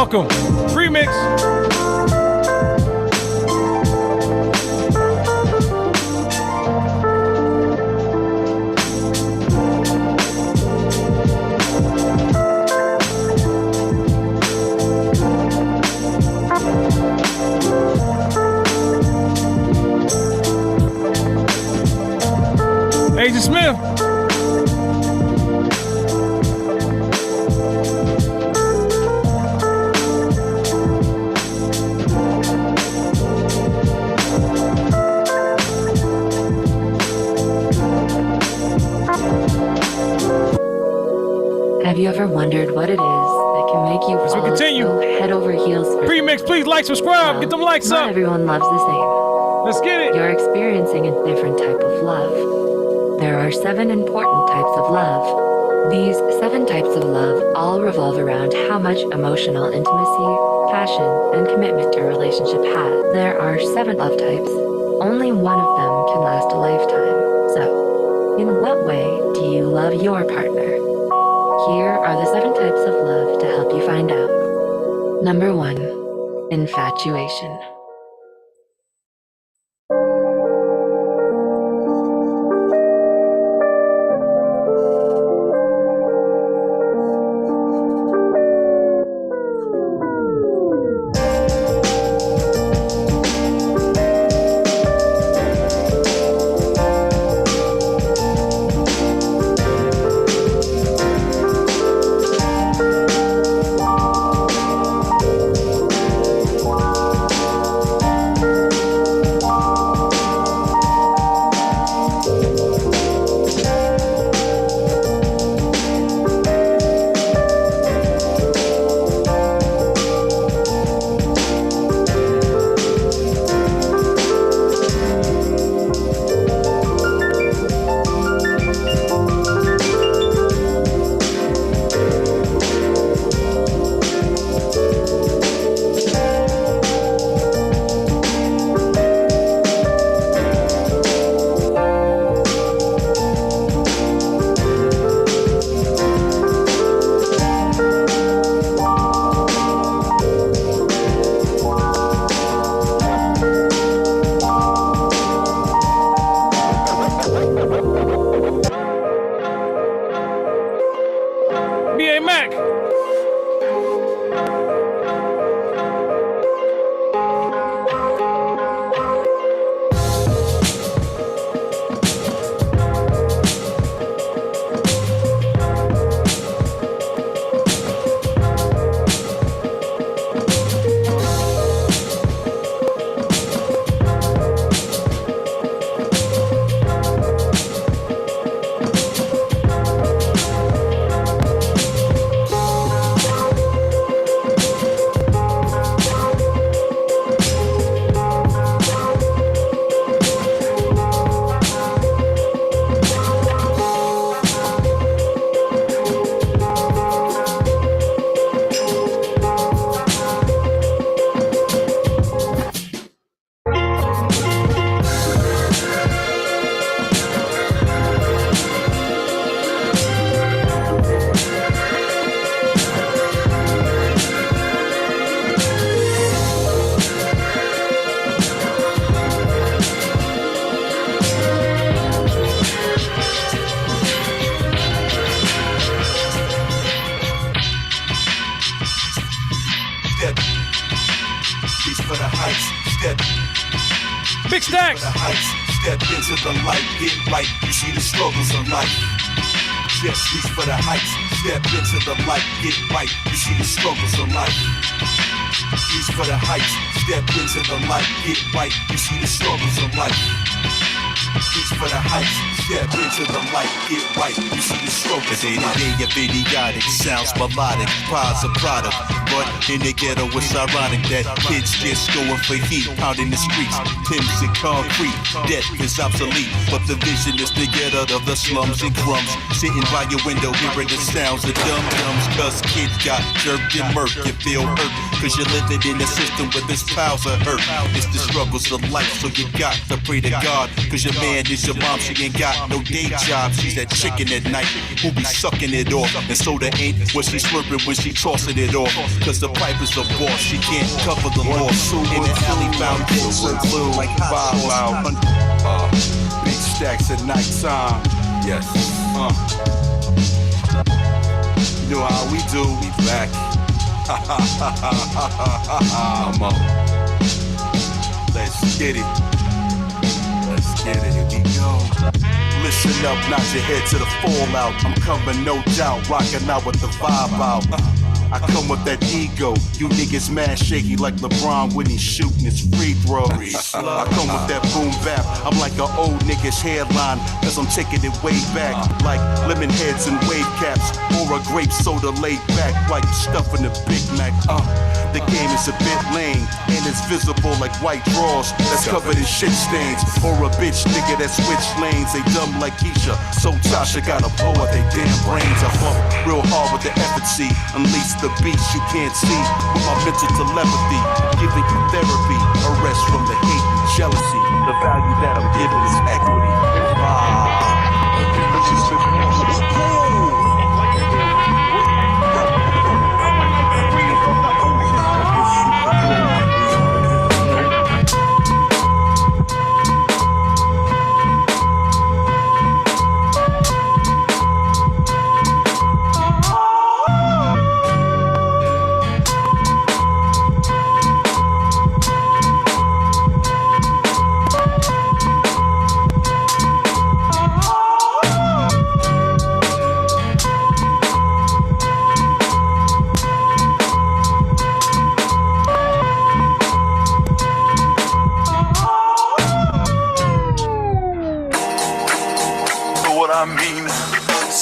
welcome. Remix. Agent Smith. Have you ever wondered what it is that can make you As we fall continue. so head over heels for Remix, please like, subscribe, get them likes not up. everyone loves the same. Let's get it. You're experiencing a different type of love. There are 7 important types of love. These 7 types of love all revolve around how much emotional intimacy, passion, and commitment your relationship has. There are 7 love types. Only one of them can last a lifetime. So, in what way do you love your partner? Here are the 7 types of love to help you find out. Number 1. Infatuation. B.A. Mac. For the heights, step. Big Stacks. For the heights, step into the light, get right. You see the struggles of life. Just reach for the heights, step into the light, get right. You see the struggles of life. Reach for the heights, step into the light, get right. You see the struggles of life. Reach for the heights, step into the light, get right. You see the struggles of life. Day of idiotic, sounds melodic, prize a product. But in the ghetto it's ironic that kids just going for heat, pounding the streets, Tim's and concrete. Death is obsolete, but the vision is to get out of the slums and crumbs. Sitting by your window hearing the sounds of dum-dums. Cause kids got jerked and murked, you feel hurt. Cause you're living in a system where there's piles of hurt. It's the struggles of life, so you got to pray to God. Cause your man is your mom, she ain't got no day job. She's that chicken at night, who be sucking it off. And soda ain't what she slurping when she tossing it off. Cause the pipe is a boss, she can't cover the loss. In the alley found silver blue like hot sauce. Big stacks at nighttime. Yes. You know how we do. We back. Come on. Let's get it. Let's get it. Here we go. Listen up, nod your head to the fallout. I'm coming, no doubt, rocking out with the vibe out. I come with that ego. You niggas mad shaky like LeBron when he's shooting his free throws. I come with that boom bap. I'm like an old nigga's hairline, cause I'm taking it way back. Like lemon heads and wave caps, or a grape soda laid back like stuffing a Big Mac. The game is a bit lame, and it's visible like white drawers that's covered in shit stains. Or a bitch nigga that switch lanes, they dumb like Keisha. So Tasha gotta blow out they damn brains. I bump real hard with the efficacy, unleash the beats you can't see with my mental telepathy, giving you therapy, a rest from the hate and jealousy. The value that I'm giving is equity.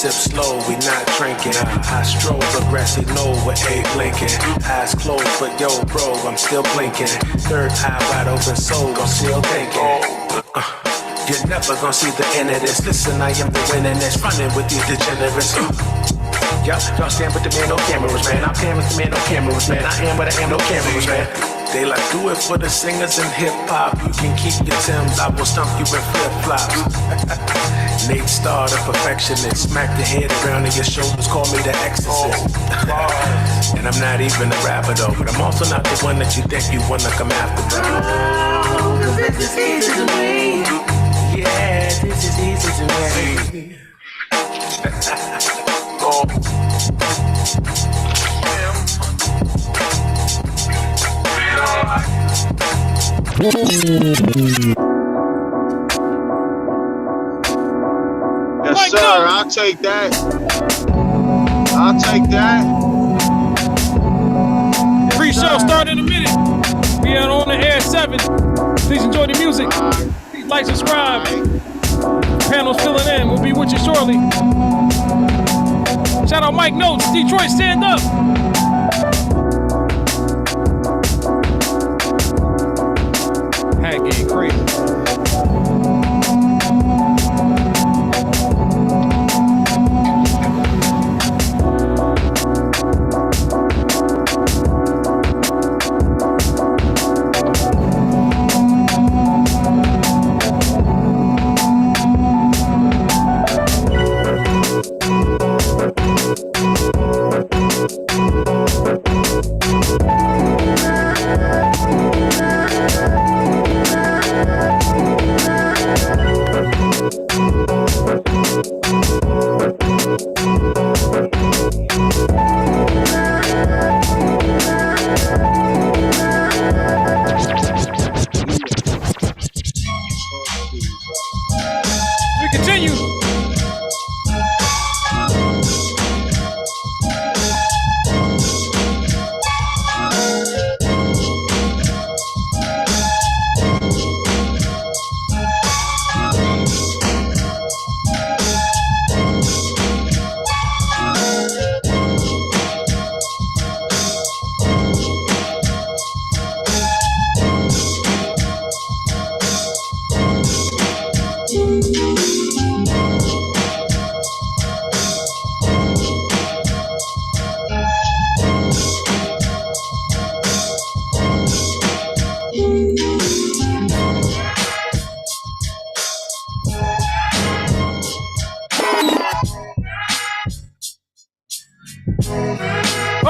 Sip slow, we not drinking. I stroll aggressive, no with a blinking. Eyes closed, but yo, bro, I'm still blinking. Third eye wide open, so I'm still thinking. You're never gonna see the end of this. Listen, I am the winningest, running with these degenerates. Y'all stand with the man, no cameras, man. I'm pan with the man, no cameras, man. I am what I am, no cameras, man. They like do it for the singers and hip hop. You can keep your Timbs, I will stump you in flip flops. Nate Starr, the perfectionist, smack the head around in your shoulders, call me the exorcist. And I'm not even a rapper though, but I'm also not the one that you think you wanna come after, bro. Oh, this is easy to me. Yeah, this is easy to me. Yes, sir. I'll take that. I'll take that. Pre-show start in a minute. We are on the air at 7. Please enjoy the music. Please like, subscribe. Panel's filling in. We'll be with you shortly. Shout out Mike Notes. Detroit, stand up. Hat game crazy.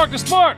Talk to Spark.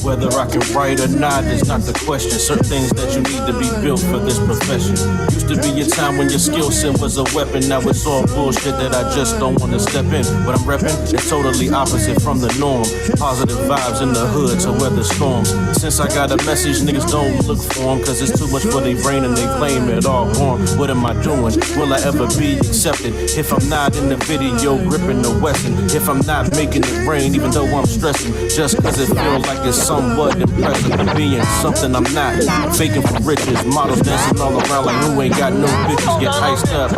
Whether I can write or not is not the question. Certain things that you need to be built for this profession. Used to be a time when your skill set was a weapon. Now it's all bullshit that I just don't want to step in. What I'm repping is totally opposite from the norm. Positive vibes in the hood to weather storms. Since I got a message, niggas don't look for them, cause it's too much for their brain and they claim it all wrong. What am I doing? Will I ever be accepted? If I'm not in the video gripping the Wesson, if I'm not making it rain even though I'm stressing, just cause it feels like it's somewhat impressive being something I'm not. Faking for riches, models dancing all around like who ain't got no bitches. Get iced up.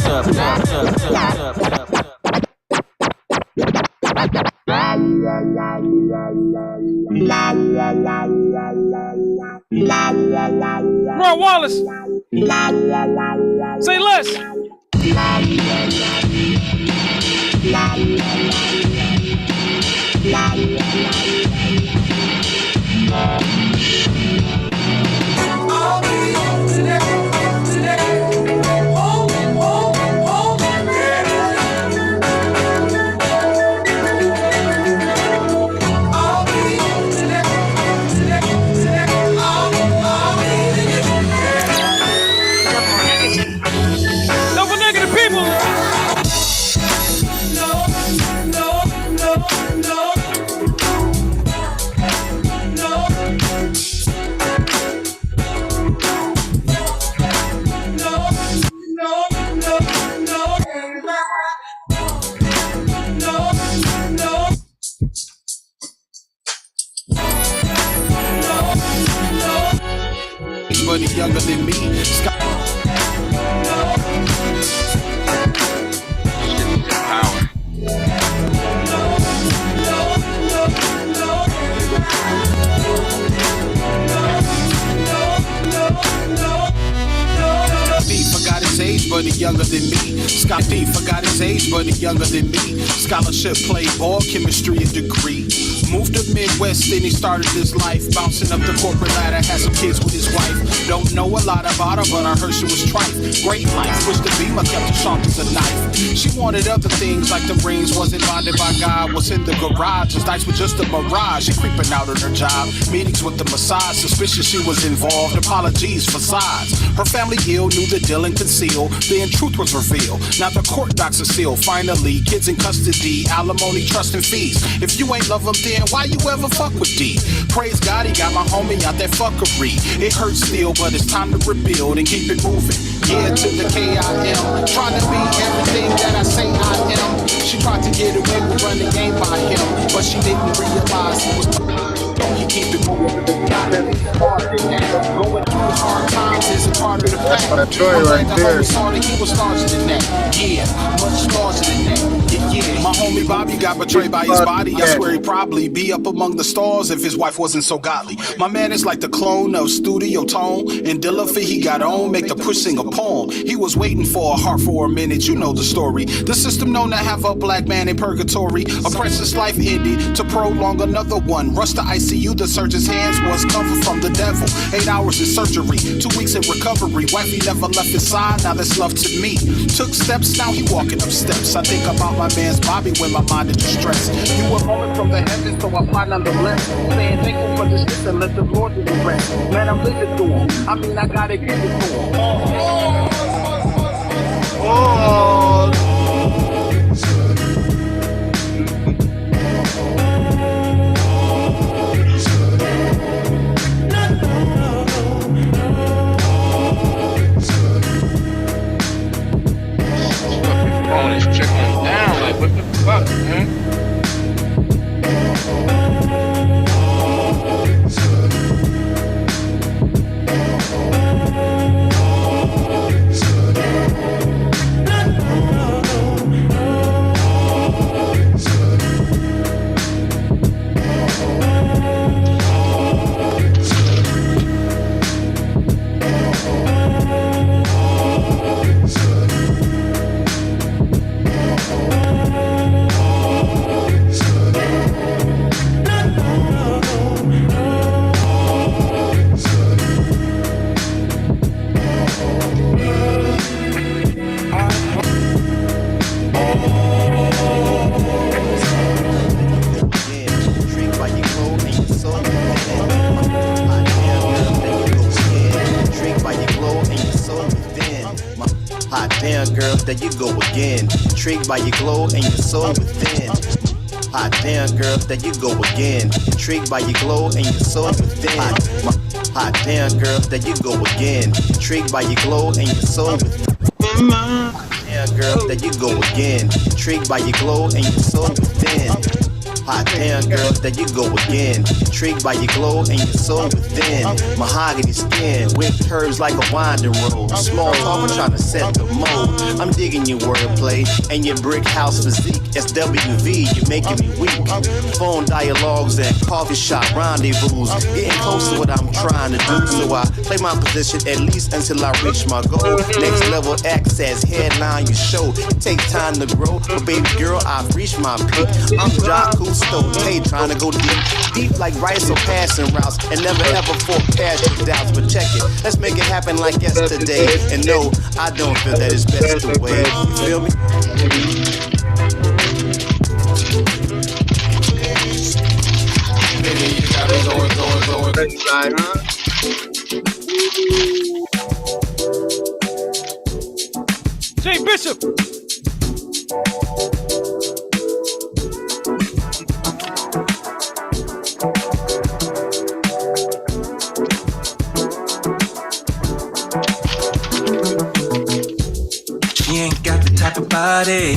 Ron Wallace. Say less. Double negative people. Buddy younger than me. Forgot his age, but he younger than me. Scott D forgot his age, but he younger than me. Scholarship, played ball, chemistry, a degree. Moved to Midwest, then he started his life. Bouncing up the corporate ladder, had some kids with his wife. Don't know a lot about her, but I heard she was trife. Great life, wish the beamer kept her sharp as a knife. She wanted other things like the rings, wasn't bonded by God. Was in the garage, his nights were just a mirage. She creeping out on her job, meetings with the massage. Suspicious she was involved, apologies, facades. Her family ill, knew the deal and concealed. Then truth was revealed. Now the court docs are sealed. Finally, kids in custody, alimony, trust and fees. If you ain't love them, then why you ever fuck with D? Praise God, he got my homie out that fuckery. It hurts still, but it's time to rebuild and keep it moving. Yeah, to the K.I.M. Trying to be everything that I say I am. She tried to get away with running the game by him, but she didn't realize he was. He keep it moving. Going through hard times is a part of the fact. That's right there. He was larger than that. Yeah, much larger than that. Yeah. My homie Bobby got betrayed by his body. I swear he'd probably be up among the stars if his wife wasn't so godly. My man is like the clone of Studio Tone. And Dilla for he got on, make the push sing a poem. He was waiting for a heart for a minute, you know the story. The system known to have a black man in purgatory. A precious life ended to prolong another one. Rushed to ICU, the surgeon's hands was covered from the devil. 8 hours in surgery, 2 weeks in recovery. Wifey never left his side, now that's love to me. Took steps, now he walking up steps. I think about my man's Bobby when my mind is distressed. You were moment from the heavens, so I apply nonetheless. Saying thankful for this and let the Lord do the rest. Man, I'm living through him. I mean, I gotta give it to him. Oh. girl, there you go again. Intrigued by your glow and your soul within. Hot damn, girl, there you go again. Intrigued by your glow and your soul within. Hot damn, girl, there you go again. Intrigued by your glow and your soul within. Hot damn, girl, there you go again. Intrigued by your glow and your soul within. Hot damn, girl, there you go again. Intrigued by your glow and your soul within. Mahogany skin, with curves like a winding road. Small talk, trying to set the mold. I'm digging your wordplay and your brick house physique. SWV, you're making me weak. Phone dialogues and coffee shop rendezvous. Getting close to what I'm trying to do. So I play my position at least until I reach my goal. Next level access, headline your show. It takes time to grow, but baby girl, I've reached my peak. I'm Jacques Hey, trying to go deep like rice or passing routes, and never ever forecast your doubts. But check it, let's make it happen like yesterday. And no, I don't feel that it's best the way. You feel me? Baby, you got me going. Next slide, huh? Jay Bishop. She ain't got the type of body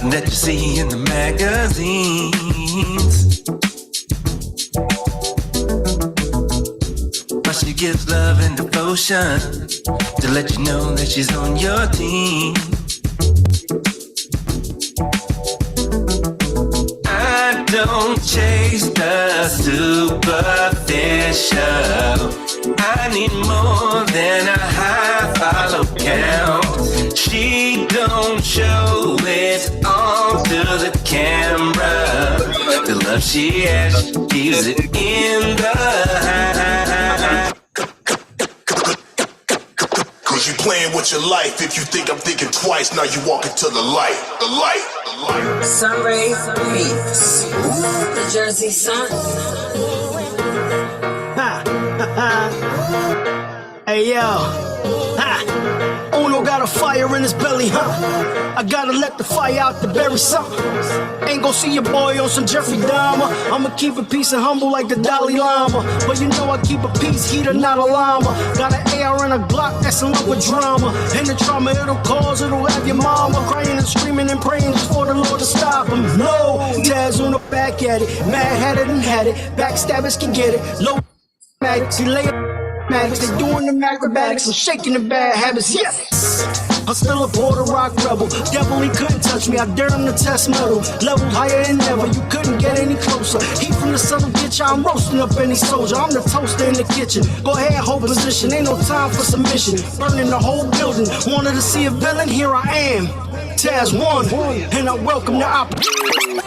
that you see in the magazines, but she gives love and devotion to let you know that she's on your team. I don't chase the superficial. I need more than a high follow count. She don't show it all to the camera. The love she has, she keeps it in the high. Cause you playing with your life. If you think I'm thinking twice, now you walk into the light. The light. Sunray Beats, the Jersey Sun. Hey yo, Uno got a fire in his belly, huh? I gotta let the fire out to bury something. Ain't gon' see your boy on some Jeffrey Dahmer. I'ma keep it peace and humble like the Dalai Lama. But you know I keep a peace heater, not a llama. Got an AR and a Glock that's in love with drama. And the trauma it'll cause, it'll have your mama crying and screaming and praying just for the Lord to stop him. No, Taz Uno back at it. Mad had it and had it. Backstabbers can get it. Low mags, he lay it. They doing the acrobatics and shaking the bad habits, yes! I'm still a Puerto Rock rebel. Devil, he couldn't touch me. I dared him to test metal. Level higher than ever. You couldn't get any closer. Heat from the southern kitchen. I'm roasting up any soldier. I'm the toaster in the kitchen. Go ahead, hold position. Ain't no time for submission. Burning the whole building. Wanted to see a villain? Here I am. Taz 1. And I welcome the opportunity.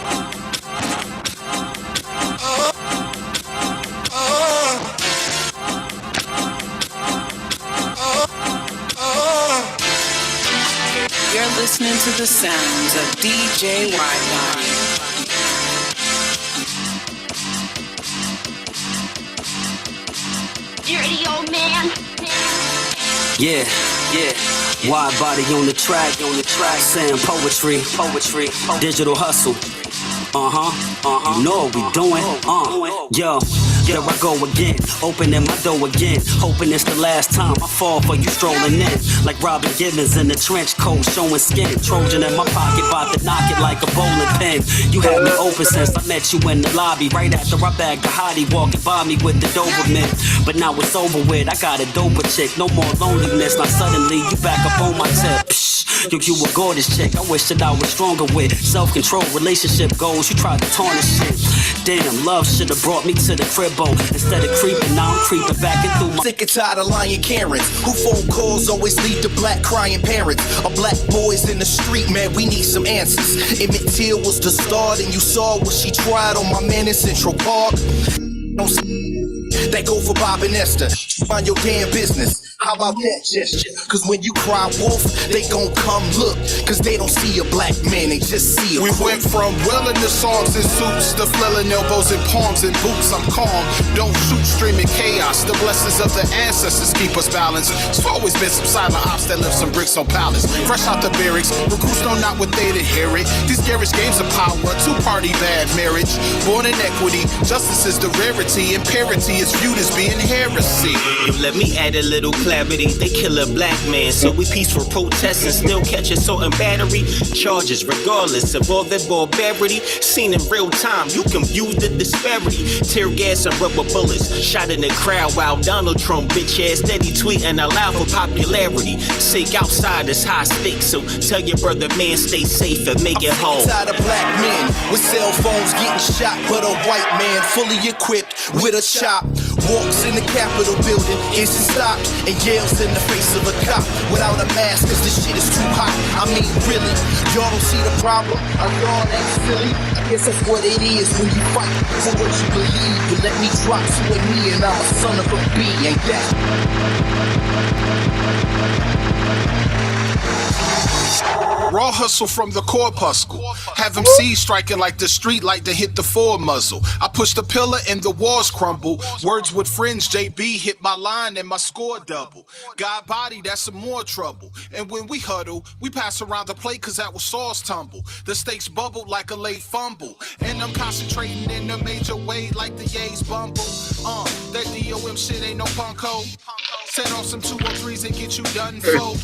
You're listening to the sounds of DJ YY. Dirty old man. Yeah. Wide body on the track, saying poetry, digital hustle. You know what we doing, yo. There I go again, opening my door again. Hoping it's the last time I fall for you strolling in. Like Robin Givens in the trench coat, showing skin. Trojan in my pocket, about to knock it like a bowling pin. You had me open since I met you in the lobby. Right after I bagged the hottie, walking by me with the Doberman. But now it's over with, I got a doper chick. No more loneliness, now suddenly you back up on my tip. Psh, you a gorgeous chick, I wish that I was stronger with. Self-control, relationship goals, you tried to tarnish shit. Damn, love should've brought me to the crib. Instead of creeping, now I'm creeping back into my. Sick and tired of lying Karens, who phone calls always lead to black crying parents. Our black boys in the street, man, we need some answers. Emmett Till was the start, and you saw what she tried on my man in Central Park. That go for Bob and Esther. Mind your damn business. How about that gesture? Cause when you cry wolf, they gon' come look. Cause they don't see a black man, they just see a We crook. went from willing the songs and suits to flailing elbows and palms and boots. I'm calm, don't shoot streaming chaos. The blessings of the ancestors keep us balanced. It's always been some silent ops that left some bricks on pallets. Fresh out the barracks, recruits know not what they'd inherit. These garish games of power, two-party bad marriage. Born in equity, justice is the rarity, and parity is viewed as being heresy. Yo, let me add a little clarity. They kill a black man, so we peaceful protest and still catch assault and battery charges, regardless of all that barbarity. Seen in real time, you can view the disparity. Tear gas and rubber bullets, shot in the crowd while Donald Trump bitch ass steady tweeting aloud for popularity. Sake outside is high stakes, so tell your brother man stay safe and make it home. Tired of black men with cell phones getting shot, but a white man fully equipped with a chop walks in the Capitol building, is in stock, and yells in the face of a cop without a mask, cause this shit is too hot. I mean, really, y'all don't see the problem? Are y'all that silly? I guess that's what it is when you fight for what you believe. But let me drop you and me, and I'm a son of a B, ain't that? Raw hustle from the corpuscle. Have him see striking like the street light to hit the Ford muzzle. I push the pillar and the walls crumble. Words with friends, JB hit my line and my score double. God body, that's some more trouble. And when we huddle, we pass around the plate cause that was sauce tumble. The stakes bubbled like a late fumble. And I'm concentrating in a major way like the Yays bumble. That DOM shit ain't no punko. Set off some 203s and get you done for.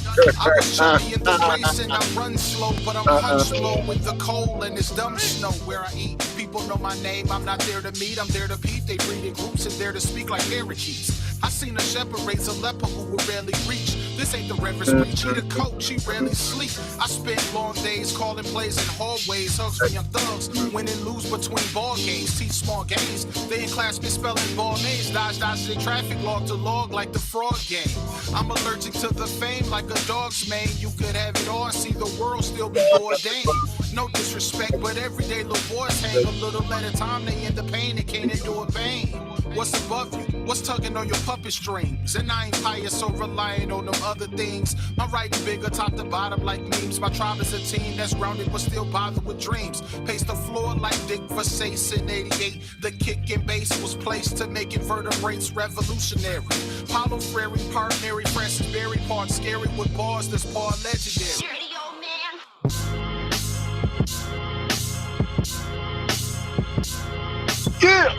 I was chubby in the race and I run slow, but I'm punch slow with the cold and it's dumb snow where I eat. People know my name, I'm not there to meet, I'm there to peep. They breed in groups and there to speak like parakeets. I seen a shepherd raise a leper who would rarely reach. This ain't the reverend preach, he the coach, he rarely sleep. I spend long days calling plays in hallways, hugs for young thugs, win and lose between ball games, teach small games. They in class misspelling ball names, dodge in traffic, log to log like the fraud game. I'm allergic to the fame like a dog's mane. You could have it all and see the world still be ordained. No disrespect, but everyday little boys hang a little at a time. They in the pain, they can't endure pain. What's above you? What's tugging on your puppet strings? And I ain't pious, so relying on them other things. I'm writing bigger, top to bottom like memes. My tribe is a team that's grounded, but still bothered with dreams. Pace the floor like Dick Versace in 88. The kick and bass was placed to make invertebrates revolutionary. Paulo Freire, part Mary Francis Berry, part scary with bars that's part legendary. Yeah!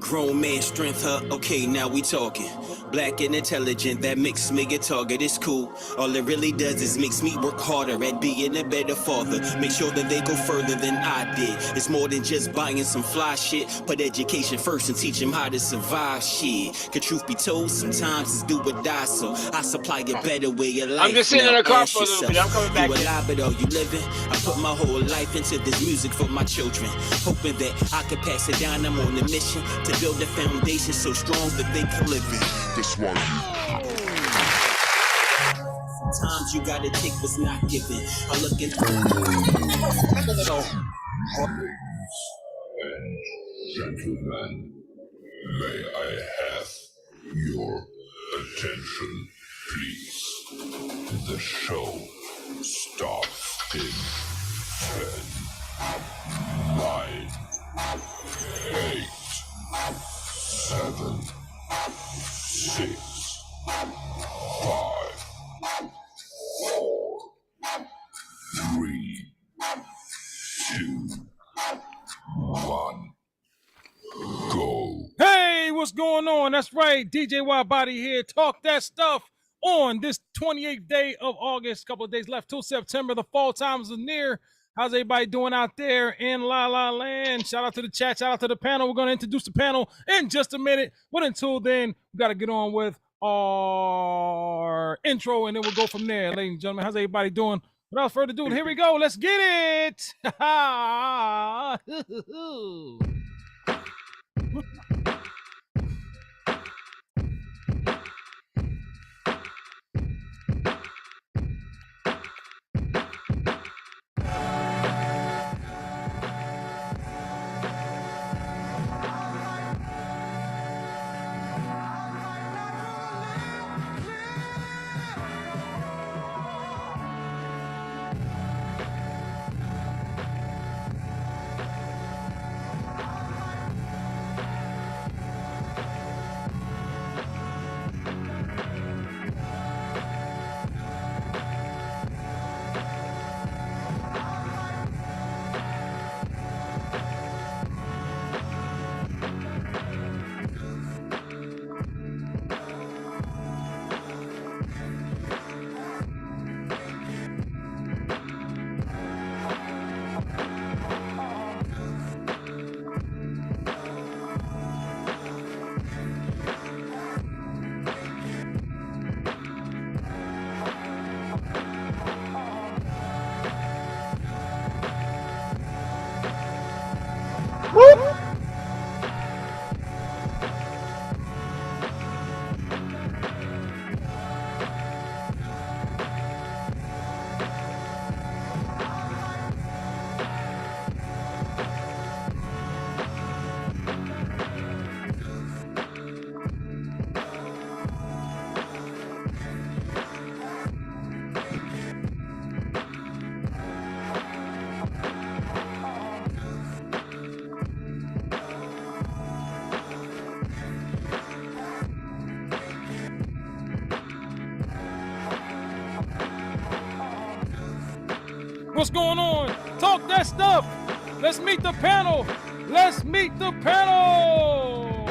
Grown man strength, huh? Okay, now we talking. Black and intelligent, that makes me a target. It's cool. All it really does is makes me work harder at being a better father. Make sure that they go further than I did. It's more than just buying some fly shit. Put education first and teach them how to survive shit. Cause truth be told, sometimes it's do or die. So I supply a better way of life. I'm just sitting in Now the car ask for a little yourself, bit. I'm coming back. you alive, but are you living? I put my whole life into this music for my children. Hoping that I could pass it down. I'm on a mission to build a foundation so strong that they can live in. That's why Sometimes you gotta take what's not given. I look at so gentlemen, may I have your attention, please? The show starts in 10, 9, 8, 7, 6, 5, 4, 3, 2, 1, go. Hey, what's going on? That's right, DJ Y Body here. Talk that stuff on this 28th day of August. Couple of days left till September. The fall times are near. How's everybody doing out there in La La Land? Shout out to the chat. Shout out to the panel. We're going to introduce the panel in just a minute. But until then, we got to get on with our intro, and then we'll go from there. Ladies and gentlemen, how's everybody doing? Without further ado, here we go. Let's get it. What's going on? Talk that stuff. Let's meet the panel. Let's meet the panel.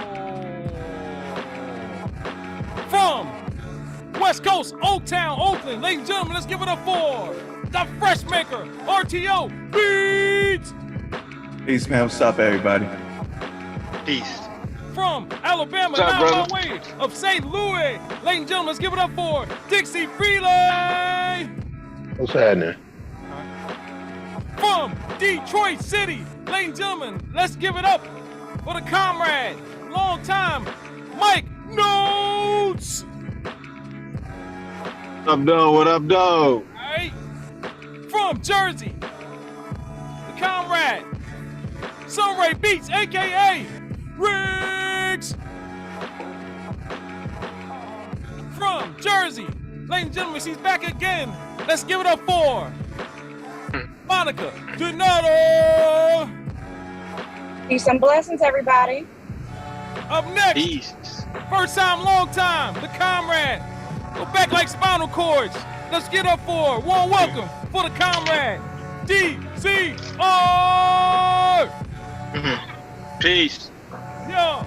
From West Coast, Old Town, Oakland. Ladies and gentlemen, let's give it up for the Fresh Maker, RTO Beats. Peace, man. What's up, everybody? Peace. From Alabama, What's up, now brother? by way of St. Louis. Ladies and gentlemen, let's give it up for Dixie Freeley. What's happening? From Detroit City, ladies and gentlemen, let's give it up for the comrade, long time, Mike Notes. What up, dog? What up, dog? Right? From Jersey, the comrade, Sunray Beats, aka Riggs. From Jersey, ladies and gentlemen, she's back again. Let's give it up for Monica Donato. Peace and blessings, everybody. Up next, Peace. first time, long time, the comrade. Go back like spinal cords. Let's get up for warm welcome for the comrade, DCR. Peace. Yo.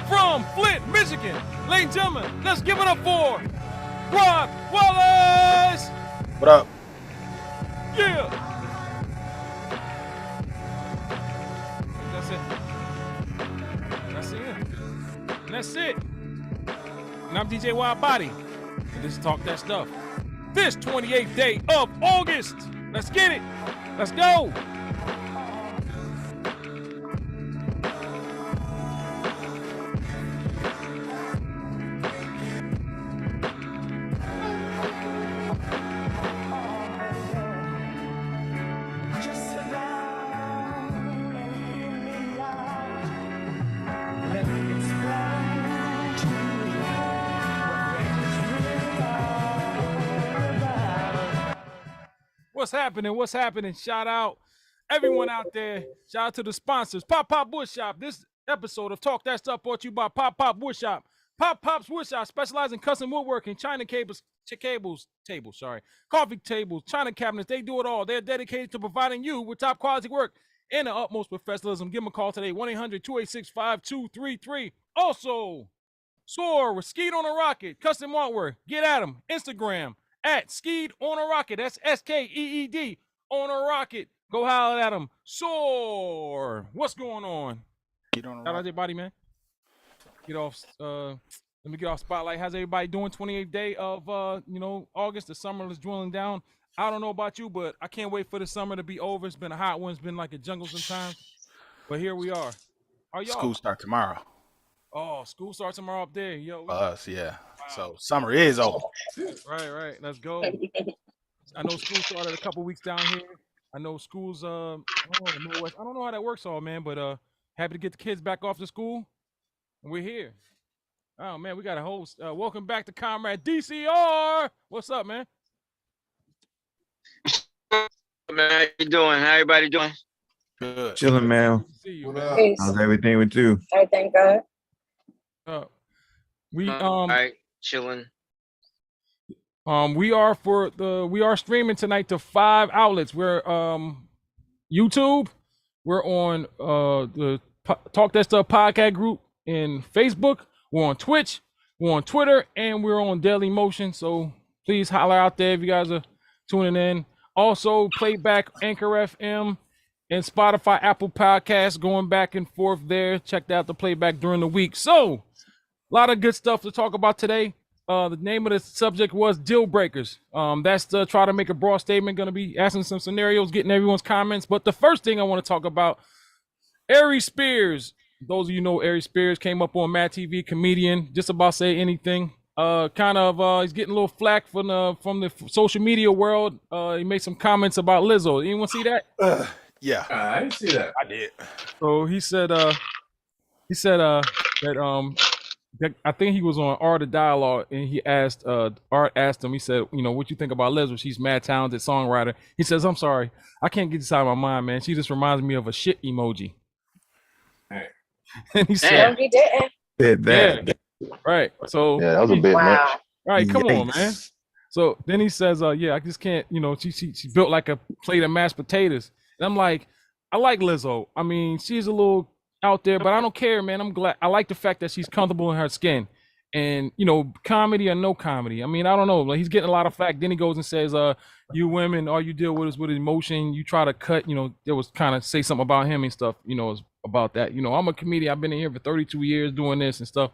From Flint, Michigan, ladies and gentlemen, let's give it up for Brock Wallace. What up? Yeah. That's it. That's it. And that's it. And I'm DJ Wild Body. And this is Talk That Stuff. This 28th day of August. Let's get it. Let's go. What's happening? What's happening? Shout out everyone out there. Shout out to the sponsors. Pop Pop Wood Shop. This episode of Talk That Stuff brought to you by Pop Pop Wood Shop. Pop Pop's Wood Shop specializes in custom woodworking, China tables, coffee tables, China cabinets. They do it all. They're dedicated to providing you with top quality work and the utmost professionalism. Give them a call today, 1-800-286-5233. Also, Soar with Skeet on a Rocket, custom artwork. Get at them. Instagram at Skeed on a Rocket. That's SKEED on a Rocket. Go holler at them. Soar. What's going on? Get on a Shout out everybody, man. Get off. Let me get off spotlight. How's everybody doing? 28th day of August. The summer is dwindling down. I don't know about you, but I can't wait for the summer to be over. It's been a hot one. It's been like a jungle sometimes. But here we are. How y'all? School start tomorrow. Oh, school starts tomorrow up there. Yo. For us, yeah. Wow. So summer is over. Right. Let's go. I know school started a couple weeks down here. I know schools the Midwest. I don't know how that works all, man, but happy to get the kids back off to school. And we're here. Oh man, we got a host. Welcome back to Comrade DCR. What's up, man? Man, how you doing? How everybody doing? Good. Chilling, man. See you, How's everything with you? Everything good. We all right, chilling. We are streaming tonight to 5 outlets. We're YouTube. We're on the Talk That Stuff podcast group in Facebook. We're on Twitch. We're on Twitter, and we're on Daily Motion. So please holler out there if you guys are tuning in. Also, playback Anchor FM and Spotify, Apple Podcasts, going back and forth there. Check out the playback during the week. So, a lot of good stuff to talk about today. The name of the subject was Deal Breakers. That's to try to make a broad statement. Going to be asking some scenarios, getting everyone's comments. But the first thing I want to talk about, Aries Spears. Those of you know Aries Spears came up on Mad TV, comedian, just about say anything. He's getting a little flack from the social media world. He made some comments about Lizzo. Anyone see that? Yeah, I didn't see that. I did. So he said that I think he was on Art of Dialogue, and Art asked him, he said, what you think about Lizzo? She's mad talented songwriter. He says, I'm sorry, I can't get this out of my mind, man. She just reminds me of a shit emoji. Hey. And he said, he didn't. Did that. Yeah. Right. So yeah, that was a bit much. Right, come on, man. So then he says, yeah, I just can't, you know, she built like a plate of mashed potatoes. And I'm like, I like Lizzo. I mean, she's a little out there, but I don't care, man. I'm glad. I like the fact that she's comfortable in her skin. And, you know, comedy or no comedy. I mean, I don't know. Like, he's getting a lot of flack. Then he goes and says, you women, all you deal with is with emotion. You try to cut, you know, there was kind of say something about him and stuff, you know, about that. You know, I'm a comedian. I've been in here for 32 years doing this and stuff.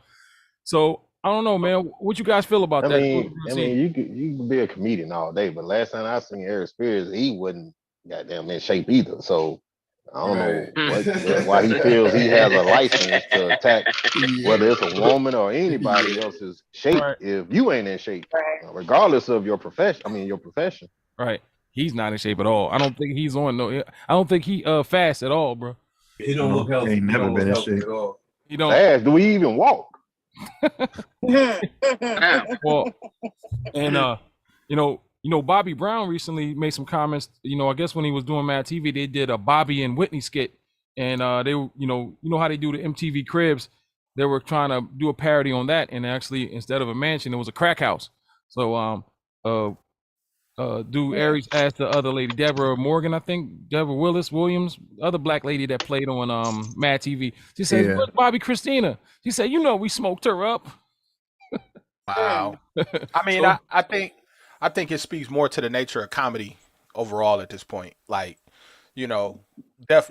So I don't know, man. What you guys feel about that? I mean, you can be a comedian all day, but last time I seen Eric Spears, he wasn't goddamn in shape either. So I don't know why he feels he has a license to attack whether it's a woman or anybody else's shape if you ain't in shape, regardless of your profession. I mean, your profession. Right. He's not in shape at all. I don't think he's on no. I don't think he fast at all, bro. He don't look healthy. Ain't never been in shape. at all. He don't. Fast? Do we even walk? Well, and you know, Bobby Brown recently made some comments. You know, I guess when he was doing Mad TV, they did a Bobby and Whitney skit, and they, you know how they do the MTV Cribs. They were trying to do a parody on that, and actually instead of a mansion, it was a crack house. So, Aries asked the other lady, Deborah Morgan, I think, Deborah Williams, other black lady that played on Mad TV. She said, "Where's Bobby Christina?" She said, "You know, we smoked her up." Wow. I mean, So- I think it speaks more to the nature of comedy overall at this point. Like, you know,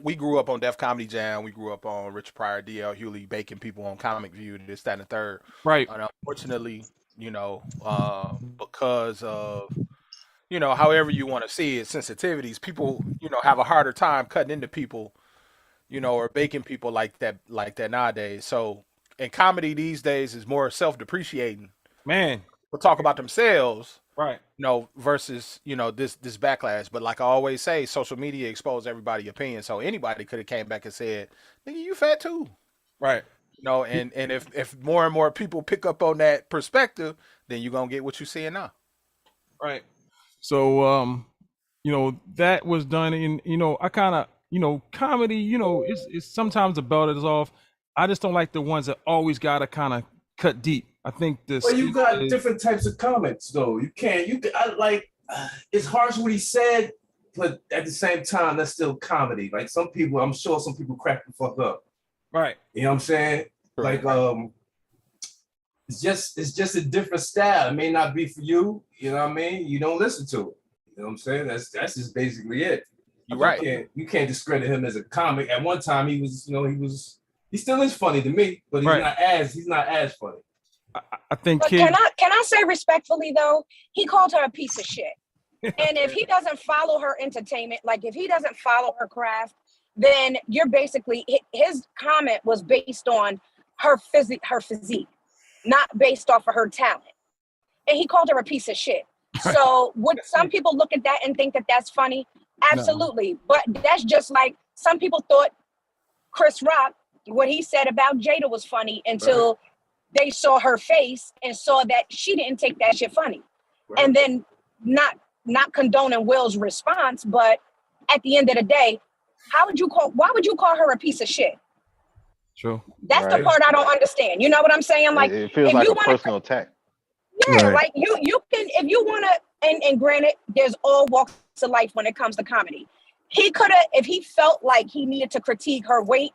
we grew up on Def Comedy Jam. We grew up on Richard Pryor, DL Hewley, baking people on Comic View, this, that, and the third. Right. And unfortunately, you know, because of, you know, however you want to see it, sensitivities, people, you know, have a harder time cutting into people, you know, or baking people like that nowadays. So, and comedy these days is more self-depreciating. Man. People talk about themselves. Right. You know, versus, you know, this backlash. But like I always say, social media exposed everybody's opinion. So anybody could have came back and said, "Nigga, you fat too." Right. You know, and if more and more people pick up on that perspective, then you're gonna get what you're seeing now. Right. So you know, that was done in, you know, I kind of, you know, comedy, you know, it's sometimes the belt is off. I just don't like the ones that always gotta kind of cut deep. I think this. Well, you got different types of comments, though. It's harsh what he said, but at the same time, that's still comedy. Like I'm sure some people crack the fuck up. Right. You know what I'm saying? Like, it's just a different style. It may not be for you. You know what I mean? You don't listen to it. You know what I'm saying? That's just basically it. You're right. You can't discredit him as a comic. At one time, he still is funny to me, but he's not as funny. I think. But can I say respectfully though, he called her a piece of shit. And if he doesn't follow her entertainment, like if he doesn't follow her craft, then you're basically, his comment was based on her physique, not based off of her talent. And he called her a piece of shit. So would some people look at that and think that that's funny? Absolutely. No. But that's just like some people thought Chris Rock, what he said about Jada was funny until they saw her face and saw that she didn't take that shit funny. Right. And then not condoning Will's response, but at the end of the day, why would you call her a piece of shit? True. That's the part I don't understand. You know what I'm saying? Like it feels like a personal attack. Yeah, like you can, if you want to, and granted, there's all walks of life when it comes to comedy. He could have, if he felt like he needed to critique her weight,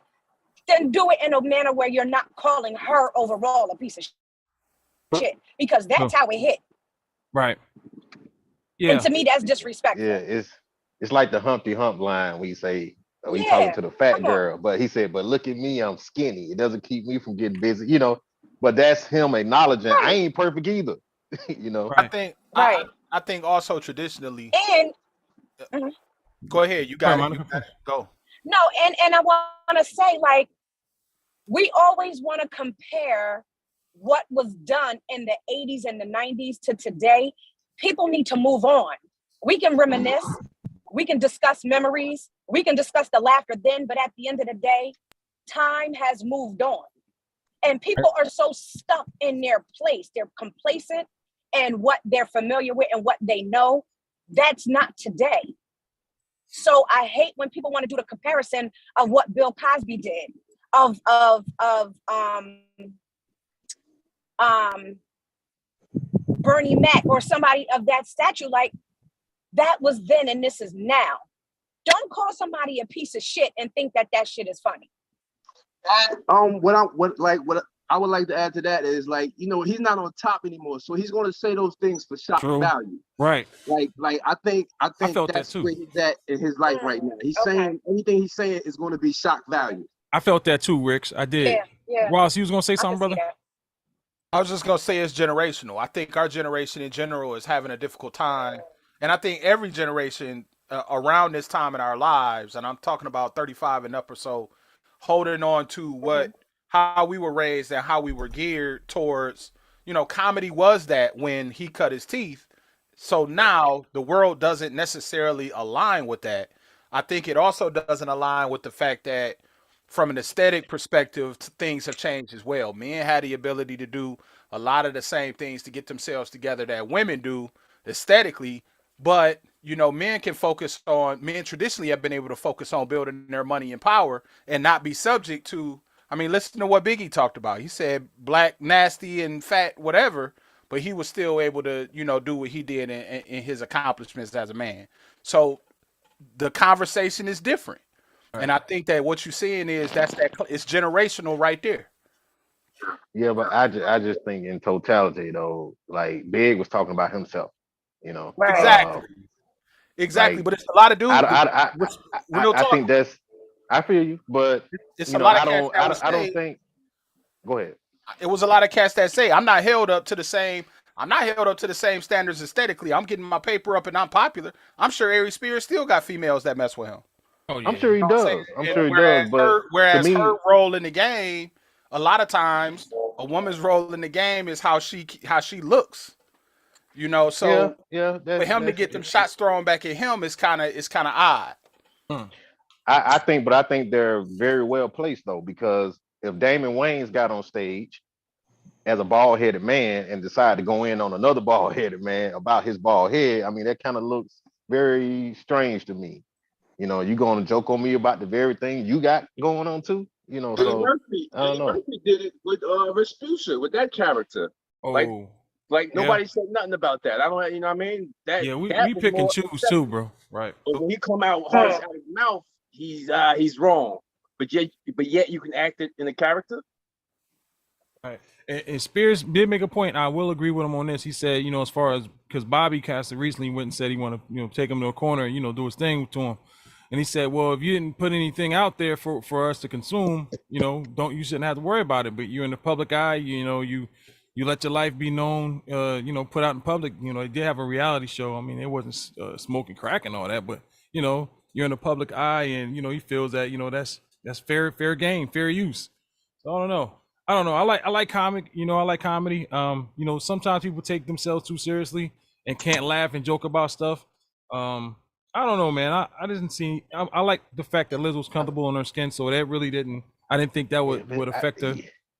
then do it in a manner where you're not calling her overall a piece of shit, because that's how it hit. Right. Yeah. And to me, that's disrespectful. Yeah, it's like the Humpty Hump line we say, we talking to the fat girl, but he said, "But look at me, I'm skinny. It doesn't keep me from getting busy," you know. But that's him acknowledging I ain't perfect either, you know. I think I think also traditionally. And go ahead, you got it. Go. No, and I want to say, like, we always want to compare what was done in the 80s and the 90s to today. People need to move on. We can reminisce, we can discuss memories, we can discuss the laughter then, but at the end of the day, time has moved on. And people are so stuck in their place. They're complacent and what they're familiar with and what they know. That's not today. So I hate when people want to do the comparison of what Bill Cosby did, of Bernie Mac or somebody of that stature. Like, that was then and this is now. Don't call somebody a piece of shit and think that that shit is funny. What I would like to add to that is, like, you know, he's not on top anymore, so he's going to say those things for shock value. Right. Like I think felt that's that too. where he's at in his life right now. He's saying anything he's saying is going to be shock value. I felt that too, Ricks. I did. Yeah. Ross, you was gonna say something, brother? I was just gonna say it's generational. I think our generation in general is having a difficult time, and I think every generation around this time in our lives, and I'm talking about 35 and up or so, holding on to how we were raised and how we were geared towards. You know, comedy was that when he cut his teeth. So now the world doesn't necessarily align with that. I think it also doesn't align with the fact that from an aesthetic perspective, things have changed as well. Men had the ability to do a lot of the same things to get themselves together that women do aesthetically, but you know, men traditionally have been able to focus on building their money and power and not be subject to, I mean, listen to what Biggie talked about. He said black, nasty and fat, whatever, but he was still able to, you know, do what he did in his accomplishments as a man. So the conversation is different. And I think that what you're seeing is it's generational right there. Yeah, but I just think in totality though, like Big was talking about himself, you know. Exactly. Like, but it's a lot of dudes. I think that's. I feel you, but it's you a know, lot of cats I don't think. Go ahead. It was a lot of cats that say I'm not held up to the same standards aesthetically. I'm getting my paper up and I'm popular. I'm sure Ari Spears still got females that mess with him. Oh, yeah. I'm sure he does. I'm sure he does. But whereas her role in the game, a lot of times, a woman's role in the game is how she looks. You know, so for him to get them shots thrown back at him is kind of odd. I think they're very well placed though, because if Damon Wayans got on stage as a bald-headed man and decided to go in on another bald-headed man about his bald head, I mean, that kind of looks very strange to me. You know, you going to joke on me about the very thing you got going on too? You know, so Murphy, I don't know. Murphy did it with Rich Fuchsia, with that character. Like nobody said nothing about that. I don't, you know what I mean? We pick and choose too, bro. Right. But when he come out hard out of his mouth, he's wrong. But yet you can act it in a character. Right. And Spears did make a point. I will agree with him on this. He said, you know, as far as because Bobby Castle recently went and said he want to, you know, take him to a corner and, you know, do his thing to him. And he said, well, if you didn't put anything out there for us to consume, you know, you shouldn't have to worry about it. But you're in the public eye, you know, you let your life be known, you know, put out in public. You know, they did have a reality show. I mean, it wasn't smoking crack and all that, but, you know, you're in the public eye and, you know, he feels that, you know, that's fair game, fair use. So I don't know. I like comic, you know, I like comedy. You know, sometimes people take themselves too seriously and can't laugh and joke about stuff. I don't know, man. I didn't see. I like the fact that Liz was comfortable in her skin, so that really didn't. I didn't think that would affect her.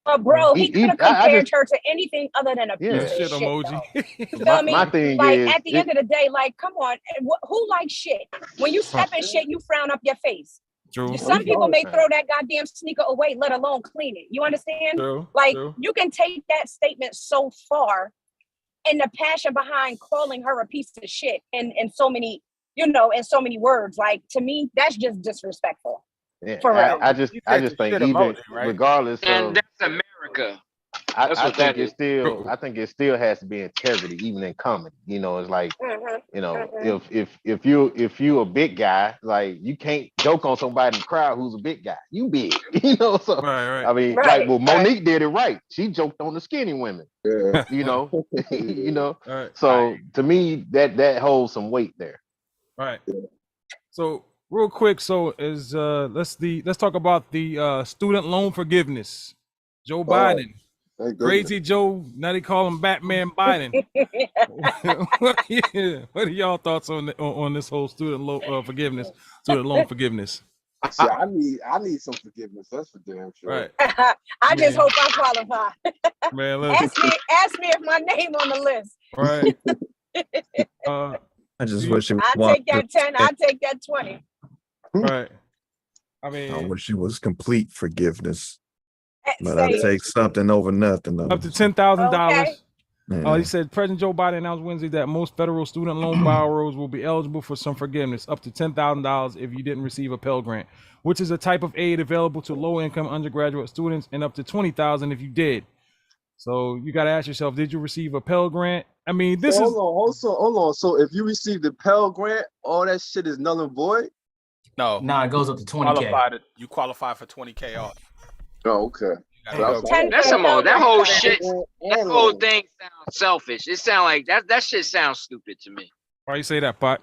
But bro, he could have compared her to anything other than a piece of shit emoji. You know what I mean? My thing like is, at the end of the day, like, come on, who likes shit? When you step in shit, you frown up your face. True. Some people may throw that goddamn sneaker away, let alone clean it. You understand? True. Like, True. you can take that statement so far, and the passion behind calling her a piece of shit, and so many. You know, in so many words, like, to me, that's just disrespectful. Yeah, for real. I just think even regardless And of, that's America. I think it still has to be integrity, even in comedy. You know, it's like, you know, if you a big guy, like you can't joke on somebody in the crowd who's a big guy. You big, you know. So I mean, like, well, Monique did it right. She joked on the skinny women. Yeah. You know, you know. So to me, that holds some weight there. All right. So real quick, let's talk about the student loan forgiveness. Joe Biden, Crazy Joe. Now they call him Batman Biden. What are y'all thoughts on this whole student loan forgiveness? See, I need some forgiveness. That's for damn sure. Right. I just hope I qualify. Man, ask me if my name on the list. Right. I just wish it I take that 10. I take that 20. Right. I mean, I wish it was complete forgiveness, but Same. I take something over nothing. Up to $10,000. He said President Joe Biden announced Wednesday that most federal student loan borrowers will be eligible for some forgiveness, up to $10,000 if you didn't receive a Pell Grant, which is a type of aid available to low-income undergraduate students, and up to $20,000 if you did. So you got to ask yourself, did you receive a Pell Grant? I mean, this hold is... Hold on. So if you receive the Pell Grant, all that shit is null and void? No. Nah, it goes up to 20K. You qualify for 20K off. Oh, okay. That's some old. That whole shit. That whole thing sounds selfish. It sounds like that shit sounds stupid to me. Why you say that, Pot?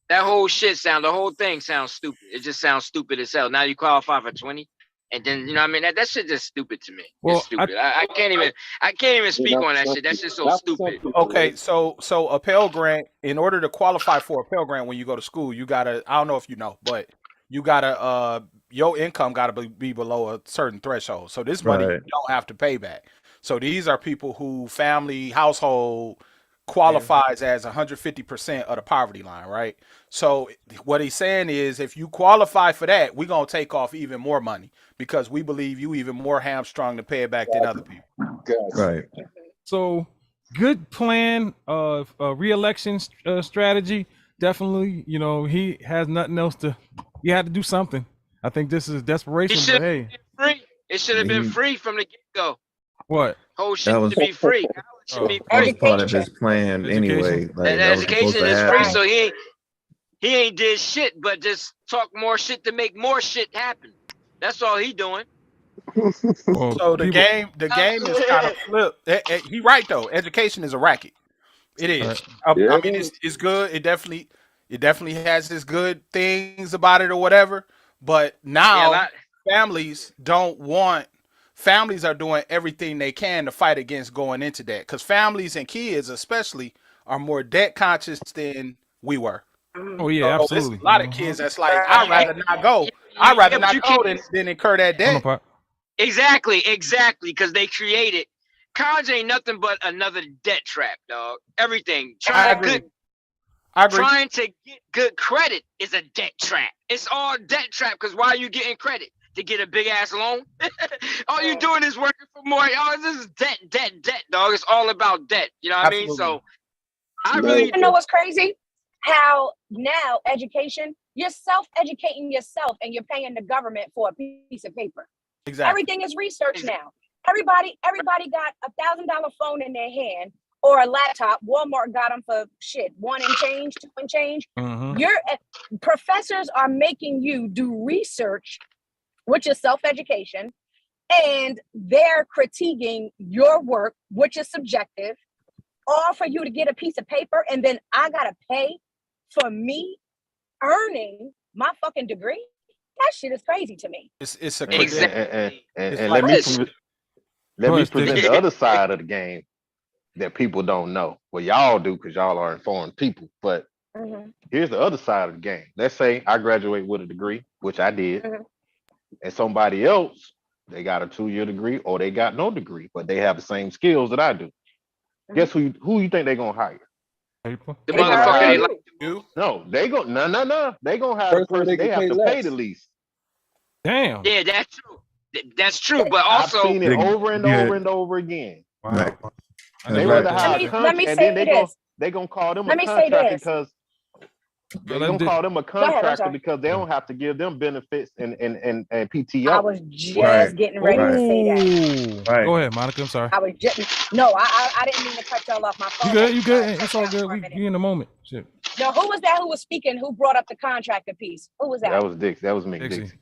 That whole shit the whole thing sounds stupid. It just sounds stupid as hell. Now you qualify for 20, and then you know what I mean that shit just stupid to me. Well, it's stupid. I can't even speak on that shit. That's just so stupid. Okay, so a Pell Grant, in order to qualify for a Pell Grant when you go to school, you gotta, I don't know if you know, but you gotta your income gotta be below a certain threshold. So this money you don't have to pay back. So these are people who household qualifies as 150% of the poverty line, right? So what he's saying is, if you qualify for that, we're gonna take off even more money because we believe you even more hamstrung to pay it back than other people. Right. So good plan of re-election strategy. Definitely, you know, he has nothing else to. He had to do something. I think this is desperation. But hey, free. It should have been free from the get-go. What? Whole shit should be free. Should be That was free. part of his plan anyway. Like, that was supposed Education to is free, happen. so he ain't did shit but just talk more shit to make more shit happen. That's all he doing. So the game is kind of flipped. He right though. Education is a racket. It is. I mean, it's good. It definitely has its good things about it or whatever. But now families are doing everything they can to fight against going into that, because families and kids especially are more debt conscious than we were. Oh yeah, So absolutely. there's a lot of kids that's like, I'd rather not go. I'd rather not go than incur that debt. Exactly, because they created college ain't nothing but another debt trap, dog. Everything. I agree. Trying to get good credit is a debt trap. It's all debt trap, because why are you getting credit? To get a big ass loan? All you doing is working for more. Oh, this is debt, dog. It's all about debt. You know what I mean? So I really know what's crazy? How now education, you're self-educating yourself and you're paying the government for a piece of paper. Exactly. Everything is research now. Everybody got $1,000 phone in their hand or a laptop. Walmart got them for shit, 1 and change, 2 and change. Your professors are making you do research, which is self-education, and they're critiquing your work, which is subjective, all for you to get a piece of paper, and then I gotta pay for me earning my fucking degree? That shit is crazy to me. It's a and let me present the other side of the game that people don't know. Well, y'all do because y'all are informed people, but here's the other side of the game. Let's say I graduate with a degree, which I did, and somebody else, they got a 2-year degree or they got no degree, but they have the same skills that I do. Guess who you think they're gonna hire? People. The motherfucker like you. No, they go no. They gonna hire the person they have to pay the least. Damn. Yeah, that's true. That's true, but also I've seen it over and over and over again. Right. They rather hire let me and say then this. they gonna call them Let a me say contractor this. because they're Let gonna them call them a ahead, I'm contractor sorry. because they don't have to give them benefits and PTO. I was just getting ready to say that. Right. Go ahead, Monica. I'm sorry. I was just I didn't mean to cut y'all off my phone. You good? It's all good. We in the moment. Shit. No, who was that who was speaking? Who brought up the contractor piece? Who was that? That was Dix. That was me, Dixie. Dixie.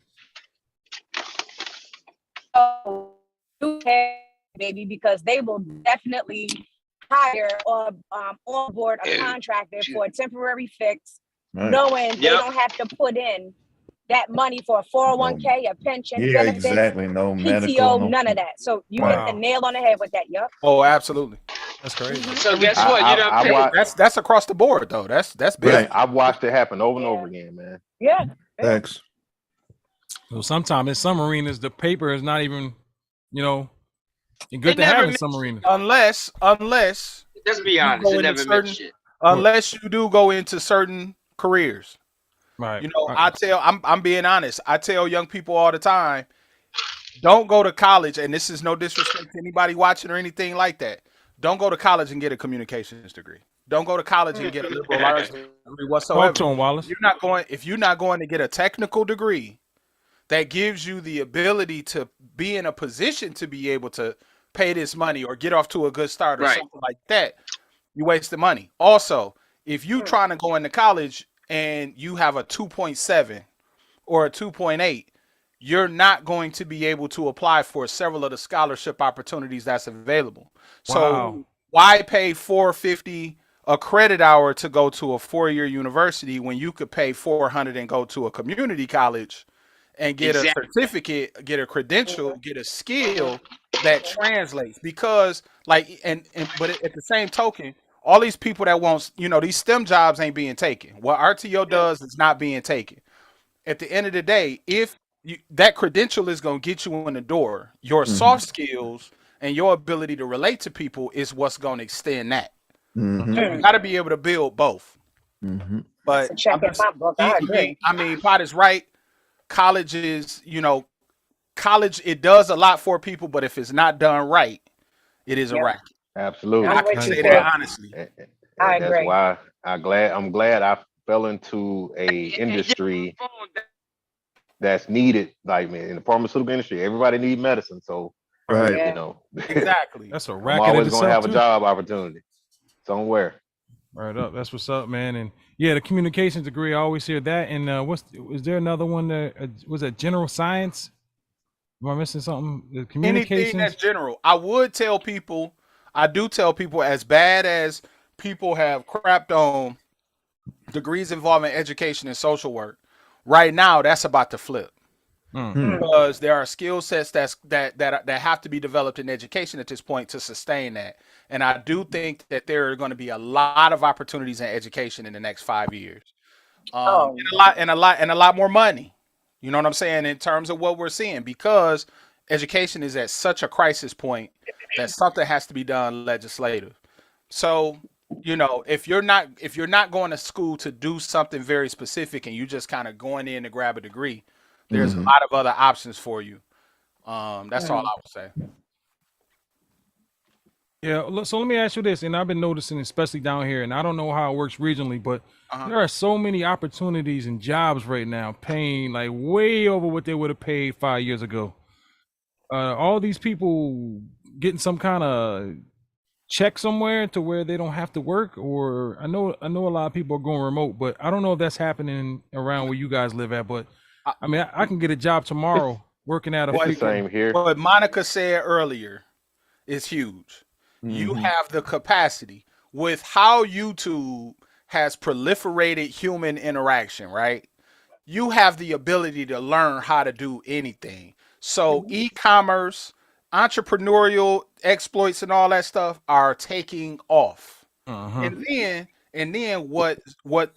Oh, baby, because they will definitely hire or onboard a contractor for a temporary fix, knowing they don't have to put in that money for a 401k, a pension, Yeah, benefits, exactly. No PTO, medical, none of that. So you hit the nail on the head with that. Yup. Oh, absolutely. That's crazy. So guess what? You done paid. That's across the board though. That's big. Right. I've watched it happen over and over again, man. Yeah. Thanks. So sometimes in some arenas, the paper is not even, good It to have never in meant some arenas. Unless Let's be you honest, go it into never meant shit. unless you do go into certain careers. Right. I'm being honest. I tell young people all the time, don't go to college, and this is no disrespect to anybody watching or anything like that. don't go to college and get a communications degree. Don't go to college and get a liberal arts degree whatsoever. Talk to him, Wallace. If you're not going to get a technical degree that gives you the ability to be in a position to be able to pay this money or get off to a good start or something like that, you waste the money. Also, if you trying to go into college and you have a 2.7 or a 2.8, you're not going to be able to apply for several of the scholarship opportunities that's available. So why pay $450 a credit hour to go to a 4-year university when you could pay $400 and go to a community college and get a certificate, get a credential, get a skill that translates? Because but at the same token, all these people that want, these STEM jobs ain't being taken. What RTO does is not being taken. At the end of the day, if that credential is going to get you in the door, your soft skills and your ability to relate to people is what's going to extend that. You got to be able to build both. But Pot is right. College is, college, it does a lot for people, but if it's not done right, it is a racket. Absolutely. I can say that honestly. I That's agree. why I'm glad I fell into a industry that's needed. Like, man, in the pharmaceutical industry, everybody needs medicine. So, exactly. That's a I'm racket. always going to have a job opportunity somewhere. Right up. That's what's up, man. And yeah, the communications degree, I always hear that. And is there another one that was that general science? Am I missing something? The communications. Anything that's general. I do tell people, as bad as people have crapped on degrees involving education and social work, right now that's about to flip. Because there are skill sets that have to be developed in education at this point to sustain that. And I do think that there are going to be a lot of opportunities in education in the next 5 years. And a lot more money. You know what I'm saying? In terms of what we're seeing, because education is at such a crisis point that something has to be done legislative. So, if you're not going to school to do something very specific and you just kind of going in to grab a degree, there's a lot of other options for you. That's all I would say. Yeah, so let me ask you this, and I've been noticing, especially down here, and I don't know how it works regionally, but there are so many opportunities and jobs right now paying like way over what they would have paid 5 years ago. All these people getting some kind of check somewhere to where they don't have to work, or I know a lot of people are going remote, but I don't know if that's happening around where you guys live at. But I mean, I can get a job tomorrow working at a same here. What Monica said earlier is huge. You have the capacity with how YouTube has proliferated human interaction, right? You have the ability to learn how to do anything. So e-commerce, entrepreneurial exploits and all that stuff are taking off. And then what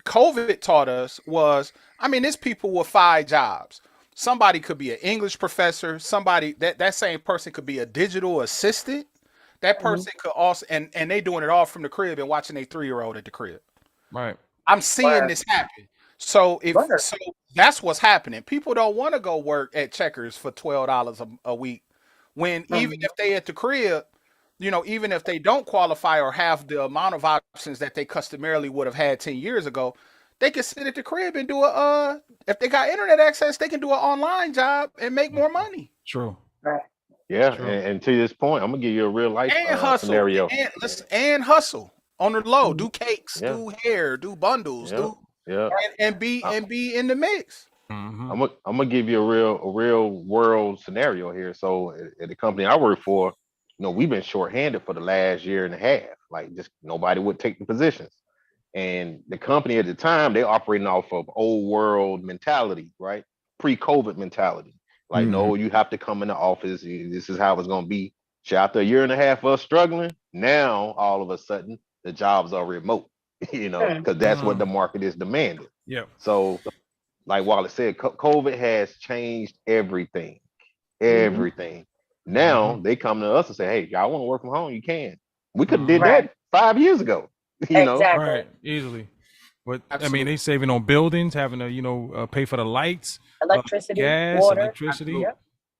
COVID taught us was, there's people with 5 jobs. Somebody could be an English professor. Somebody that same person could be a digital assistant. That person could also, and they doing it all from the crib and watching a 3-year-old at the crib. Right. I'm seeing this happen. So so that's what's happening. People don't want to go work at Checkers for $12 a week, when even if they at the crib, even if they don't qualify or have the amount of options that they customarily would have had 10 years ago, they can sit at the crib and do if they got internet access, they can do an online job and make more money. True. Right. Yeah, and to this point, I'm gonna give you a real life scenario. And hustle on the low. Do cakes, do hair, do bundles, and be in the mix. I'm gonna give you a real world scenario here. So at the company I work for, we've been shorthanded for the last year and a half. Like, just nobody would take the positions. And the company at the time, they operating off of old world mentality, right? Pre-COVID mentality. Like, no, you have to come in the office. This is how it's going to be. So after a year and a half of us struggling, now all of a sudden the jobs are remote, because that's what the market is demanding. Yeah. So like Wallace said, COVID has changed everything. Now they come to us and say, hey, y'all want to work from home? You can. We could have did that 5 years ago, Right, easily. But they saving on buildings, having to, pay for the lights, electricity, gas, water, electricity.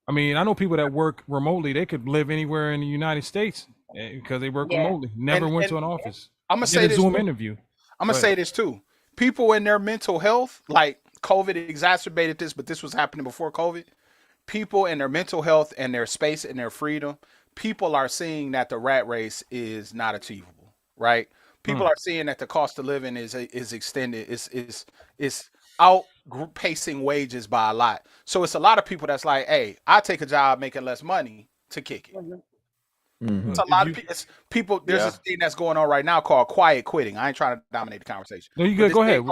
I know people that work remotely, they could live anywhere in the United States because they work remotely. Never went to an office. I'm gonna Did say a this Zoom too. interview. I'm gonna say this too. People in their mental health, like COVID exacerbated this, but this was happening before COVID. People in their mental health and their space and their freedom, people are seeing that the rat race is not achievable, right? People are seeing that the cost of living is extended, is outpacing wages by a lot. So it's a lot of people that's like, hey, I take a job making less money to kick it. It's a lot of people. There's this thing that's going on right now called quiet quitting. I ain't trying to dominate the conversation. No, you good. Go ahead.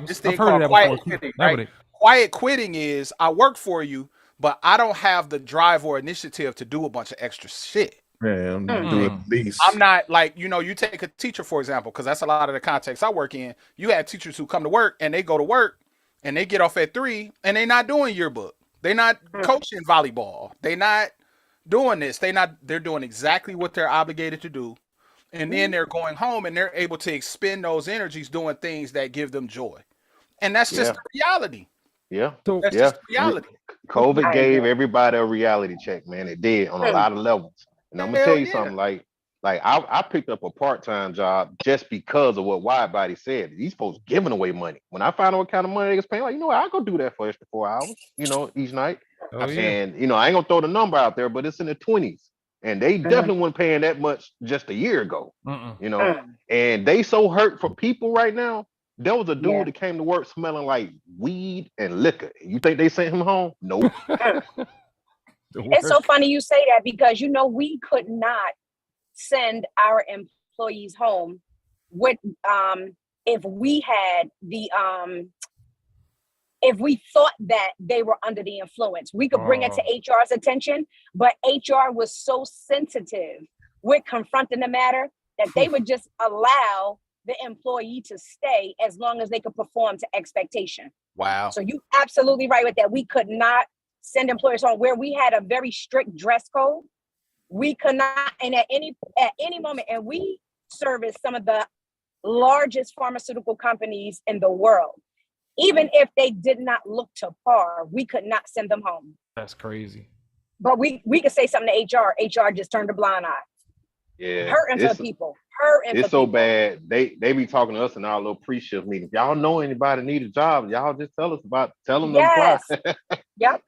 This thing I've heard called of that quiet before. quitting, right? Quiet quitting is I work for you, but I don't have the drive or initiative to do a bunch of extra shit. Yeah, do it at least. I'm not like, you take a teacher, for example, because that's a lot of the context I work in. You have teachers who come to work and they go to work and they get off at 3 and they're not doing yearbook. They're not coaching volleyball. They're not doing this. They're doing exactly what they're obligated to do. And then they're going home and they're able to expend those energies doing things that give them joy. And that's just the reality. Yeah. That's just reality. COVID gave everybody a reality check, man. It did on a lot of levels. And I'm gonna tell you something, like I picked up a part-time job just because of what Widebody said. These folks giving away money. When I found out what kind of money they was paying, like, what, I'll go do that for extra 4 hours, each night. And I ain't gonna throw the number out there, but it's in the 20s. And they definitely weren't paying that much just a year ago. And they so hurt for people right now. There was a dude that came to work smelling like weed and liquor. You think they sent him home? Nope. It's so funny you say that because we could not send our employees home with if we had the if we thought that they were under the influence. We could bring it to HR's attention, but HR was so sensitive with confronting the matter that they would just allow the employee to stay as long as they could perform to expectation. Wow. So you absolutely right with that. We could not send employers home where we had a very strict dress code. We could not, and at any moment, and we service some of the largest pharmaceutical companies in the world. Even if they did not look to par, we could not send them home. That's crazy. But we could say something to HR. HR just turned a blind eye. Yeah, Hurting for people. It's so bad. They be talking to us in our little pre-shift meetings. Y'all know anybody need a job? Y'all just tell them to apply. Yep.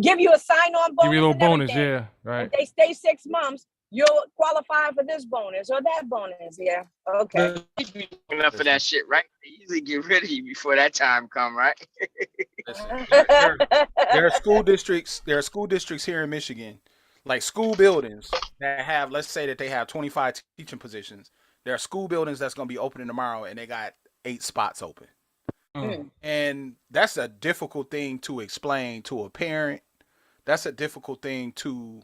Give you a sign-on bonus. Give you a little bonus, yeah. Right. If they stay 6 months, you'll qualify for this bonus or that bonus. Yeah. Okay. Enough for that shit, right? They usually get rid of you before that time come, right? There are school districts. There are school districts here in Michigan, like school buildings that have, let's say that they have 25 teaching positions. There are school buildings that's going to be opening tomorrow, and they got 8 spots open. And that's a difficult thing to explain to a parent. That's a difficult thing to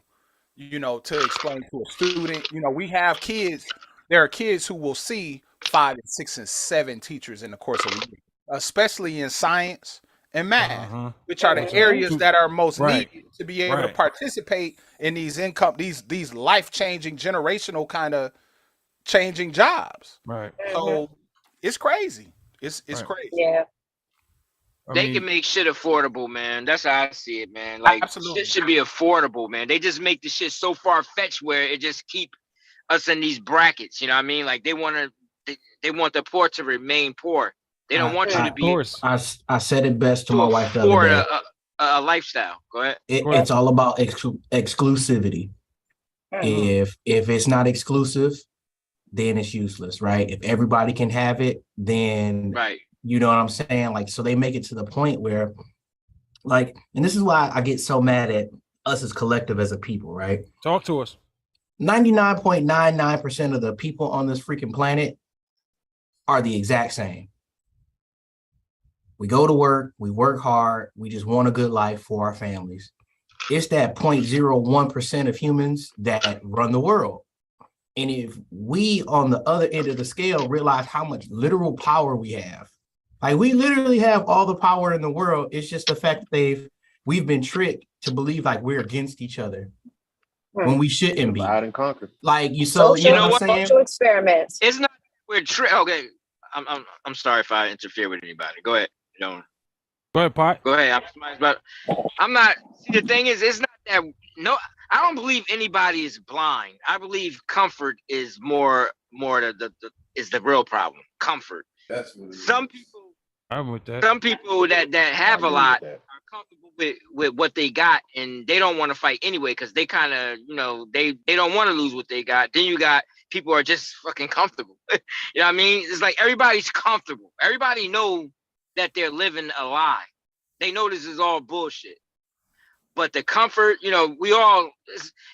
explain to a student. We have kids. There are kids who will see 5 and 6 and 7 teachers in the course of a year, especially in science and math, which are the areas that are most needed to be able to participate in these these life-changing, generational kind of changing jobs. Right. So it's crazy. It's crazy. Yeah. They can make shit affordable, man. That's how I see it, man. Like, shit should be affordable, man. They just make the shit so far-fetched where it just keep us in these brackets. You know what I mean? Like, they want the poor to remain poor. They don't want you to be. I said it best to my wife the other day. A lifestyle. Go ahead. It's all about exclusivity. If it's not exclusive, then it's useless, right? If everybody can have it, then you know what I'm saying? Like, so they make it to the point where, like, and this is why I get so mad at us as collective as a people, right? Talk to us. 99.99% of the people on this freaking planet are the exact same. We go to work, we work hard, we just want a good life for our families. It's that 0.01% of humans that run the world. And if we on the other end of the scale realize how much literal power we have, like we literally have all the power in the world, it's just the fact that we've been tricked to believe like we're against each other when we shouldn't be. Divide and conquer. Like you know what I'm saying? Social experiments. It's not we're okay. I'm sorry if I interfere with anybody. Go ahead. Go ahead, Pot. Go ahead. I'm not. See, the thing is, it's not that. No, I don't believe anybody is blind. I believe comfort is more is the real problem. Comfort. That's what it is. Some people I'm with that. Some people that have a lot are comfortable with what they got, and they don't want to fight anyway because they kind of, they don't want to lose what they got. Then you got people who are just fucking comfortable. You know what I mean? It's like everybody's comfortable. Everybody know that they're living a lie. They know this is all bullshit. But the comfort, we all,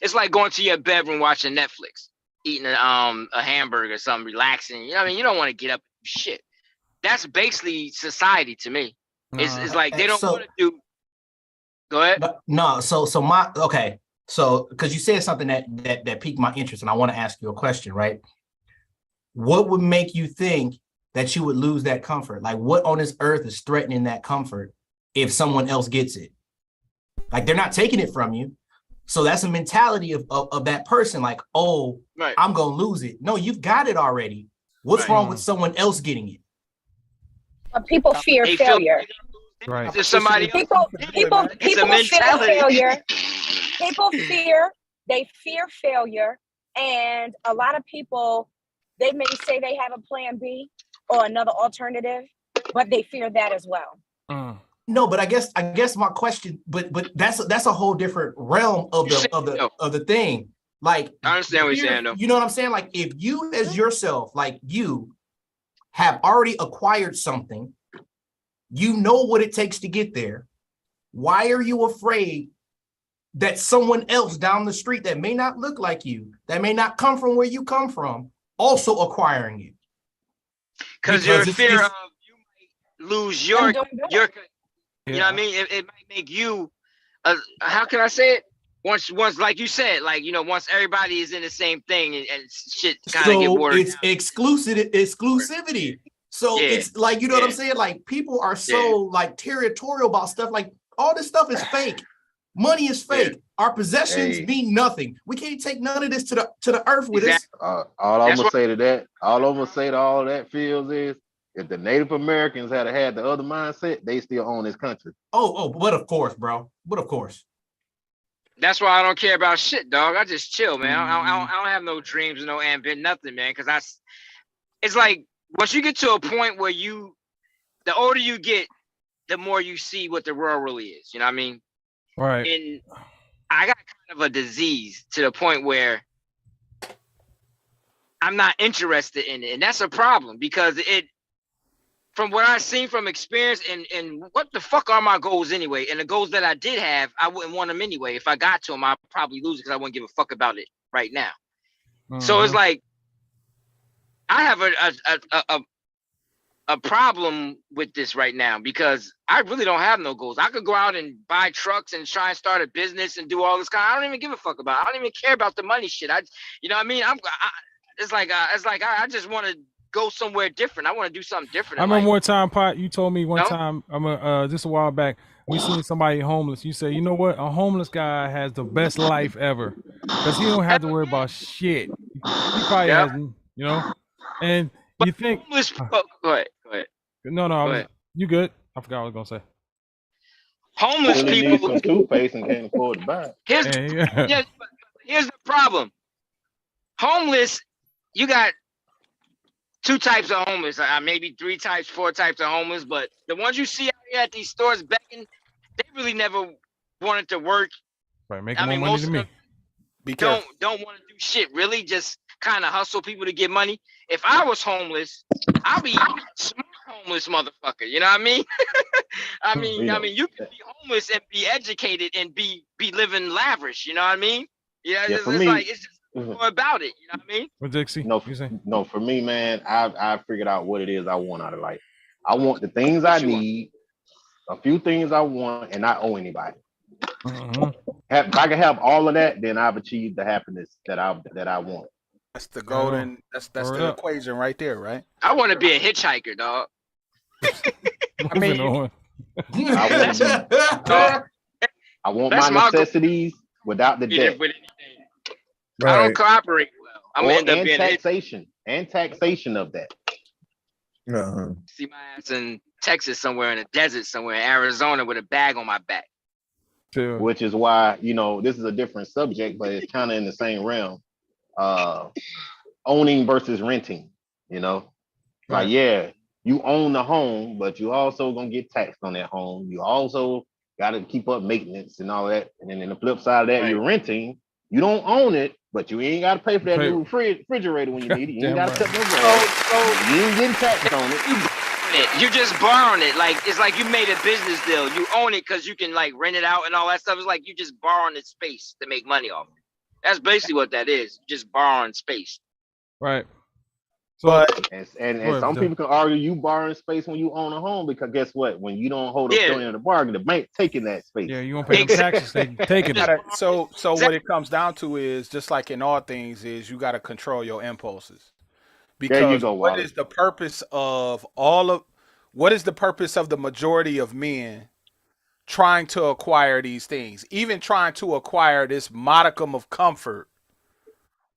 it's like going to your bedroom watching Netflix, eating a hamburger or something, relaxing. You know what I mean? You don't want to get up and do shit. That's basically society to me. It's like they don't want to do. Go ahead. No, so because you said something that piqued my interest, and I want to ask you a question, right? What would make you think that you would lose that comfort? Like, what on this earth is threatening that comfort if someone else gets it? Like, they're not taking it from you. So that's a mentality of that person, like, oh, right. I'm gonna lose it. No, you've got it already. What's wrong with someone else getting it? People fear failure. Right. People fear failure. People fear failure. And a lot of people, they may say they have a plan B or another alternative, but they fear that as well. No, but I guess my question, but that's a whole different realm of the thing. Like, I understand what you're saying, though. You know what I'm saying? Like, if you as yourself, like, you have already acquired something, you know what it takes to get there. Why are you afraid that someone else down the street that may not look like you, that may not come from where you come from, also acquiring it? Because you're in fear of you might lose your you know what I mean? It might make you, how can I say it? Once, like you said, like, once everybody is in the same thing and shit kind of get watered down. It's exclusivity. So it's like, what I'm saying? Like, people are so like territorial about stuff. Like, all this stuff is fake. Money is fake. Our possessions mean nothing. We can't take none of this to the earth with us. All I'm gonna say to that, all I'm gonna say to all that feels is, if the Native Americans had the other mindset, they still own this country. But of course, bro. But of course. That's why I don't care about shit, dog. I just chill, man. I don't have no dreams, no ambition, nothing, man. Because it's like, once you get to a point where the older you get, the more you see what the world really is. You know what I mean? Right. And I got kind of a disease to the point where I'm not interested in it. And that's a problem because from what I've seen from experience and what the fuck are my goals anyway? And the goals that I did have, I wouldn't want them anyway. If I got to them, I'd probably lose it because I wouldn't give a fuck about it right now. So it's like, I have a problem with this right now because I really don't have no goals. I could go out and buy trucks and try and start a business and do all this kind. I don't even give a fuck about it. I don't even care about the money shit. You know what I mean? It's like I just want to go somewhere different. I want to do something different. I remember one time, Pot, you told me one time, just a while back, we seen somebody homeless. You say, you know what? A homeless guy has the best life ever because he don't have to worry about shit. He probably hasn't, and but you think. Homeless, go ahead. No, you good. I forgot what I was going to say. Homeless people. Need some toothpaste and can't afford to buy it. Here's the problem. Homeless, you got two types of homeless, maybe 3 types, 4 types of homeless, but the ones you see out here at these stores begging, they really never wanted to work. Right, making more money than me. Don't want to do shit, really, just kind of hustle people to get money. If I was homeless, I'd be smart homeless motherfucker, you know what I mean? I mean, you can be homeless and be educated and be living lavish, you know what I mean? It's just more about it, you know what I mean? What Dixie? No, for me, man, I figured out what it is I want out of life. I want the things I need, a few things I want, and not owe anybody. If I can have all of that, then I've achieved the happiness that I want. That's the golden. That's the equation right there, right? I want to be a hitchhiker, dog. I mean, I want my necessities without the debt. I don't cooperate well. I'm gonna end up being taxation of that. See my ass in Texas somewhere, in the desert somewhere, in Arizona with a bag on my back. Sure. which is why, this is a different subject, but it's kind of in the same realm. Owning versus renting, Like, Right. yeah, you own the home, but you also gonna get taxed on that home. You also got to keep up maintenance and all that. And then in the flip side of that, you're renting. You don't own it, but you ain't got to pay for that new refrigerator when you need it. You ain't got to cut no grass. You ain't getting taxed on it. You just borrowing it. Like it's like you made a business deal. You own it because you can like rent it out and all that stuff. It's like you just borrowing the space to make money off it. That's basically what that is. Just borrowing space. Right. But and some people can argue you borrowing space when you own a home, because guess what? When you don't hold up the end of the bargain, the bank taking that space. Yeah, you won't pay the taxes. They taking it. So what it comes down to is, just like in all things, is you got to control your impulses. Because there you go, what is the purpose of the majority of men trying to acquire these things, even trying to acquire this modicum of comfort?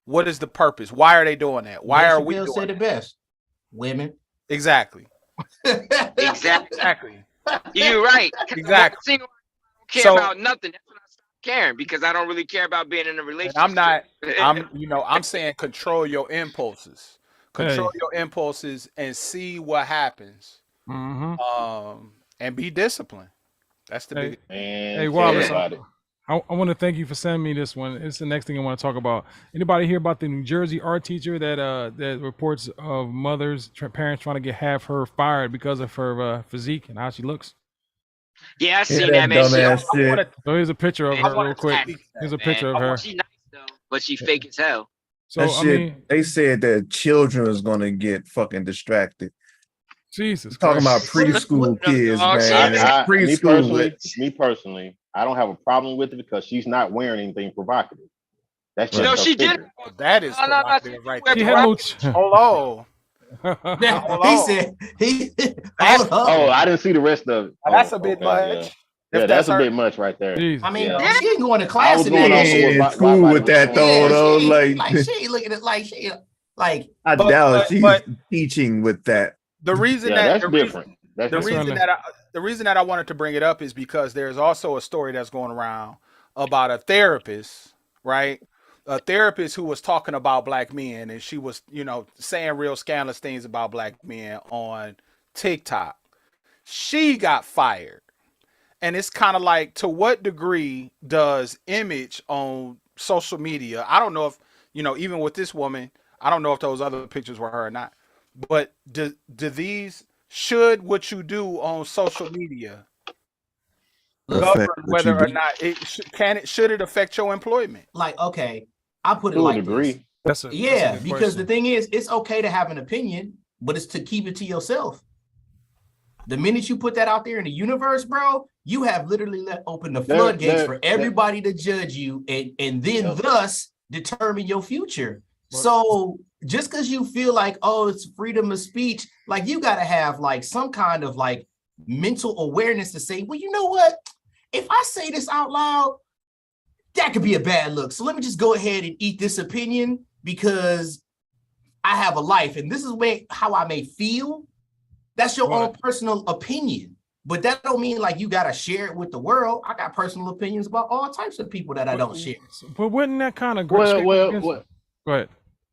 What is the purpose? Why are they doing that? Why are we doing said it best? Women. Exactly. Exactly. You're right. Exactly. I don't care about nothing. That's when I stopped caring, because I don't really care about being in a relationship. I'm saying control your impulses. Control your impulses and see what happens. Mm-hmm. And be disciplined. That's the big. Hey, Wallace, I want to thank you for sending me this one. It's the next thing I want to talk about. Anybody hear about the New Jersey art teacher that reports of parents trying to get half her fired because of her physique and how she looks? Yeah, I seen that, man. So here's a picture of her real quick. Here's a picture of her. She's nice though, but she fake as hell. So they said that children is gonna get fucking distracted. Jesus, talking about preschool kids, man. Me personally, I don't have a problem with it because she's not wearing anything provocative. That's just no, she did. That is provocative right there. Hello. He said he. I didn't see the rest of it. That's a bit much. Yeah, that's a bit much right there. I mean, she ain't going to class. It's cool with that though. Like she ain't looking at like. I doubt she's teaching with that. The reason that's different. The reason that I wanted to bring it up is because there's also a story that's going around about a therapist, right? A therapist who was talking about black men, and she was, saying real scandalous things about black men on TikTok. She got fired. And it's kind of like, to what degree does image on social media? I don't know if, even with this woman, I don't know if those other pictures were her or not. But should what you do on social media govern whether or not should it affect your employment? Like, okay, I put it like this. That's because the thing is, it's okay to have an opinion, but it's to keep it to yourself. The minute you put that out there in the universe, bro, you have literally let open the floodgates for everybody to judge you and then thus determine your future. So just because you feel like, oh, it's freedom of speech, like you got to have like some kind of like mental awareness to say, well, you know what? If I say this out loud, that could be a bad look. So let me just go ahead and eat this opinion because I have a life and this is how I may feel. That's your own personal opinion. But that don't mean like you got to share it with the world. I got personal opinions about all types of people that I don't share. But wouldn't that kind of Go ahead.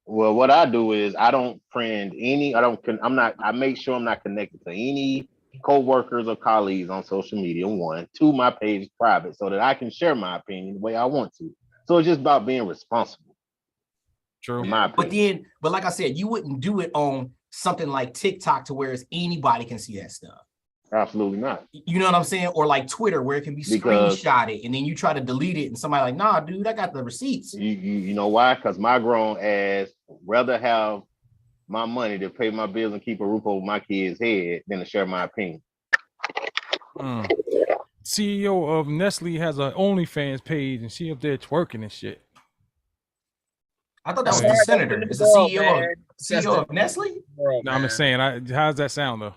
Well, what I do is I don't friend any. I make sure I'm not connected to any co-workers or colleagues on social media. One, two, my page is private so that I can share my opinion the way I want to. So it's just about being responsible. True. But like I said, you wouldn't do it on something like TikTok to where anybody can see that stuff. Absolutely not. You know what I'm saying? Or like Twitter, where it can be screenshotted and then you try to delete it and somebody like, nah, dude, I got the receipts. You know why? Because my grown ass rather have my money to pay my bills and keep a roof over my kids' head than to share my opinion. CEO of Nestle has an OnlyFans page and she up there twerking and shit. I thought that was the senator. It's the CEO of Nestle? No, I'm just saying, how's that sound though?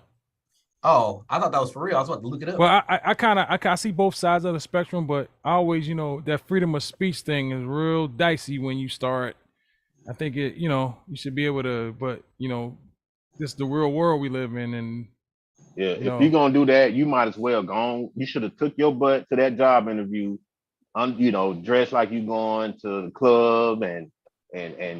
Oh, I thought that was for real. I was about to look it up. Well, I see both sides of the spectrum, but I always, that freedom of speech thing is real dicey when you start. I think you should be able to, but this is the real world we live in, and Yeah, if No. you're gonna do that, you might as well go on. You should have took your butt to that job interview, dressed like you going to the club and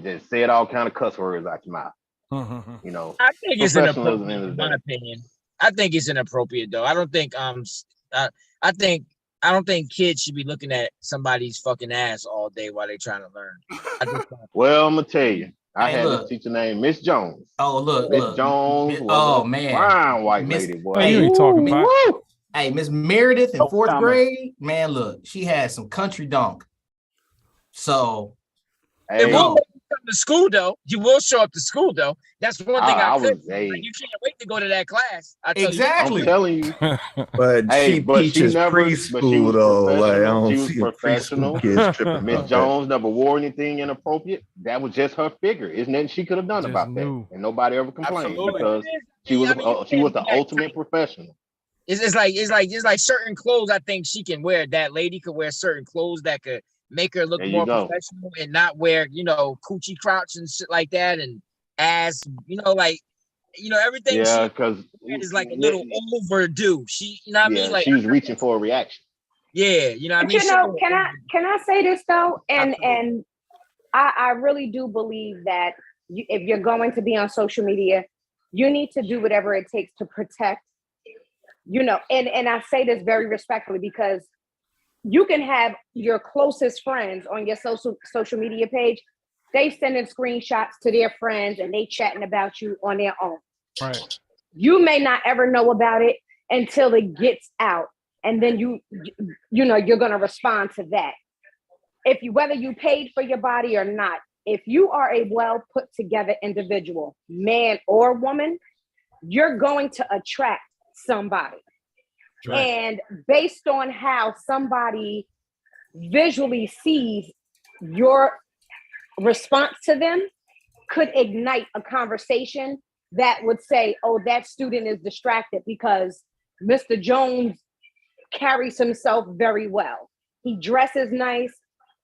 just said all kind of cuss words out your mouth. I think it's Professionalism inappropriate, in in the my day. opinion. I think it's inappropriate though. I don't think I don't think kids should be looking at somebody's fucking ass all day while they're trying to learn. Well, I'm gonna tell you, I Hey, had look. this teacher named Miss Jones. Oh, look, Miss look. Jones was Oh a man, fine white Miss- lady, boy. Hey, you ain't talking about. Woo! Hey, Miss Meredith in fourth comment. grade, man, look, she had some country donk. So, It will come to school though. You will show up to school though. That's one thing I could. hey. You can't wait to go to that class. I tell Exactly. I'm telling you. But Hey, she but she teaches never- but she preschool was though. Like I professional. don't She was see a professional. preschool kids tripping Miss about that. Jones never wore anything inappropriate. That was just her figure. There's nothing she could have done about that, and nobody ever complained Absolutely. because she was the ultimate professional. It's like certain clothes. I think she can wear. That lady could wear certain clothes that could make her look There you more go. professional and not wear, coochie crouch and shit like that and ass. Everything Yeah, she because is like a little overdue. She, you know what I mean? Like she was reaching for a reaction. yeah, you know what I But mean. you know, can I say this though? And I really do believe that if you're going to be on social media, you need to do whatever it takes to protect. And I say this very respectfully because you can have your closest friends on your social media page. They sending screenshots to their friends and they chatting about you on their own. Right. You may not ever know about it until it gets out. And then you're going to respond to that. Whether you paid for your body or not, if you are a well put together individual, man or woman, you're going to attract somebody. Right. And based on how somebody visually sees your response to them could ignite a conversation that would say, oh, that student is distracted because Mr. Jones carries himself very well. He dresses nice.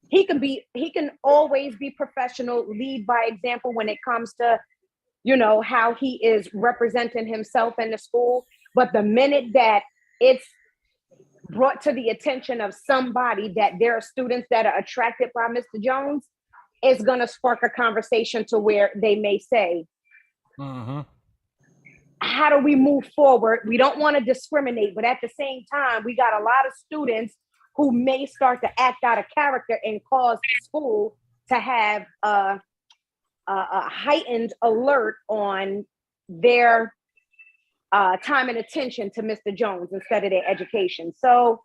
He can always be professional, lead by example when it comes to, how he is representing himself in the school. But the minute that it's brought to the attention of somebody that there are students that are attracted by Mr. Jones, it's going to spark a conversation to where they may say, how do we move forward? We don't want to discriminate, but at the same time, we got a lot of students who may start to act out of character and cause school to have a heightened alert on their time and attention to Mr. Jones instead of their education. So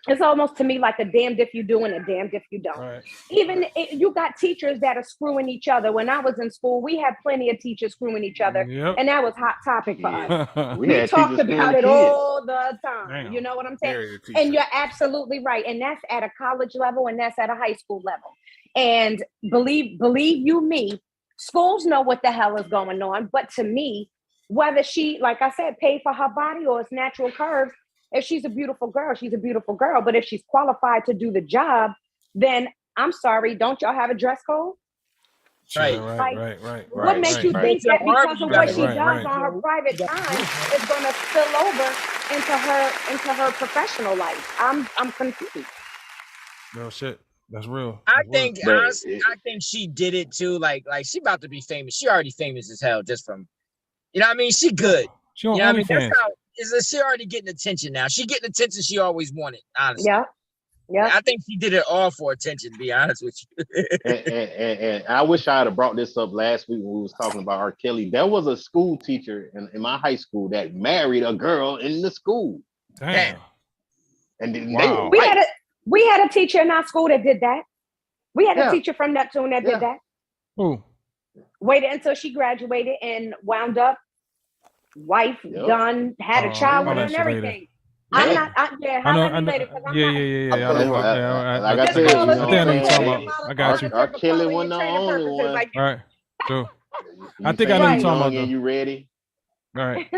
it's almost to me like a damned if you do and a damned if you don't. Right. Even you got teachers that are screwing each other. When I was in school, we had plenty of teachers screwing each other, Yep. and that was hot topic for us. We We had talked teachers about screwing it kids. all the time. Damn. You know what I'm saying? Very teacher. And you're absolutely right. And that's at a college level and that's at a high school level. And believe you me, schools know what the hell is going on. But to me, whether she, like I said, paid for her body or it's natural curves, if she's a beautiful girl, she's a beautiful girl. But if she's qualified to do the job, then I'm sorry, don't y'all have a dress code? Right. Right. What makes you think that because of what she Right. does on her private time is going to spill over into her professional life? I'm confused. Real shit. That's real. I That's think real. honestly, I think she did it too. Like she about to be famous. She already famous as hell just from, you know what I mean? She good. She on You know what I mean? OnlyFans. That's how she already getting attention now. She getting attention she always wanted, honestly. Yeah. I think she did it all for attention, to be honest with you. and I wish I had brought this up last week when we was talking about R. Kelly. There was a school teacher in my high school that married a girl in the school. Damn. And then Wow. We had a teacher in our school that did that. We had Yeah. a teacher from Neptune that did that. Who? Waited until she graduated and wound up wife, done, had a child with her and everything. I I'm not. know. Yeah. Like I said, I think I know you're talking about. I got you. R. Kelly wasn't the only one. Like, All right. True. I You think say I know you you're talking young about. and you ready? All right.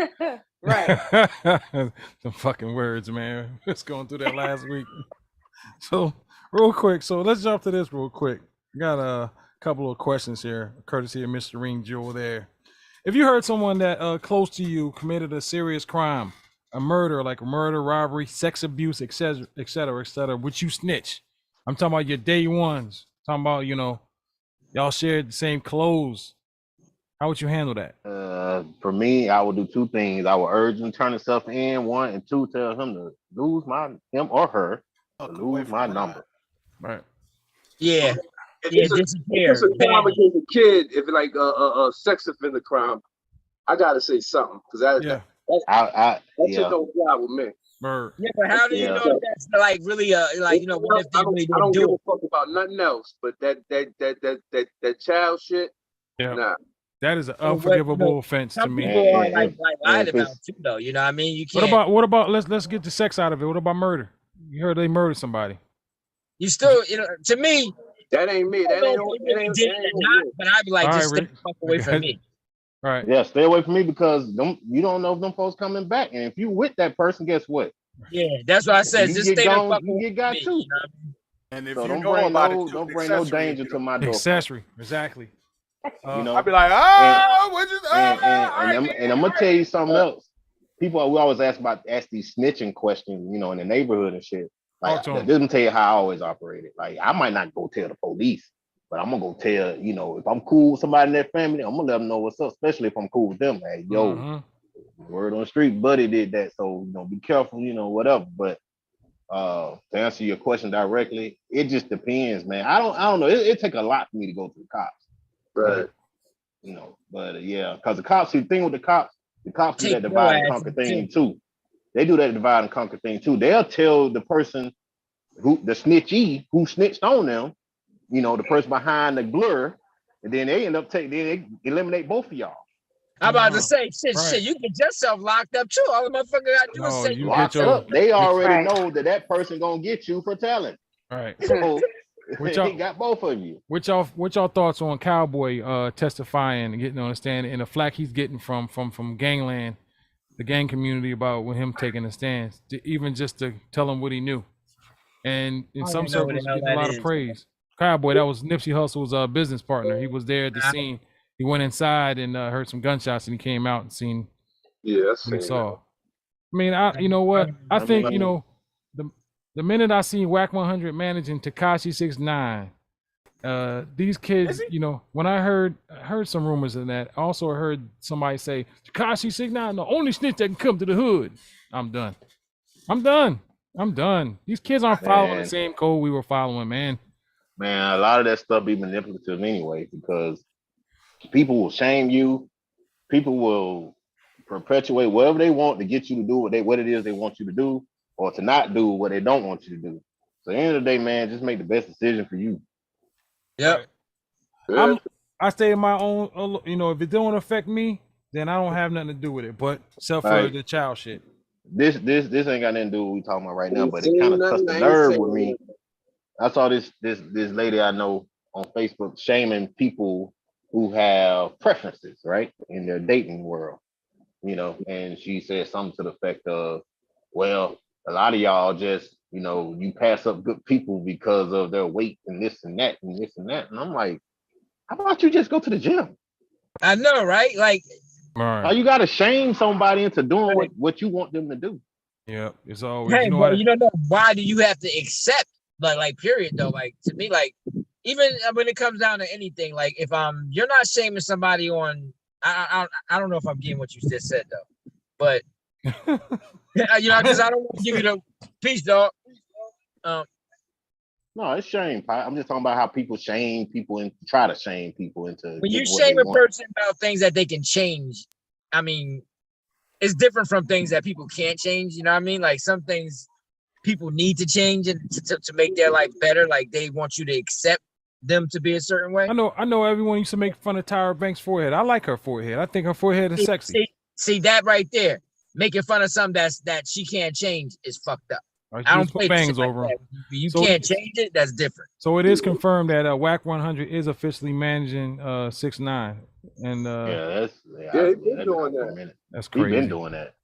right. Some fucking words, man. Let's going through that last week. So real quick. So let's jump to this real quick. Got a couple of questions here, courtesy of Mr. Ring Jewel there. if you heard someone that close to you committed a serious crime, a murder, like a murder, robbery, sex abuse, etc., etc., etc., would you snitch? I'm talking about your day ones. Talking about, you know, y'all shared the same clothes. How would you handle that? For me, I would do two things. I would urge him to turn himself in, one, and two, tell him to lose him or her, to lose my number. Right. Yeah. If it's a crime against a kid, if it's like a sex offender crime, I gotta say something because that shit don't fly with me. Yeah, but how do you know if that's like really like, you know, what if they really I don't do give it? a fuck about nothing else, but that child shit. Yeah. Nah. That is an unforgivable offense to me. Some people are like lied about too, though. You know what I mean? You can't. What about let's get the sex out of it. What about murder? You heard they murdered somebody. You still, you know, to me, that ain't me. That ain't not. But I'd be like, All just right, stay the fuck away from me. Right. Yeah, stay away from me because you don't know if them folks coming back. And if you with that person, guess what? Yeah, that's what I said. You Just get stay the gone, fuck you away get got from me. too. You know what I mean? And if So you don't know bring about no, it, don't bring no danger to my door. Accessory, exactly. You know, I'd be like, what'd you and I'm gonna tell you something else. People, we always ask these snitching questions, you know, in the neighborhood and shit. Like, this will tell you how I always operated. Like, I might not go tell the police, but I'm gonna go tell, you know, if I'm cool with somebody in their family, I'm gonna let them know what's up, especially if I'm cool with them. Like, yo, word on the street, buddy did that, so you know, be careful, you know, whatever. But to answer your question directly, it just depends, man. I don't know. It take a lot for me to go to the cops. Right. You know, but yeah, because the cops, the thing with the cops do that divide and conquer thing too. They do that divide and conquer thing too. They'll tell the person the snitchee who snitched on them, you know, the person behind the blur, and then they end up they eliminate both of y'all. I'm about to say, shit, you get yourself locked up too. All the motherfucker got to do is say you locked up. They already know that person gonna get you for telling. Right. So Which he got both of you. What y'all thoughts on Cowboy testifying and getting on the stand and the flack he's getting from gangland, the gang community about with him taking a stance, even just to tell him what he knew, and in some circles getting a lot of praise. Cowboy, that was Nipsey Hussle's business partner. He was there at the scene. He went inside and heard some gunshots, and he came out and seen what he saw. I mean, you know what? I think, you know, the minute I seen Whack 100 managing Tekashi 6ix9ine, these kids, you know, when I heard some rumors of that, I also heard somebody say Tekashi 6ix9ine, the only snitch that can come to the hood. I'm done. These kids aren't following the same code we were following, man. Man, a lot of that stuff be manipulative anyway, because people will shame you. People will perpetuate whatever they want to get you to do what it is they want you to do, or to not do what they don't want you to do. So at the end of the day, man, just make the best decision for you. Yep. I stay in my own, you know, if it don't affect me, then I don't have nothing to do with it. But except for the child shit. This ain't got nothing to do with what we talking about right now, but it kind of touched the nerve with me. I saw this lady I know on Facebook shaming people who have preferences, right, in their dating world, you know, and she said something to the effect of, well, a lot of y'all just, you know, you pass up good people because of their weight and this and that and this and that. And I'm like, how about you just go to the gym? I know, right? Like, you got to shame somebody into doing what you want them to do. Yeah, it's always. Hey, but you don't know, why do you have to accept? Like period though. Like, to me, like, even when it comes down to anything, like if you're not shaming somebody on, I don't know if I'm getting what you just said though, but you know, because I don't want to give you the peace, dog. No, it's shame. I'm just talking about how people shame people and try to shame people into. When you shame a person about things that they can change, I mean, it's different from things that people can't change. You know what I mean? Like some things people need to change and to make their life better. Like they want you to accept them to be a certain way. I know everyone used to make fun of Tyra Banks' forehead. I like her forehead. I think her forehead is sexy. See that right there. Making fun of something that she can't change is fucked up. I don't play bangs over him. You can't change it. That's different. So it is confirmed that Whack 100 is officially managing 6ix9ine, and he's been doing that. That's crazy. He's been doing that.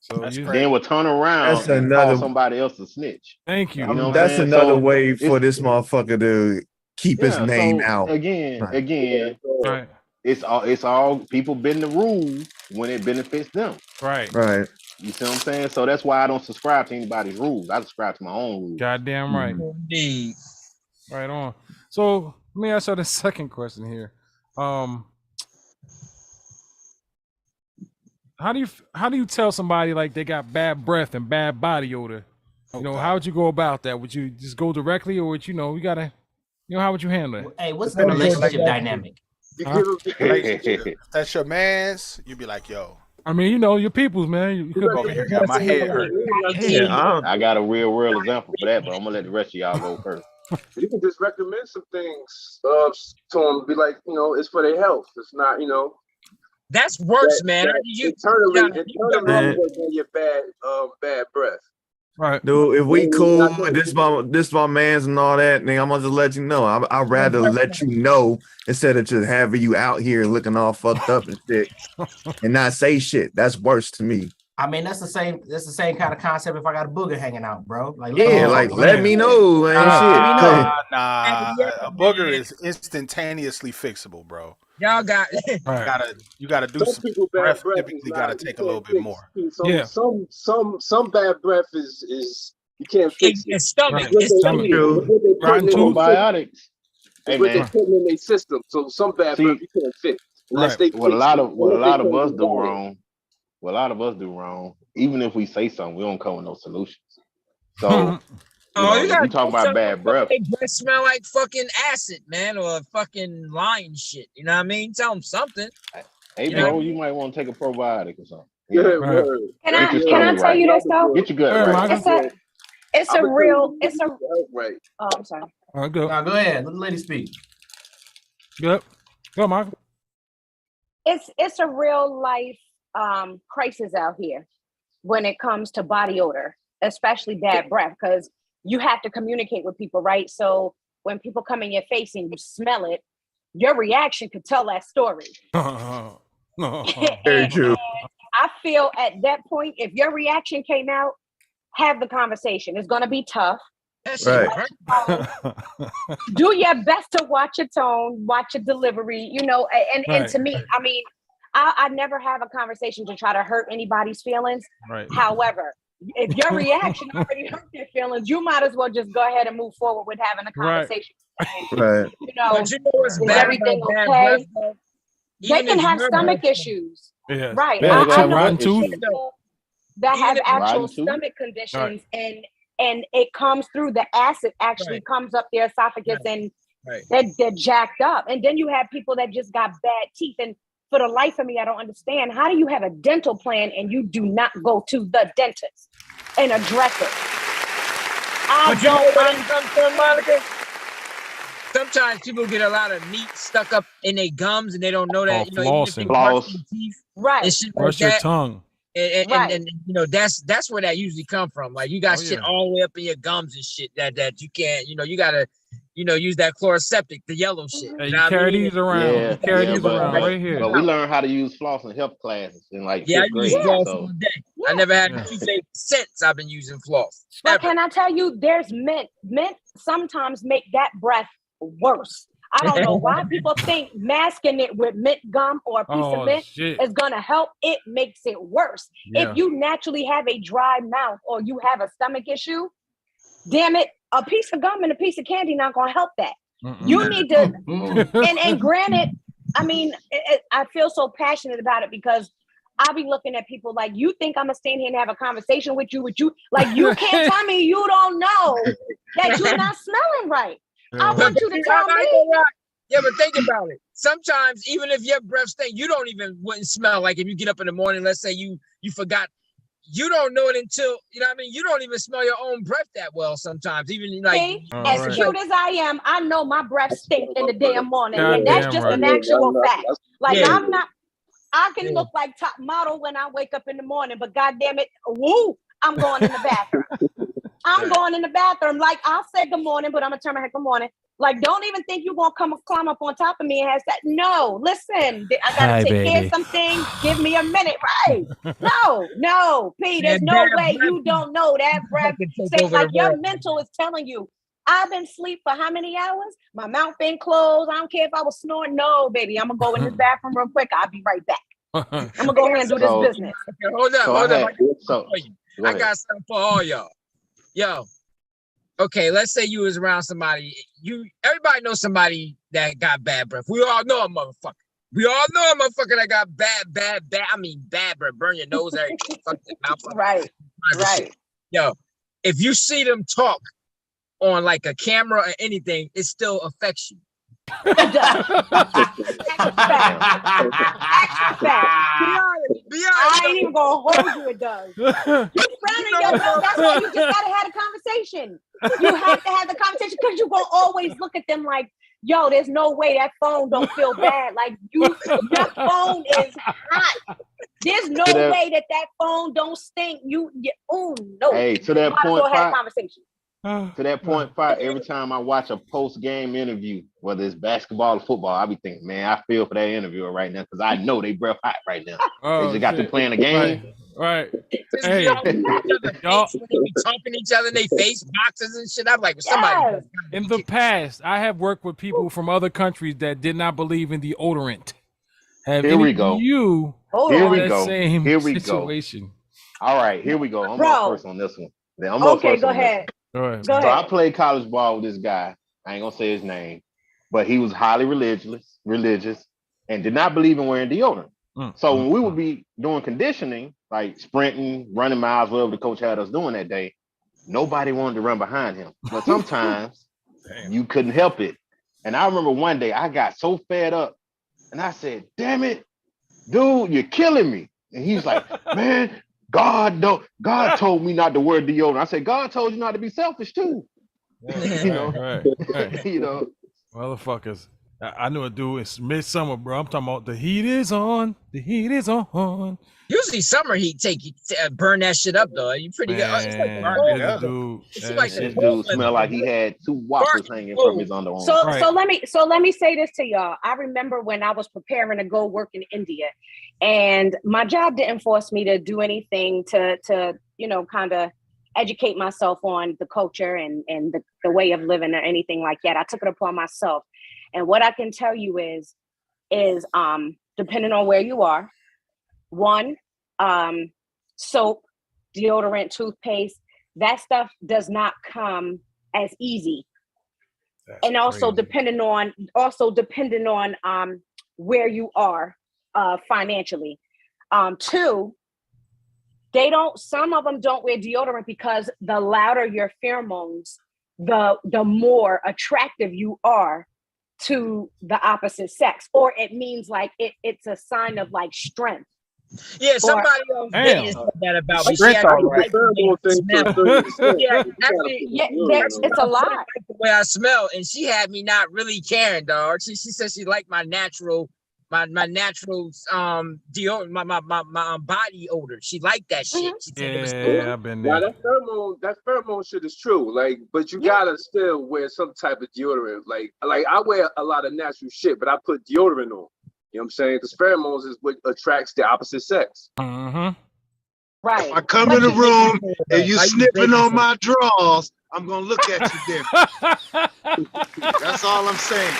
So then we'll turn around and call somebody else a snitch. Thank you. You know that's another way for this motherfucker to keep his name out. Again. Right. it's all people bend the rules when it benefits them. Right. You see what I'm saying? So that's why I don't subscribe to anybody's rules. I subscribe to my own rules. Goddamn right. Indeed. Right on. So let me ask you the second question here. How do you tell somebody like they got bad breath and bad body odor? You know, how would you go about that? Would you just go directly, or would you gotta, how would you handle it? Hey, what's the relationship dynamic? That's your man's. You be like, yo. I mean, your people's, man. You could over here got my head hurt. I got a real world example for that, but I'm gonna let the rest of y'all go first. You can just recommend some things to them. Be like, it's for their health. It's not, That's worse, man. Internally your bad breath. Right, dude. If we cool, this my man's and all that, then I'm gonna just let you know. I'd rather let you know instead of just having you out here looking all fucked up and shit, and not say shit. That's worse to me. I mean, that's the same kind of concept if I got a booger hanging out, bro. Like, let me know, man. Nah, a booger is instantaneously fixable, bro. Y'all got you gotta do some breath. Typically, gotta take a little bit more. Some bad breath is you can't fix it. It's stomach. Right. It's stomach. Probiotics. Hey, what they're putting in their system. So some bad breath you can't fix unless they. What a lot of us do wrong. What a lot of us do wrong. Even if we say something, we don't come with no solutions. So. You talk about bad breath. They breath smell like fucking acid, man, or fucking lion shit. You know what I mean? Tell them something. Hey, bro, you might want to take a probiotic or something. Yeah, right. Can I tell you this though? Get your gut right. It's a real. Right. Oh, I'm sorry. All right, go. Now, go ahead. Let the lady speak. Go, Michael. It's a real life crisis out here when it comes to body odor, especially bad breath, because you have to communicate with people, right? So when people come in your face and you smell it, your reaction could tell that story. Very true. I feel at that point, if your reaction came out, have the conversation. It's going to be tough. Right. Do your best to watch your tone, watch your delivery, and to me, I mean, I never have a conversation to try to hurt anybody's feelings. Right. However, if your reaction already hurt their feelings, you might as well just go ahead and move forward with having a conversation. Right. But is everything okay? They can have stomach issues. Yeah. Right. Yeah, I know rotten tooth. people that have actual stomach conditions, and it comes through the acid actually comes up their esophagus, and they're jacked up. And then you have people that just got bad teeth, and for the life of me, I don't understand. How do you have a dental plan and you do not go to the dentist and address it? Monica? Sometimes people get a lot of meat stuck up in their gums and they don't know that. Flossing. Right. Brush your tongue. And that's where that usually come from. Like you got shit all the way up in your gums and shit that you can't, you gotta, use that chloroseptic, the yellow shit. Hey, you carry these around. Yeah, carry these around right here. But we learned how to use floss in health classes in like I fifth grade. use floss all day. I never had to toothache since I've been using floss. But can I tell you, there's mint. Mint sometimes make that breath worse. I don't know why people think masking it with mint gum or a piece of mint is gonna help. It makes it worse. Yeah. If you naturally have a dry mouth or you have a stomach issue, damn it, a piece of gum and a piece of candy not gonna help that. You need to, and granted, I mean, I feel so passionate about it because I'll be looking at people like, you think I'm gonna stand here and have a conversation with you, like you can't tell me you don't know that you're not smelling right. I want you to tell me. Yeah, but think about it. Sometimes, even if your breath stink, you wouldn't smell. Like if you get up in the morning, let's say you forgot, you don't know it until, you don't even smell your own breath that well sometimes. Even like as cute as I am, I know my breath stinks in the damn morning. And that's just an actual fact. Like I can look like top model when I wake up in the morning, but goddamn it, I'm going in the bathroom. I'm going in the bathroom. Like I'll say good morning, but I'm gonna turn my head good morning. Like, don't even think you're gonna climb up on top of me and have that. No, listen, I gotta take care of something. Give me a minute, right? No, P, there's no way you don't know that breath. Like your mental is telling you, I've been asleep for how many hours? My mouth been closed. I don't care if I was snoring. No, baby, I'm gonna go in this bathroom real quick. I'll be right back. I'm gonna go ahead and do this business. Okay, hold up. I got something for all y'all. Yo, okay, let's say you was around somebody. Everybody knows somebody that got bad breath. We all know a motherfucker. We all know a motherfucker that got bad breath. Burn your nose, everything. Fuck your mouth. Right. Yo, if you see them talk on like a camera or anything, it still affects you. It does. Be honest. I ain't even gonna hold you. It does. You frowning your nose. That's why you just gotta have a conversation. You have to have the conversation because you're gonna always look at them like, yo, there's no way that phone don't feel bad. Like your phone is hot. There's no way that phone don't stink. Oh no. Hey, to that point, have a conversation. To that point, Five, every time I watch a post-game interview, whether it's basketball or football, I be thinking, man, I feel for that interviewer right now because I know they breath hot right now. They just got to playing the game. Right. Hey, y'all when they be talking to each other in their face boxes and shit. I'm like, somebody. In the past, I have worked with people from other countries that did not believe in deodorant. Here we go. Here we go. Here we go. All right, here we go. I'm going first on this one. Go ahead. So I played college ball with this guy. I ain't gonna say his name, but he was highly religious, and did not believe in wearing deodorant. So when we would be doing conditioning, like sprinting, running miles, whatever the coach had us doing that day, nobody wanted to run behind him. But sometimes you couldn't help it. And I remember one day I got so fed up, and I said, "Damn it, dude, you're killing me." And he's like, "Man, God told me not to wear deodorant." I said, "God told you not to be selfish too." Right. You know, motherfuckers. I knew a dude. It's midsummer, bro. I'm talking about the heat is on. The heat is on. Usually summer heat burn that shit up though. You pretty good. This dude smelled like he had 2 whoppers hanging from his underarm. So let me say this to y'all. I remember when I was preparing to go work in India, and my job didn't force me to do anything to kind of educate myself on the culture and the way of living or anything like that. I took it upon myself. And what I can tell you is depending on where you are, one, soap, deodorant, toothpaste, that stuff does not come as easy. And also depending on where you are financially. Two, some of them don't wear deodorant because the louder your pheromones, the more attractive you are to the opposite sex, or it means like it's a sign of like strength. Yeah, somebody else said that about me. It's a lot. The way I smell, and she had me not really caring, dog. She said she liked my natural deodorant, my body odor. She liked that shit. She said it was cool. I've been there. Now that pheromone shit is true. Like, but you gotta still wear some type of deodorant. Like I wear a lot of natural shit, but I put deodorant on. You know what I'm saying? Because pheromones is what attracts the opposite sex. Right. If I come in the room and you sniffing on my drawers, I'm gonna look at you different. That's all I'm saying.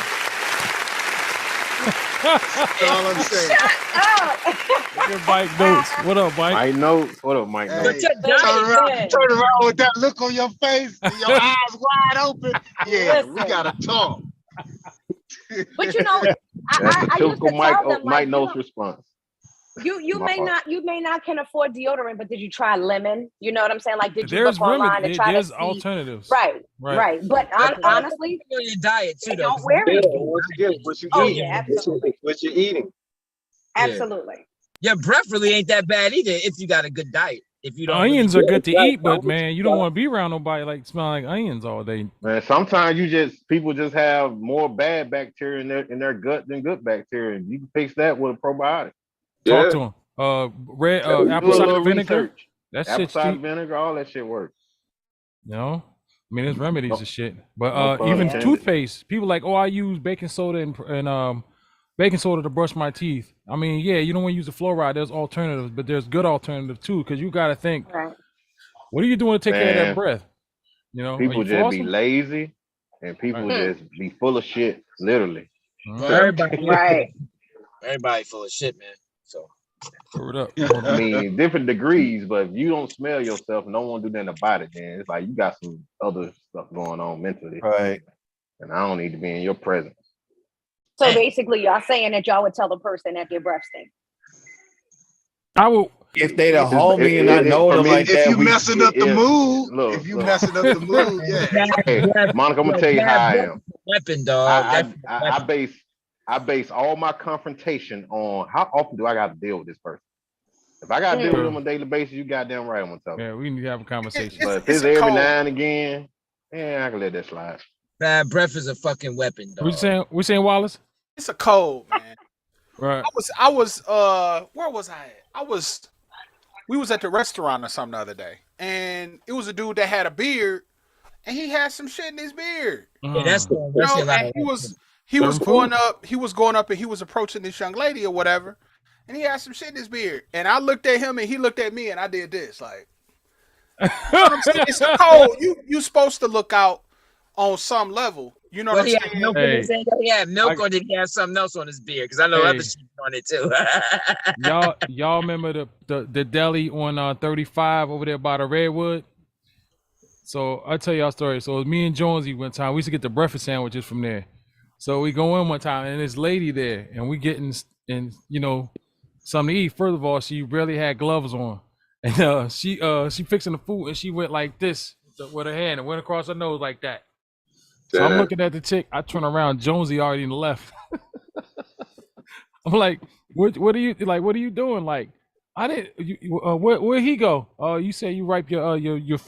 That's all I'm saying. Shut up. Mike Notes. What up, Mike? Mike Notes. What up, Mike Notes? Turn around with that look on your face and your eyes wide open. Yeah, we gotta talk. But you know, That's the typical Mike like, Notes response. You may not can afford deodorant, but did you try lemon? You know what I'm saying? Like, did you look online and try to see? Alternatives. Right. But honestly, your diet too. Don't wear it. What you eating? Yeah, absolutely. What you eating? Absolutely. Your breath really ain't that bad either if you got a good diet. If you don't, onions are good to eat, but man, you don't want to be around nobody like smelling like onions all day. Man, sometimes people just have more bad bacteria in their gut than good bacteria. You can fix that with a probiotic. Talk to them. Apple cider vinegar. Apple cider vinegar, all that shit works. No, I mean there's remedies and shit. But even toothpaste, people like, I use baking soda and baking soda to brush my teeth. I mean, yeah, you don't want to use the fluoride. There's alternatives, but there's good alternatives too, because you got to think, what are you doing to take care of that breath? You know, people just be lazy and people just be full of shit, literally. Everybody, everybody full of shit, man. So. I mean, different degrees, but if you don't smell yourself and don't want to do nothing about it, then it's like you got some other stuff going on mentally. Right. And I don't need to be in your presence. So basically, y'all saying that y'all would tell the person that their breath stink. I will. If they the homie and I know them like that, if you messing up the mood, if you messing up the mood, Hey, Monica, I'm gonna tell you how I am. Weapon, dog. I base all my confrontation on how often do I got to deal with this person. If I got to deal with them on a daily basis, you goddamn right I'm gonna tell them. Yeah, we need to have a conversation. But if it's every now and again, I can let that slide. Bad breath is a fucking weapon, dog. We saying Wallace? It's a cold, man. Right. I was where was I at? We was at the restaurant or something the other day, and it was a dude that had a beard, and he had some shit in his beard. Yeah, that's cool. And he was going up and he was approaching this young lady or whatever, and he had some shit in his beard. And I looked at him and he looked at me and I did this. Like, you know what I'm saying? It's cold. You supposed to look out on some level. You know what I'm saying? He had milk or did he have something else on his beard? Because I know other shit on it too. y'all remember the deli on 35 over there by the Redwood? So I'll tell y'all a story. So it was me and Jonesy one time. We used to get the breakfast sandwiches from there. So we go in one time and this lady there, and we getting something to eat. First of all, she barely had gloves on, and she fixing the food, and she went like this with her hand and went across her nose like that. So I'm looking at the chick. I turn around. Jonesy already left. I'm like, what are you like? What are you doing? Like, I didn't. Where'd he go? You say you wipe your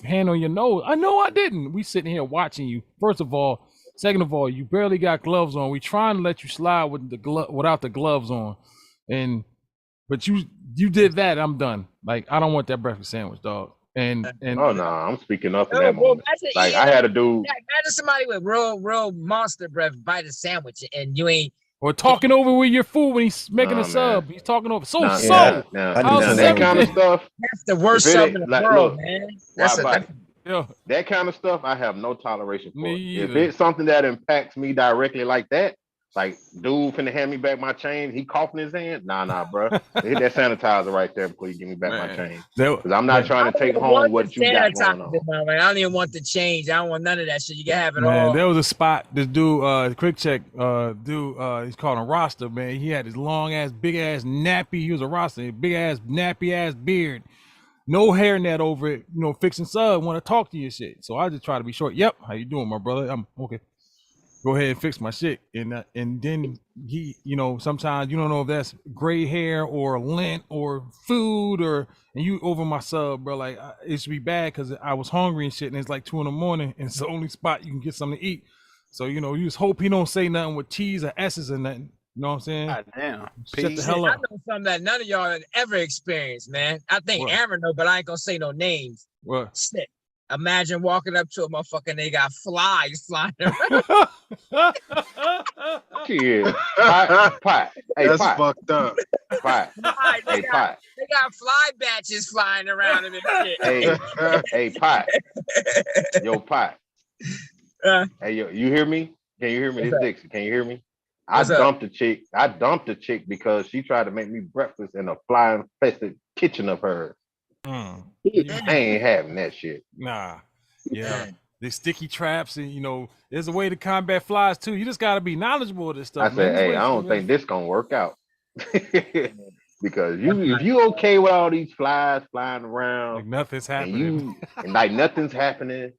hand on your nose. I know I didn't. We sitting here watching you. First of all. Second of all, you barely got gloves on. We trying to let you slide with without the gloves on, but you did that. I'm done. Like, I don't want that breakfast sandwich, dog. And oh no, I'm speaking up in that moment. Like, I had a dude. Imagine somebody with real monster breath bite a sandwich and you ain't. Or talking over with your food when he's making a sub. He's talking over. That kind of stuff. That's the worst sub in the world, man. That kind of stuff I have no toleration for. Me if either. it's something that impacts me directly like that, like dude finna hand me back my chain, he coughing his hand. Nah, bro. Hit that sanitizer right there before you give me back my chain. Because I'm not trying to take home what you got going on. I don't even want the change. I don't want none of that shit. You can have it all. There was a spot. This dude, Quick Check, he's called a Rasta, man. He had his long ass, big ass nappy. He was a Rasta, big ass nappy ass beard. No hairnet over it, fixing sub, want to talk to you shit. So I just try to be short. Yep, how you doing, my brother? I'm okay. Go ahead and fix my shit. And then he, sometimes you don't know if that's gray hair or lint or food and you over my sub, bro. Like, it should be bad because I was hungry and shit, and it's like 2 a.m. and it's the only spot you can get something to eat. So, you just hope he don't say nothing with cheese or S's or nothing. You know what I'm saying? God damn. Shut the hell up. I know something that none of y'all have ever experienced, man. I think Aaron know, but I ain't gonna say no names. What? Shit. Imagine walking up to a motherfucker and they got flies flying around. Shit. Pot. Hey, That's pot. fucked up. Pot. Hey, pot. They got fly batches flying around in this shit. Hey, pot. Yo, pot. Hey, yo, you hear me? Can you hear me? This Dixie. Can you hear me? I dumped a chick because she tried to make me breakfast in a fly-infested kitchen of hers. I ain't having that shit. Nah. Yeah. They sticky traps, and there's a way to combat flies too. You just gotta be knowledgeable of this stuff. I said, hey, I don't think this gonna work out. Because if you okay with all these flies flying around, like nothing's happening. And like nothing's happening,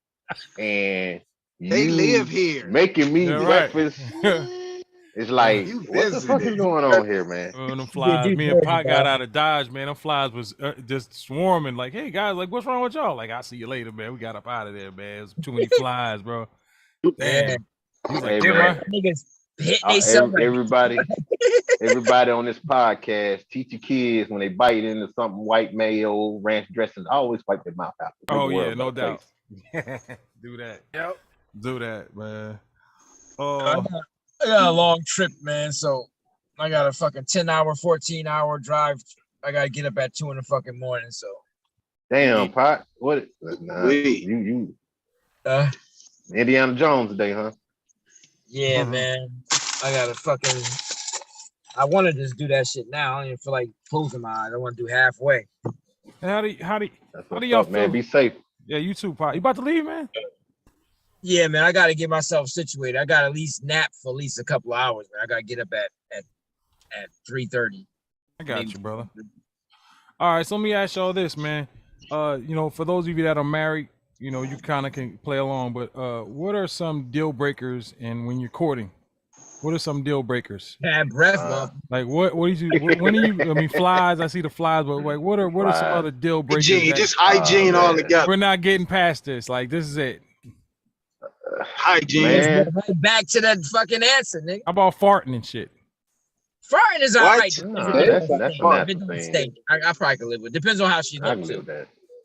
and they live here making me breakfast. It's like, what the fuck is going on here, man? Them flies, me and Pot got out of Dodge, man. Them flies was just swarming. Like, hey guys, like, what's wrong with y'all? Like, I'll see you later, man. We got up out of there, man. It was too many flies, bro. Damn. He's like, everybody on this podcast, teach your kids when they bite into something white mayo, ranch dressing, always wipe their mouth out. Oh yeah, no doubt. Do that. Yep. Do that, man. I got a long trip, man. So I got a fucking 10-hour, 14-hour drive. I gotta get up at 2 a.m. So damn, Pot. What? Nah, you Indiana Jones today, huh? Yeah, man. I gotta fucking. I want to just do that shit now. I don't even feel like closing my eyes. I want to do halfway. How do y'all up, feel? man. Be safe. Yeah, you too, Pop. You about to leave, man? Yeah, man. I gotta get myself situated. I gotta at least nap for at least a couple of hours, man. I gotta get up at 3:30. I got you, brother. All right, so let me ask y'all this, man. For those of you that are married, you kind of can play along, but what are some deal breakers and when you're courting? What are some deal breakers? Bad breath, like what do you when do you? I mean, flies. I see the flies, but like, what are some other deal breakers? Hygiene, just hygiene all together. We're not getting past this. Like, this is it. Hygiene. Right back to that fucking answer, nigga. How about farting and shit? Farting is all right. That's fine. I probably can live with. Depends on how she looks.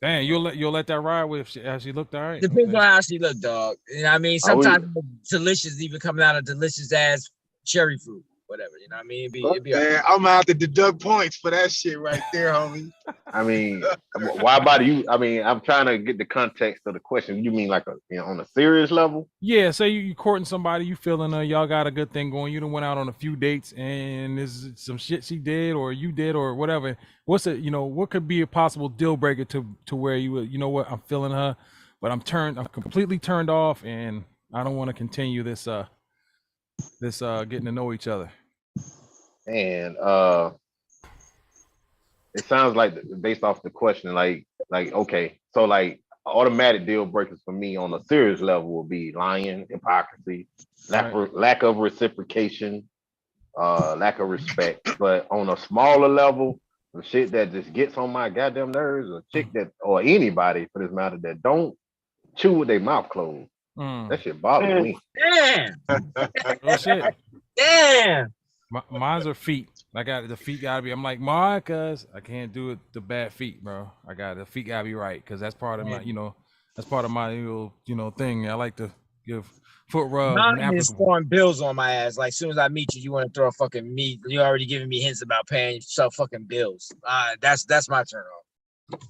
Damn, you'll let that ride with how she looked all right. Depends on how she looked, dog. You know what I mean? Sometimes delicious even coming out of delicious ass cherry fruit, whatever. You know what I mean? It'd be Man, I'm gonna have to deduct points for that shit right there, homie. I mean, why bother you? I mean, I'm trying to get the context of the question. You mean like on a serious level? Yeah, say you courting somebody, you feeling y'all got a good thing going. You done went out on a few dates, and there's some shit she did or you did or whatever. What's what could be a possible deal breaker to where you know what, I'm feeling her, but I'm completely turned off, and I don't want to continue this getting to know each other. And it sounds like, based off the question, like okay, so like automatic deal breakers for me on a serious level will be lying, hypocrisy, lack of reciprocation, lack of respect. But on a smaller level, the shit that just gets on my goddamn nerves, a chick that, or anybody for this matter, that don't chew with their mouth closed. That shit bothers me. Damn. Oh shit. Damn. Mine's are feet. I got the feet gotta be. I'm like, cause I can't do it the bad feet, bro. I got the feet gotta be right, cause that's part of my, that's part of my little thing. I like to give foot rub. Mine is throwing bills on my ass. Like, as soon as I meet you, you want to throw a fucking me. You already giving me hints about paying yourself fucking bills. That's my turn off.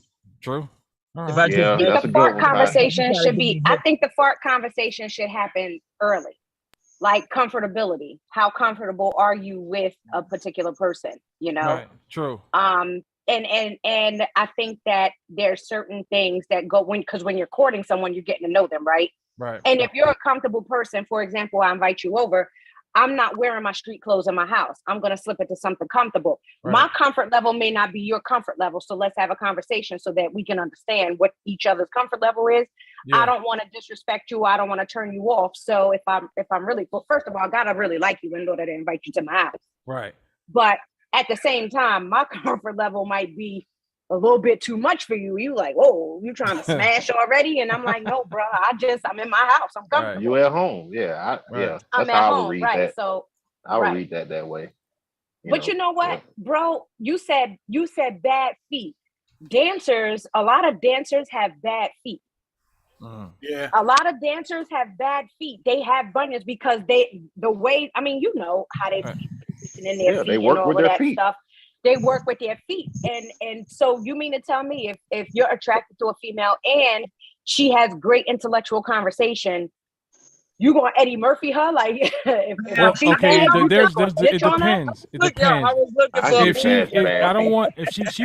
True. The fart conversation should be. I think the fart conversation should happen early. Like comfortability. How comfortable are you with a particular person? Right. True. And I think that there's certain things that go because when you're courting someone, you're getting to know them, right? Right. And if you're a comfortable person, for example, I invite you over, I'm not wearing my street clothes in my house. I'm going to slip into something comfortable. Right. My comfort level may not be your comfort level. So let's have a conversation so that we can understand what each other's comfort level is. Yeah. I don't want to disrespect you. I don't want to turn you off. So if I'm really, well, first of all, I got to really like you in order to invite you to my house. Right. But at the same time, my comfort level might be a little bit too much for you. You like, whoa, you trying to smash already? And I'm like, no, bro, I'm in my house. I'm comfortable. Right. You at home. Yeah. Yeah. I'm That's at how home. I would read Right. that. So I would read that way. But you know what, bro? You said bad feet. A lot of dancers have bad feet. Yeah. A lot of dancers have bad feet. They have bunions because how they position their feet they work and all with of their that feet. stuff. They work with their feet. And so you mean to tell me if you're attracted to a female and she has great intellectual conversation, you gonna Eddie Murphy her? Like if she bad, it bitch on her? depends. It depends. I was looking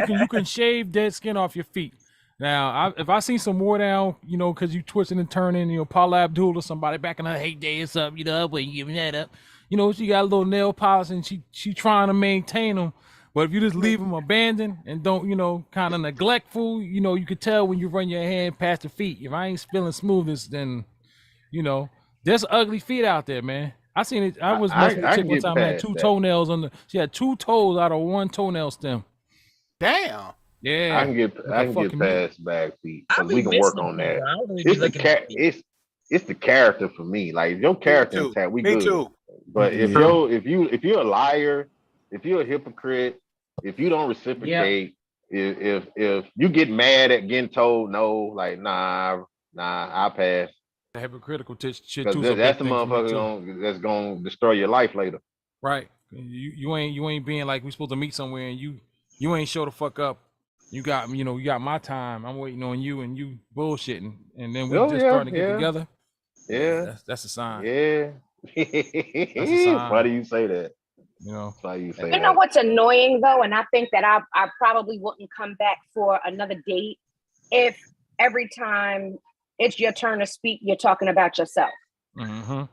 for you can shave dead skin off your feet. Now, if I see some more down, because you twisting and turning, Paula Abdul or somebody back in her heyday or something, but you giving that up. She got a little nail polish and she trying to maintain them. But if you just leave them abandoned and don't, kind of neglectful, you could tell when you run your hand past the feet. If I ain't feeling smoothness, then, there's ugly feet out there, man. I seen it. I was messing with a chick one time. Had two toenails she had two toes out of one toenail stem. Damn. Yeah. I can get past bad feet because we can work on that. It's the character for me. Like, if your character is that, we good. Me too. But if you're a liar, if you're a hypocrite, if you don't reciprocate, if you get mad at getting told no, like nah, I'll pass. The hypocritical shit too. That's the motherfucker that's gonna destroy your life later. Right. You ain't being like, we supposed to meet somewhere and you ain't show the fuck up. You got my time. I'm waiting on you and you bullshitting, and then we starting to get together. Yeah, that's a sign. Yeah, Why do you say that? You know, why you say You know what's annoying though, and I think that I probably wouldn't come back for another date if every time it's your turn to speak, you're talking about yourself. Mm-hmm.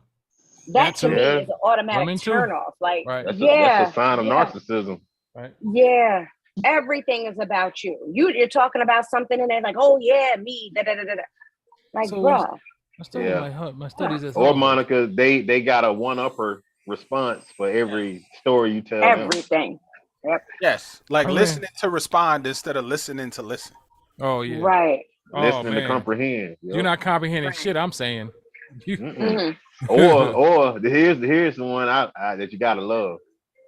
That to me Yeah. is an automatic Women too. turn off. Like, That's yeah, a sign of narcissism. Right. yeah. Everything is about you. You're talking about something and they're like, oh yeah, me. Da, da, da, da, da. Like, So bruh. I studied Yeah. my studies as Or Harvard. Monica, they got a one-upper response for every story you tell them. Everything. Yep. Yes, like I mean- listening to respond instead of listening to listen. Oh yeah. Right. Oh, Listening to man. comprehend. You're not comprehending shit I'm saying. Mm-mm. Or here's the one I that you gotta love.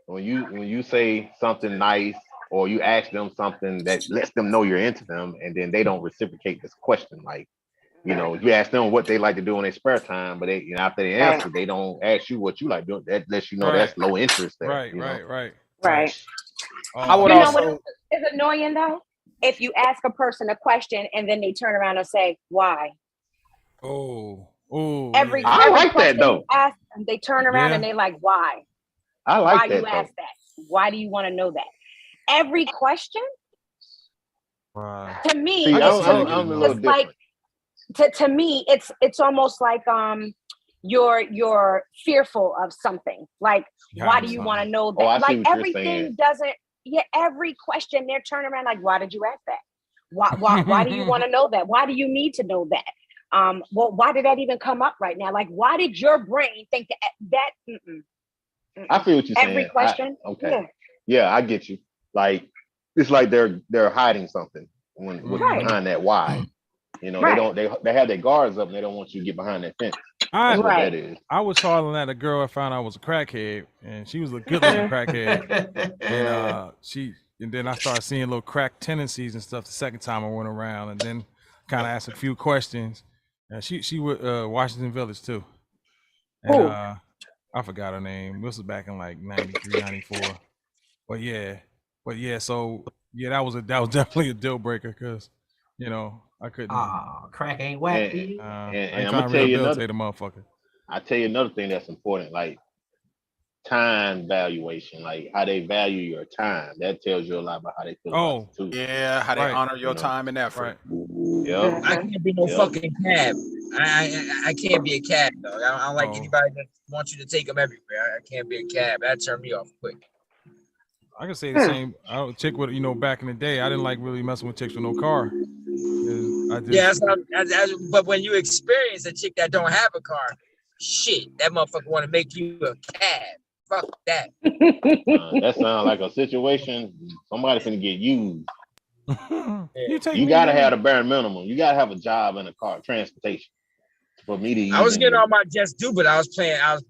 When you say something nice or you ask them something that lets them know you're into them, and then they don't reciprocate this question, like, you know, you ask them what they like to do in their spare time, but they, you know, after they answer, they don't ask you what you like doing. That lets you know that's low interest there. Right, you know? right. Right. I would You know also what is annoying though? If you ask a person a question and then they turn around and say, why? Oh. Every I like that question though. you ask them, they turn around Yeah. and they like, why? I Why like that you though. ask that? Why do you want to know that? Every question Wow. to me, See, it's I'm a little just like to me, it's almost like you're fearful of something. Like, why do you want to know that? Oh, I see Like what you're everything saying. doesn't. Yeah, every question they're turning around like, why did you ask that? Why do you want to know that? Why do you need to know that? Well, why did that even come up right now? Like, why did your brain think that? I feel what you're saying. Every question. Okay. Yeah, I get you. Like, it's like they're hiding something behind that why. You know, they have their guards up and they don't want you to get behind that fence. That's what that is. I was hollering at a girl I found out was a crackhead, and she was a good looking crackhead. And then I started seeing little crack tendencies and stuff the second time I went around, and then kind of asked a few questions. And she was Washington Village too. And I forgot her name. This was back in like 93, 94. But yeah, so yeah, that was definitely a deal breaker because, you know, I couldn't. Crack ain't whack. And I'm I'm gonna tell you another. The motherfucker. I tell you another thing that's important, like time valuation, like how they value your time. That tells you a lot about how they feel about you too. Yeah, how they honor your time and effort. Yep. I can't be no fucking cab. I can't be a cab though. I don't like anybody that wants you to take them everywhere. I can't be a cab. That turned me off quick. I can say the same. I would chick with, you know, back in the day, I didn't like really messing with chicks with no car. But when you experience a chick that don't have a car, shit, that motherfucker want to make you a cab. Fuck that. That sounds like a situation somebody finna get used. You gotta have the bare minimum. You gotta have a job and a car, transportation for me to use. I was getting all my just due, but I was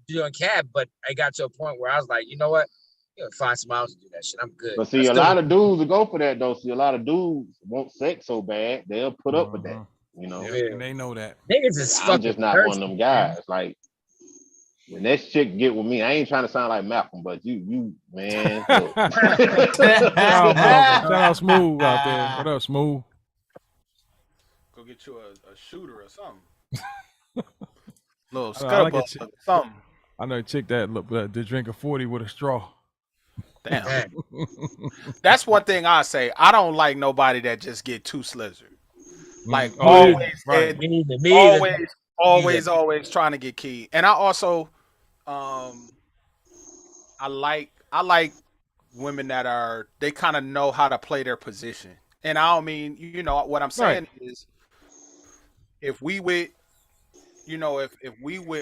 doing cab, but I got to a point where I was like, you know what? You gotta find somebody else to do that shit. I'm good. But see, a lot of dudes will go for that though. See, a lot of dudes want sex so bad, they'll put up with that. You know, and they know that. Niggas is I'm fucking just not one of them guys. Like, when that chick get with me, I ain't trying to sound like Malcolm, but you man. Look. Shout out Smooth out there. What up, Smooth? Go get you a shooter or something. Little I like scuttle or something. I know a chick that drink a 40 with a straw. Damn. That's one thing I say. I don't like nobody that just get too slizzard. Like always, always trying to get key. And I also, I like women that they kind of know how to play their position. And I don't mean, you know, what I'm saying is, if we with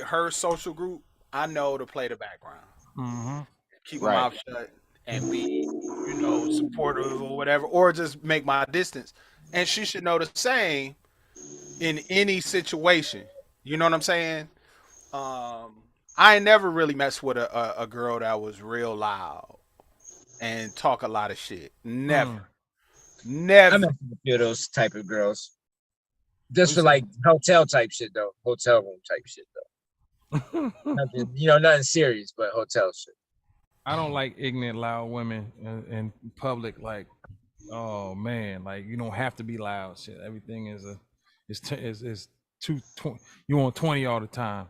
her social group, I know to play the background. Keep my mouth shut and be, you know, supportive or whatever, or just make my distance. And she should know the same in any situation. You know what I'm saying? I ain't never really messed with a girl that was real loud and talk a lot of shit. Never. I met a few of those type of girls. Just for like hotel type shit though. Hotel room type shit though. Nothing, you know, nothing serious, but hotel shit. I don't like ignorant, loud women in public. Like, oh man, like you don't have to be loud. Shit, everything is too. You want 20 all the time.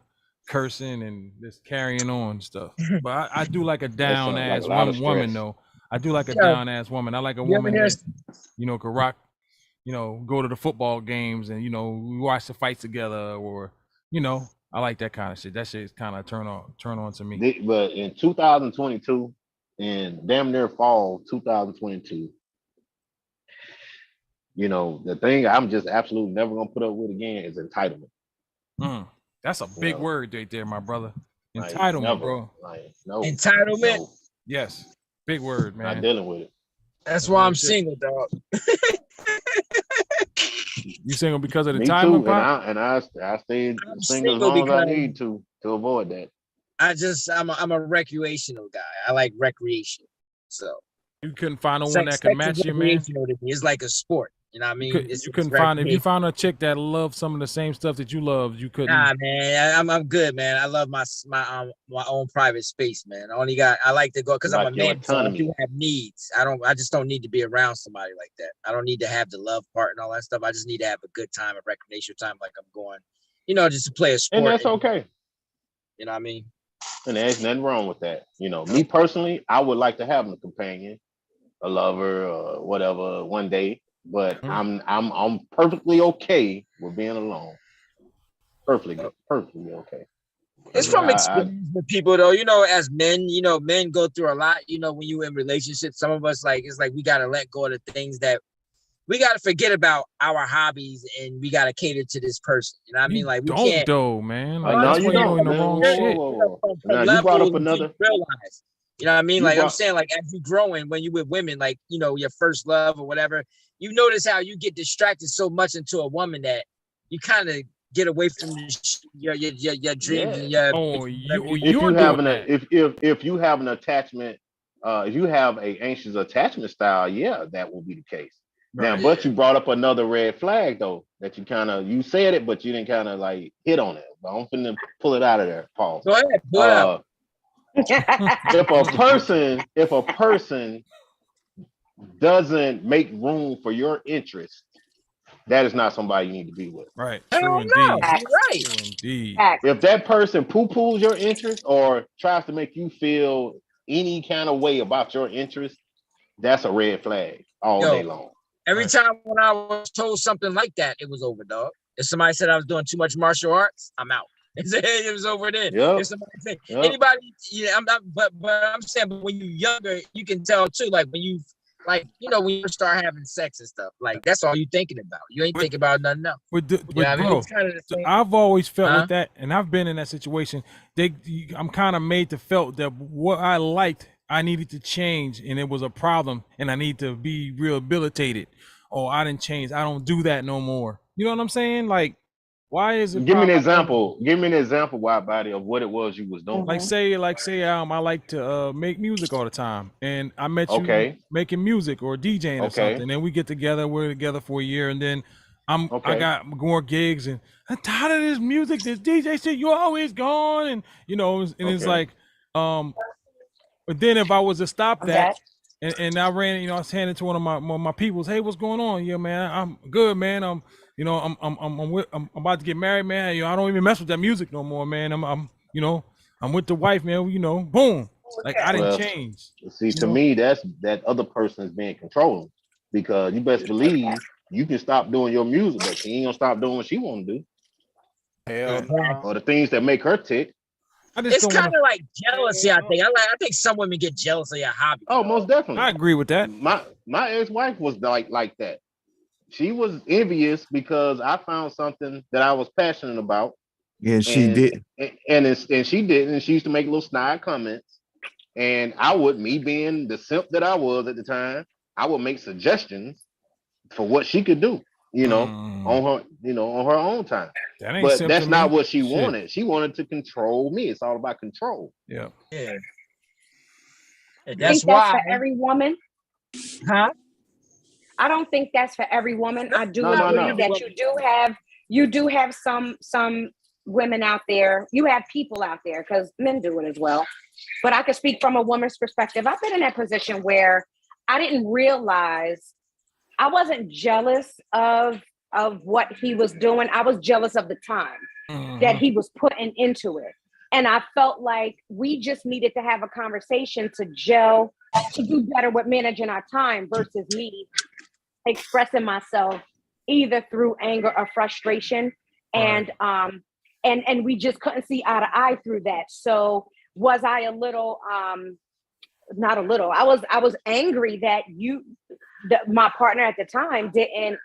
cursing and just carrying on and stuff. But I do like a down sounds like ass a lot of woman stress. though. I do like a Yeah. down ass woman. I like a You ever woman hear- that, you know, could rock, you know, go to the football games and, you know, we watch the fights together, or, you know, I like that kind of shit. That shit is kind of turn on to me. But in 2022, and damn near fall 2022, you know, the thing I'm just absolutely never gonna put up with again is entitlement. That's a big No. word right there, my brother. Like, Entitlement, never. bro. Like, no, Entitlement? no, Yes, big word, man. not dealing with it. That's why I'm single, dog. You single because of the Me time, too, and I stay single as single long as I because- need to avoid that. I'm a recreational guy. I like recreation. So You couldn't find it's one like that could sex is match you, man. recreational to me. It's like a sport. You know what I mean? It's You couldn't it's find if you recreation. found a chick that loved some of the same stuff that you loved, you couldn't. Nah, man, I'm good, man. I love my own private space, man. I like to go because I'm a Like your man, so I autonomy. do have needs. I just don't need to be around somebody like that. I don't need to have the love part and all that stuff. I just need to have a good time, a recreational time, like I'm going, you know, just to play a sport. And that's okay. You know what I mean? And there's nothing wrong with that. You know, me personally, I would like to have a companion, a lover, or whatever one day. But I'm perfectly okay with being alone. Perfectly okay. It's from I- experience with people, though. You know, as men, you know, men go through a lot. You know, when you in relationships, some of us it's like we gotta let go of the things that we gotta forget about our hobbies, and we gotta cater to this person. You know what I mean? Like we Don't can't. though, man. Like, Like, no, that's you when you're don't, doing the man. wrong Whoa, shit. whoa, whoa. From Now, you levels brought up you another. realize. You know what I mean? You Like I'm brought- saying, like as you growing, when you with women, like you know your first love or whatever, you notice how you get distracted so much into a woman that you kind of get away from your dreams and your. If you have an attachment, if you have a anxious attachment style, yeah, that will be the case. Now, Right. but you brought up another red flag though, that you said it, but you didn't kind of like hit on it. But I'm finna pull it out of there, Paul. Go ahead, pull it out. If a person doesn't make room for your interest, that is not somebody you need to be with. Right. Hell no. You're right. True indeed. If that person poo-poos your interest or tries to make you feel any kind of way about your interest, that's a red flag all Yo, day long. Every time when I was told something like that, it was over, dog. If somebody said I was doing too much martial arts, I'm out. It was over there. Yep. If somebody said Yep. anybody, yeah, I'm not. But I'm saying, but when you're younger, you can tell too. Like when you, like you know, when you start having sex and stuff, like that's all you thinking about. You ain't thinking about nothing else. But You know what I mean? bro, It's kinda the same. I've always felt Huh? with that, and I've been in that situation. I'm kind of made to felt that what I liked, I needed to change, and it was a problem, and I need to be rehabilitated. Oh, I didn't change. I don't do that no more. You know what I'm saying? Like, why is it? Give me an problem? example. Give me an example, wide body, of what it was you was doing. Like say I like to make music all the time, and I met you Okay. making music or DJing or Okay. something. Then we get together, we're together for a year, and then I Okay. got more gigs, and I'm tired of this music, this DJ shit. You're always gone, and you know, and it's Okay. like, but then if I was to stop that. And I ran, you know, I was handing to one of my peoples. Hey, what's going on? Yeah, man, I'm good, man. I'm about to get married, man. You know, I don't even mess with that music no more, man. I'm with the wife, man. You know, boom. Like I didn't Well, change. See, to me, that other person is being controlling, because you best believe you can stop doing your music, but she ain't gonna stop doing what she want to do. Hell Or the things that make her tick. It's kind of like jealousy. I think some women get jealous of your hobby. Oh, most definitely. I agree with that. My ex-wife was like that. She was envious because I found something that I was passionate about. Yeah, she did. And she didn't. And she used to make little snide comments. And I would, me being the simp that I was at the time, I would make suggestions for what she could do, you know, on her own time. That ain't But simp that's to not me. what she Shit. wanted. She wanted to control me. It's all about control. Yeah. Yeah. And I that's think why. that's for every woman. Huh? I don't think that's for every woman. I do No, no, agree no. that you do have some women out there. You have people out there, because men do it as well. But I can speak from a woman's perspective. I've been in that position where I didn't realize, I wasn't jealous of what he was doing. I was jealous of the time that he was putting into it. And I felt like we just needed to have a conversation to gel, to do better with managing our time versus me expressing myself either through anger or frustration. And we just couldn't see eye to eye through that. So was I a little, not a little, I was angry that my partner at the time didn't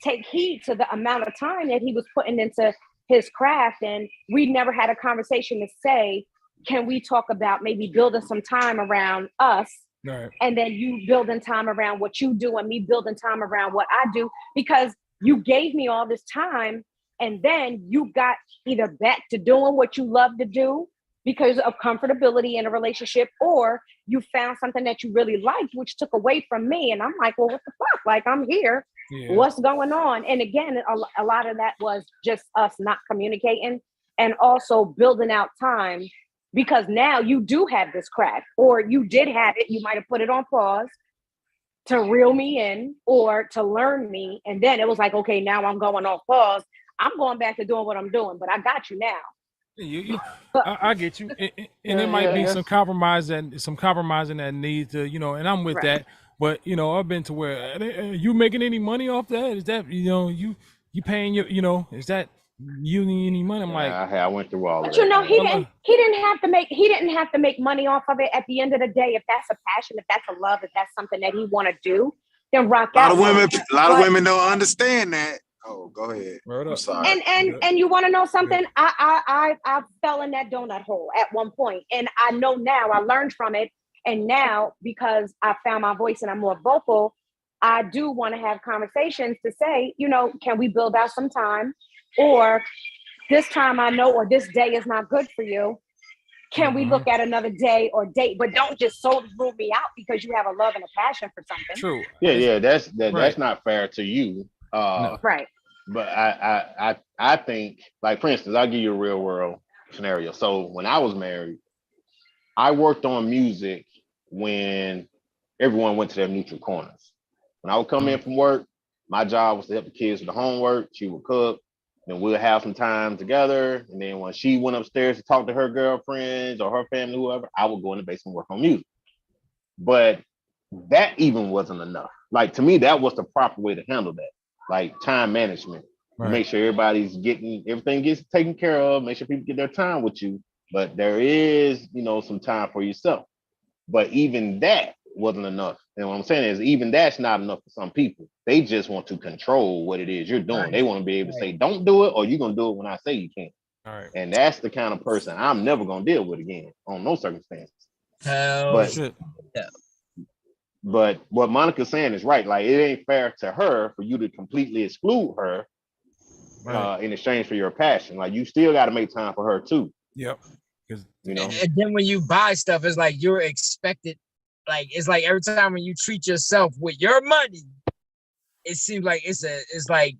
take heed to the amount of time that he was putting into his craft. And we never had a conversation to say, can we talk about maybe building some time around us? Right. And then you building time around what you do and me building time around what I do, because you gave me all this time and then you got either back to doing what you love to do because of comfortability in a relationship, or you found something that you really liked, which took away from me. And I'm like, well, what the fuck? Like, I'm here. Yeah. What's going on? And again, a lot of that was just us not communicating and also building out time, because now you do have this craft, or you did have it. You might have put it on pause to reel me in or to learn me. And then it was like, okay, now I'm going off pause. I'm going back to doing what I'm doing, but I got you now. I get you. And there might be some compromise that needs to, and I'm with that. But, I've been to where, are you making any money off that? Is that, you paying your, is that you need any money? I'm like, I went through all of that. But he didn't have to make money off of it. At the end of the day, if that's a passion, if that's a love, if that's something that he want to do, then rock out. A lot of women don't understand that. Oh, go ahead. I'm sorry. And you want to know something? I fell in that donut hole at one point, and I know now. I learned from it, and now because I found my voice and I'm more vocal, I do want to have conversations to say, can we build out some time, or this time I know, or this day is not good for you. Can we look at another day or date? But don't just solely rule me out because you have a love and a passion for something. True. Yeah. That's not fair to you. No. Right. But I think, like, for instance, I'll give you a real world scenario. So when I was married, I worked on music when everyone went to their neutral corners. When I would come in from work, my job was to help the kids with the homework. She would cook, and we'll have some time together. And then when she went upstairs to talk to her girlfriends or her family, whoever, I would go in the basement and work on music. But that even wasn't enough. Like, to me, that was the proper way to handle that. Like, time management, make sure everything gets taken care of, make sure people get their time with you, but there is, some time for yourself. But even that wasn't enough. And what I'm saying is, even that's not enough for some people. They just want to control what it is you're doing. Right. They want to be able to say, don't do it, or you're going to do it when I say you can't. All right. And that's the kind of person I'm never going to deal with again on no circumstances. But what Monica's saying is right. Like, it ain't fair to her for you to completely exclude her in exchange for your passion. Like, you still got to make time for her too. Yep. And then when you buy stuff, it's like you're expected. Like, it's like every time when you treat yourself with your money, it seems like it's like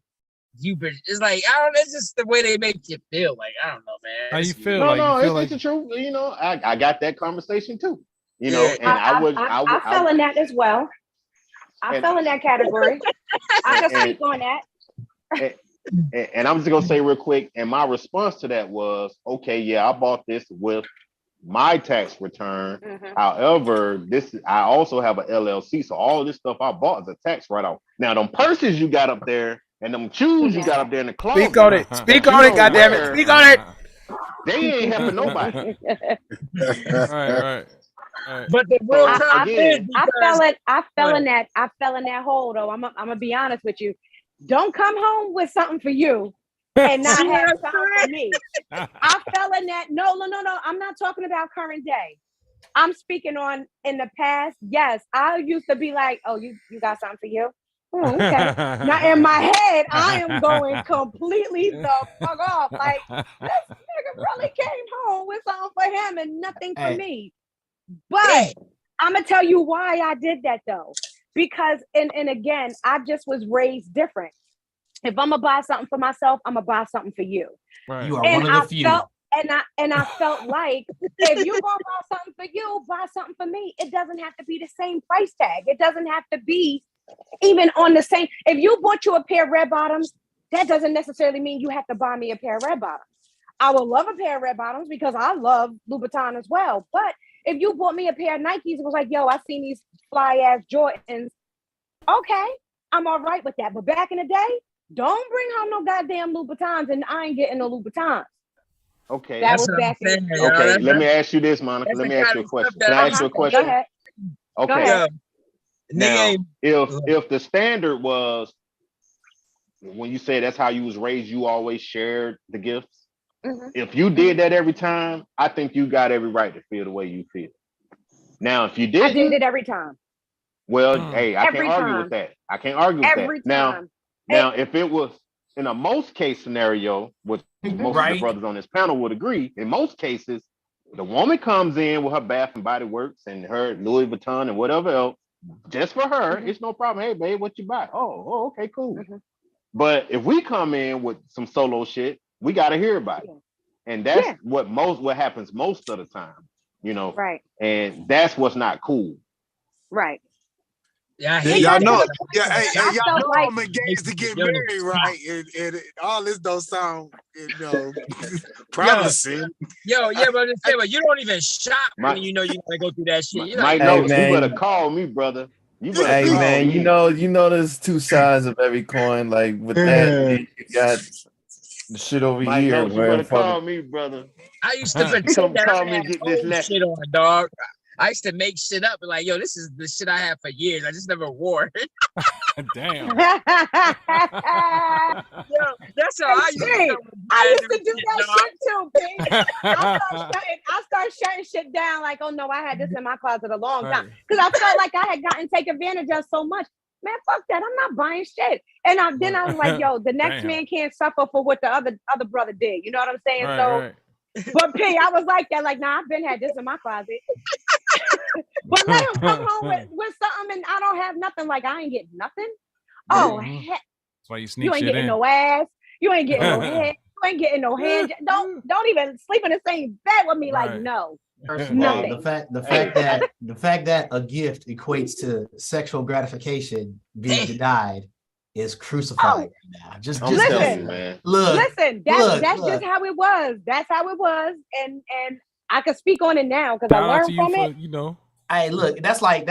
it's just the way they make you feel. Like, I don't know, man. How you feel? It's the truth. I got that conversation too. And I fell in that as well. I fell in that category. I can speak on that. And I'm just gonna say real quick, and my response to that was, okay, yeah, I bought this with my tax return. However, I also have an LLC, so all of this stuff I bought is a tax write-off. Now, them purses you got up there and them shoes you got up there in the closet. Speak on it. Speak on it, goddammit. Speak on it. They ain't helping nobody. Right. But the real I fell in that hole though. I'm gonna be honest with you. Don't come home with something for you and not have something for me. I fell in that. No. I'm not talking about current day. I'm speaking on in the past. Yes, I used to be like, oh, you got something for you? Okay. Now in my head, I am going completely the fuck off. Like, this nigga really came home with something for him and nothing for me. But I'm gonna tell you why I did that though. Because and again, I just was raised different. If I'm gonna buy something for myself, I'm gonna buy something for you. Right. You are one of the few. I felt like if you're gonna buy something for you, buy something for me. It doesn't have to be the same price tag. It doesn't have to be even on the same. If you bought you a pair of red bottoms, that doesn't necessarily mean you have to buy me a pair of red bottoms. I would love a pair of red bottoms because I love Louboutin as well. But if you bought me a pair of Nikes and was like, yo, I seen these fly ass Jordans, okay, I'm all right with that. But back in the day, don't bring home no goddamn Louboutins, and I ain't getting no Louboutins. Okay. That was back in. Okay, let me ask you this, Monica. Let me ask you a question. Can I ask you a question? Go ahead. Okay. Go ahead. Now, if the standard was when you say that's how you was raised, you always shared the gifts. Mm-hmm. If you did that every time, I think you got every right to feel the way you feel. Now, if you didn't, I did it every time. Well, hey, I Every can't argue time. with that. I can't argue with Every that. time. Now, if it was in a most case scenario, which most of the Right. brothers on this panel would agree, in most cases, the woman comes in with her Bath and Body Works and her Louis Vuitton and whatever else, just for her. It's no problem. Hey, babe, what you buy? Oh, okay, cool. But if we come in with some solo shit, we got to hear about it, and that's what happens most of the time, you know. Right. And that's what's not cool. Right. Yeah, y'all know. Yeah, I y'all felt know like- I'm engaged to get married, right? And all this don't sound, promising. Yo, yeah, but I'm saying, but you don't even shop My- when you know you gotta go through that shit. You're Mike like, Notes, man. you better call me, brother. You better Hey call man, me. you know there's two sides of every coin. Like with that, you got the shit over Mike here Notes, you where better call me, brother. I used to pretend Come that call I me, had get this old lesson. shit on, dog. I used to make shit up and like, yo, this is the shit I had for years. I just never wore it. Damn. Yo, that's how I used to Hey, come with I used brand to do new that dog. shit too, Pink. I started shutting shit down like, oh no, I had this in my closet a long time. Because I felt like I had gotten taken advantage of so much. Man, fuck that. I'm not buying shit. And then I was like, yo, the next Damn. man can't suffer for what the other brother did. You know what I'm saying? Right, so right. but P, I was like that, like, nah, I've been had this in my closet. But let him come home with something and I don't have nothing. Like, I ain't getting nothing. Oh, Mhm. heck. That's why you sneak You ain't shit getting in. no ass. You ain't getting no head. You ain't getting no hand. Don't even sleep in the same bed with me. Like, Right. no. First of all, Nothing. the fact that a gift equates to sexual gratification being denied is crucified right now. Just Listen, man. Listen, that's look. just how it was. That's how it was. And I can speak on it now because I Shout out learned to you from for, it. you know. Hey, look, that's like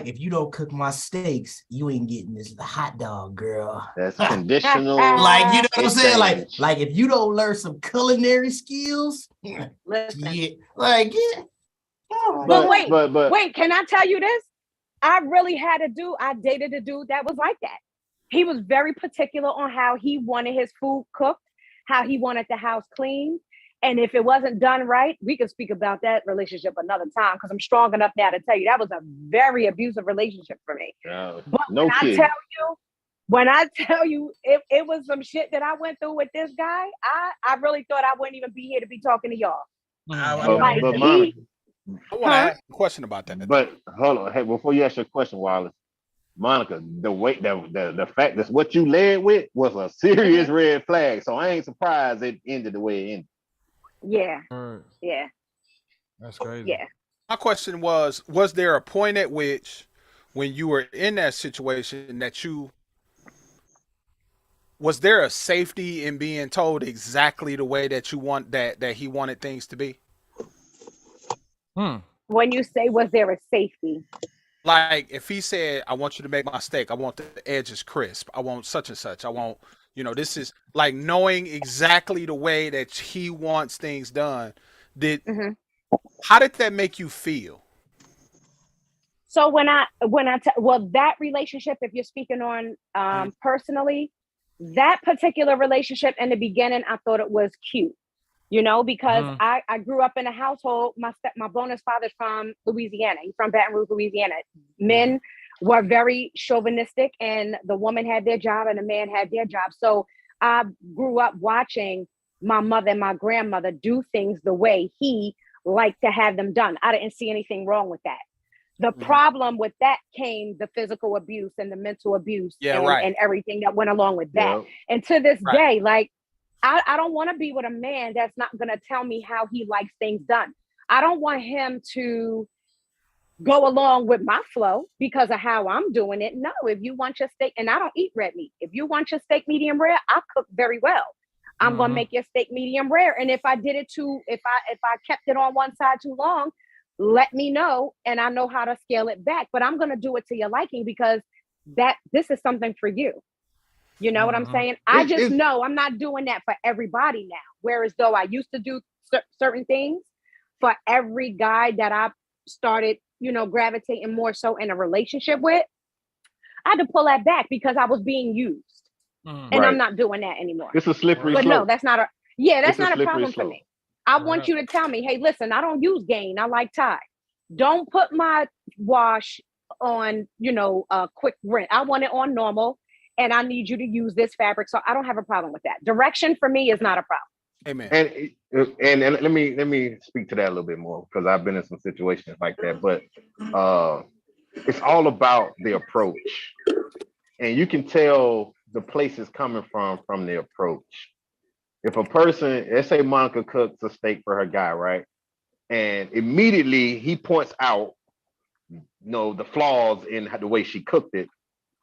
if you don't cook my steaks, you ain't getting this hot dog, girl. That's conditional. Like, you know what I'm saying? exchange. Like if you don't learn some culinary skills, Listen. yeah, like yeah. But wait, but wait, can I tell you this? I dated a dude that was like that. He was very particular on how he wanted his food cooked, how he wanted the house clean. And if it wasn't done right, we could speak about that relationship another time because I'm strong enough now to tell you that was a very abusive relationship for me. But no when kidding. I tell you, it was some shit that I went through with this guy, I really thought I wouldn't even be here to be talking to y'all. But Monica, I want to ask a question about that. But hold on, hey, before you ask your question, Wallace, Monica, the fact that what you led with was a serious red flag. So I ain't surprised it ended the way it ended. Yeah. Yeah. That's crazy. Yeah. My question was there a point at which, when you were in that situation, was there a safety in being told exactly the way that you want that he wanted things to be? When you say, was there a safety? Like if he said, I want you to make my steak, I want the edges crisp, I want such and such, I want, this is like knowing exactly the way that he wants things done. How did that make you feel? So that relationship, if you're speaking on personally, that particular relationship in the beginning, I thought it was cute, because I grew up in a household. My bonus father's from Louisiana. He's from Baton Rouge, Louisiana. Men were very chauvinistic, and the woman had their job and the man had their job. So I grew up watching my mother and my grandmother do things the way he liked to have them done. I didn't see anything wrong with that. The problem with that came the physical abuse and the mental abuse and everything that went along with that. And to this day, like, I don't want to be with a man that's not going to tell me how he likes things done. I don't want him to go along with my flow because of how I'm doing it. No, if you want your steak, and I don't eat red meat. If you want your steak medium rare, I cook very well. I'm gonna make your steak medium rare. And if I did it if I kept it on one side too long, let me know, and I know how to scale it back. But I'm gonna do it to your liking because this is something for you. You know what I'm saying? I just know I'm not doing that for everybody now. Whereas though I used to do certain things for every guy that I started, gravitating more so in a relationship with, I had to pull that back because I was being used. And I'm not doing that anymore. It's a slippery But slope. no, that's not that's not a slippery problem for slope. me. I want you to tell me, hey, listen, I don't use Gain. I like Tide. Don't put my wash on, quick rinse. I want it on normal, and I need you to use this fabric. So I don't have a problem with that. Direction for me is not a problem. Amen. And let me speak to that a little bit more because I've been in some situations like that. But it's all about the approach, and you can tell the place is coming from the approach. If a person, let's say Monica cooks a steak for her guy, right, and immediately he points out, the flaws in the way she cooked it,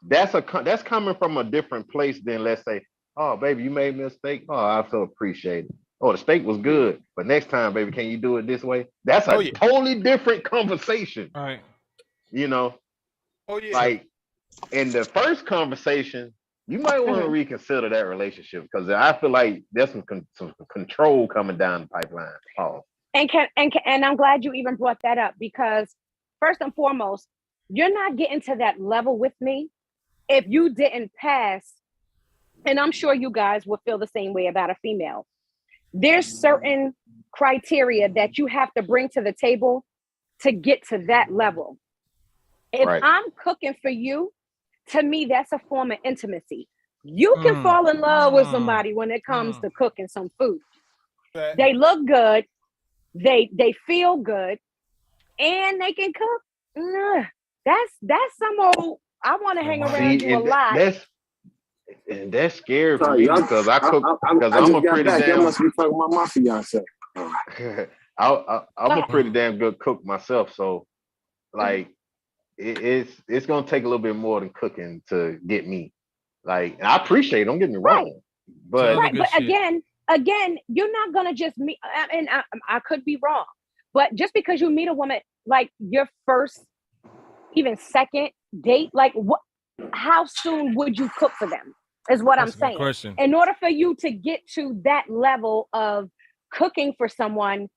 that's coming from a different place than, let's say, oh, baby, you made me a steak. Oh, I so appreciate it. Oh, the steak was good, but next time, baby, can you do it this way? That's a totally different conversation. All right. Oh yeah. Like in the first conversation, you might want to reconsider that relationship because I feel like there's some control coming down the pipeline. Oh. And I'm glad you even brought that up because first and foremost, you're not getting to that level with me if you didn't pass. And I'm sure you guys will feel the same way about a female. There's certain criteria that you have to bring to the table to get to that level. If I'm cooking for you, to me, that's a form of intimacy. You can fall in love with somebody when it comes to cooking some food. They look good, they feel good, and they can cook. That's some old. I want to hang around you a lot. That's scary for me because I cook because I'm a pretty damn. That must be talking about my fiance. I'm a pretty damn good cook myself, so like it's gonna take a little bit more than cooking to get me. Like, and I appreciate it, don't get me wrong, but again, you're not gonna just meet. And I could be wrong, but just because you meet a woman, like your first, even second date, like what? How soon would you cook for them? Is what I'm saying. Question. In order for you to get to that level of cooking for someone,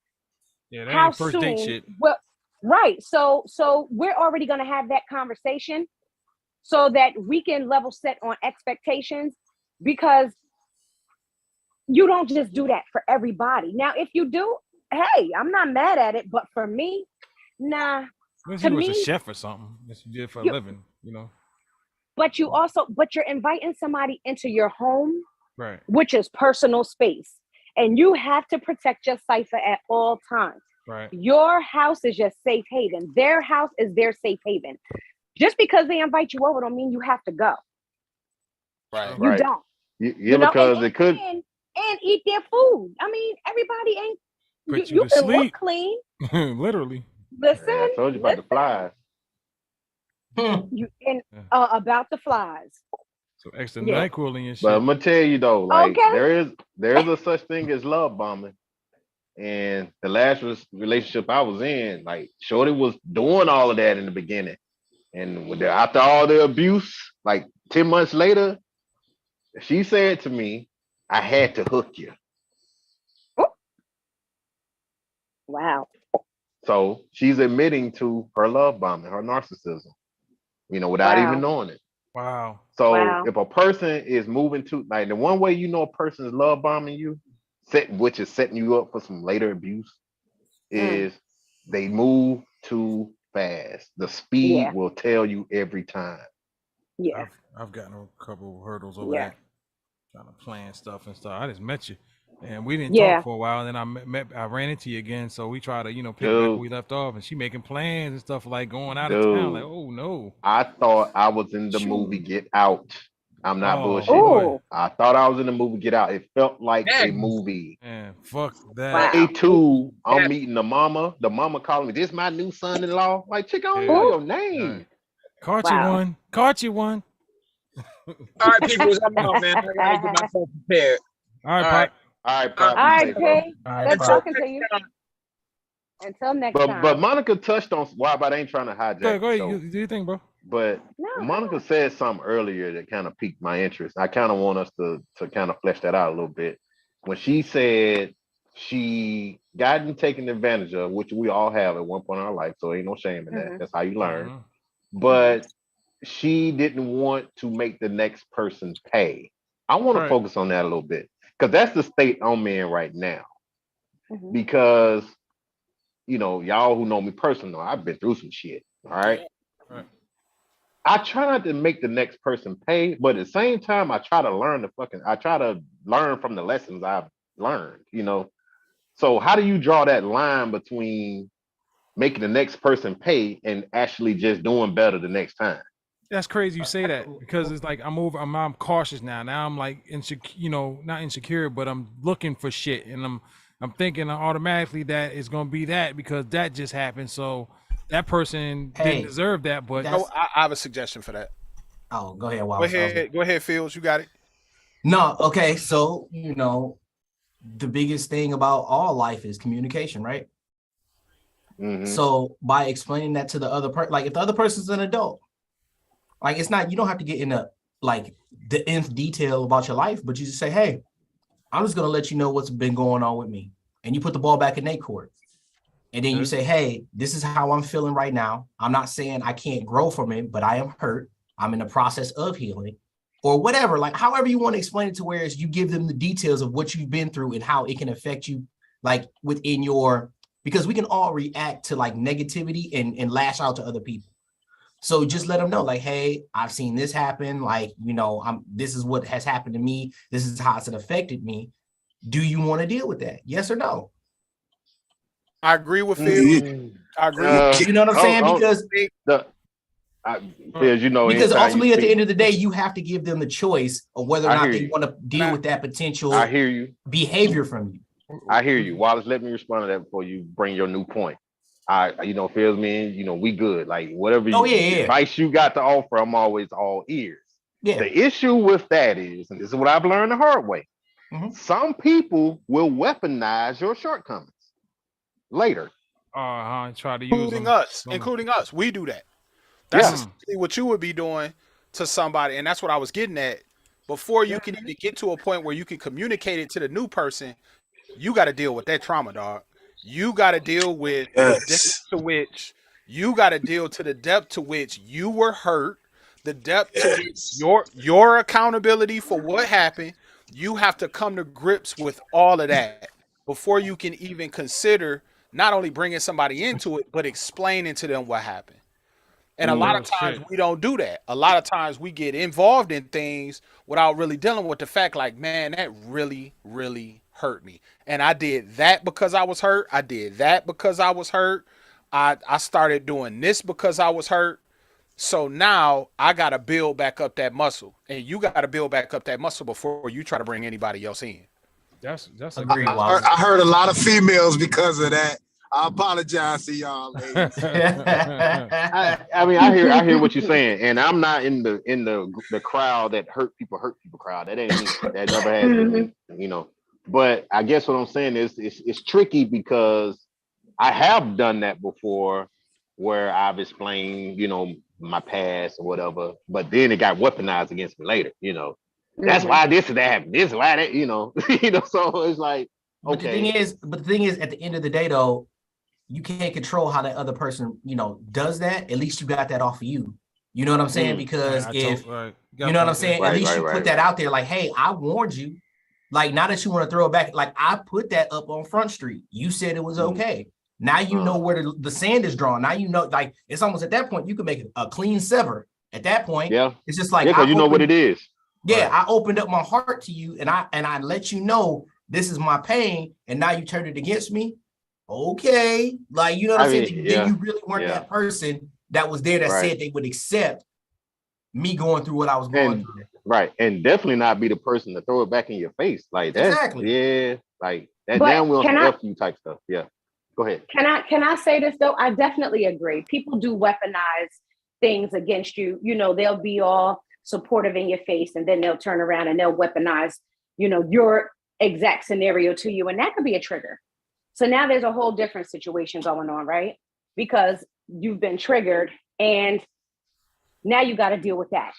that how ain't first soon? date shit. Well, right. So we're already gonna have that conversation so that we can level set on expectations because you don't just do that for everybody. Now, if you do, hey, I'm not mad at it. But for me, nah. Unless To you was me, a chef or something that you did for a living, But you're inviting somebody into your home, Right. which is personal space. And you have to protect your cipher at all times. Right. Your house is your safe haven. Their house is their safe haven. Just because they invite you over don't mean you have to go. Right. You don't. Yeah, because it could. And eat their food. I mean, everybody ain't. Put You to can look sleep. clean. Literally. Listen. I told you about the flies. About the flies. So extra Yeah. NyQuil in your shit. But I'm gonna tell you though, like Okay. there is a such thing as love bombing, and the last relationship I was in, like Shorty was doing all of that in the beginning, and after all the abuse, like 10 months later, she said to me, "I had to hook you." Wow. So she's admitting to her love bombing, her narcissism, without Wow. even knowing it. Wow. So Wow. if a person is moving to, like, the one way you know a person is love bombing you, which is setting you up for some later abuse, is they move too fast. The speed Yeah. will tell you every time. Yeah. I've gotten a couple of hurdles over Yeah. that. Trying to plan stuff and stuff. I just met you, and we didn't Yeah. talk for a while. And then I ran into you again, so we try to pick back where we left off. And she making plans and stuff like going out of town. Like, oh no. I thought I was in the movie Get Out. I'm not Oh, bullshitting. boy. I thought I was in the movie Get Out. It felt like a movie. Man, fuck that. Day 2, I'm meeting the mama. The mama calling me, "This my new son-in-law." Like, chick, I don't know your name. Caught you one. Caught you one. All right, people, I'm out, man. I gotta get myself prepared. All right, All right. Pop. All right, Pop. All right, Say, bro. P. Let's talk continue. Until next time. But Monica touched on why, but I ain't trying to hijack. Go ahead. the show. Do your thing, bro. But Monica said something earlier that kind of piqued my interest. I kind of want us to kind of flesh that out a little bit. When she said she gotten taken advantage of, which we all have at one point in our life, so ain't no shame in that. That's how you learn. But she didn't want to make the next person pay. I want to focus on that a little bit because that's the state I'm in right now. Because, you know, y'all who know me personally, I've been through some shit. All right. I try not to make the next person pay, but at the same time, I try to learn from the lessons I've learned, you know. So how do you draw that line between making the next person pay and actually just doing better the next time? That's crazy you say that because it's like I'm cautious now. Now I'm like not insecure, but I'm looking for shit, and I'm thinking automatically that it's gonna be that because that just happened. So that person didn't deserve that. But I have a suggestion for that. Oh, go ahead, Wallace. Go ahead, Fields. You got it. No, okay. So the biggest thing about all life is communication, right? So by explaining that to the other person, like if the other person's an adult, like it's not, you don't have to get into like the nth detail about your life, but you just say, hey, I'm just gonna let you know what's been going on with me. And you put the ball back in their court. And then you say, hey, this is how I'm feeling right now. I'm not saying I can't grow from it, but I am hurt. I'm in the process of healing or whatever, like however you want to explain it to where you give them the details of what you've been through and how it can affect you like within because we can all react to like negativity and lash out to other people. So just let them know, like, hey, I've seen this happen. Like, this is what has happened to me. This is how it's affected me. Do you want to deal with that? Yes or no? I agree with Phil. I agree. You know what I'm saying? Because ultimately at the end of the day, you have to give them the choice of whether or not they want to deal with that potential behavior from you. I hear you. Wallace, let me respond to that before you bring your new point. Feels me, we good. Like whatever advice you got to offer, I'm always all ears. Yeah. The issue with that is, and this is what I've learned the hard way, some people will weaponize your shortcomings later. Try to use including us. We do that. That's essentially what you would be doing to somebody, and that's what I was getting at. Before you can even get to a point where you can communicate it to the new person, you got to deal with that trauma, dog. You got to deal with the depth to which you were hurt, the depth to which your accountability for what happened. You have to come to grips with all of that before you can even consider not only bringing somebody into it, but explaining to them what happened. And a lot of times we don't do that. A lot of times we get involved in things without really dealing with the fact like, man, that really, really hurt me. And I did that because I was hurt. I did that because I was hurt. I started doing this because I was hurt. So now I got to build back up that muscle. And you got to build back up that muscle before you try to bring anybody else in. That's agreed. I heard a lot of females because of that. I apologize to y'all, ladies. I hear what you're saying, and I'm not in the crowd that hurt people crowd. That ain't me. That never has been me, But I guess what I'm saying is it's tricky because I have done that before, where I've explained, my past or whatever, but then it got weaponized against me later. That's why this and that happened. This is why that. So it's like, okay. But the thing is, at the end of the day, though, you can't control how that other person, does that. At least you got that off of you. You know what I'm saying? Because at least you put that out there like, hey, I warned you. Like, now that you want to throw it back, like I put that up on Front Street. You said it was okay. Now you know where the sand is drawn. Now like it's almost at that point you can make a clean sever. At that point, it's just like because you know what it is. Yeah, right. I opened up my heart to you, and I let you know this is my pain, and now you turned it against me. Okay, like you know what I'm saying? Then you really weren't that person that was there that said they would accept me going through what I was going through. Right, and definitely not be the person to throw it back in your face like that. Exactly. Yeah, like that down will help you type stuff. Yeah, go ahead. Can I say this though? I definitely agree. People do weaponize things against you. They'll be all supportive in your face, and then they'll turn around and they'll weaponize, your exact scenario to you, and that could be a trigger. So now there's a whole different situation going on, right? Because you've been triggered and now you got to deal with that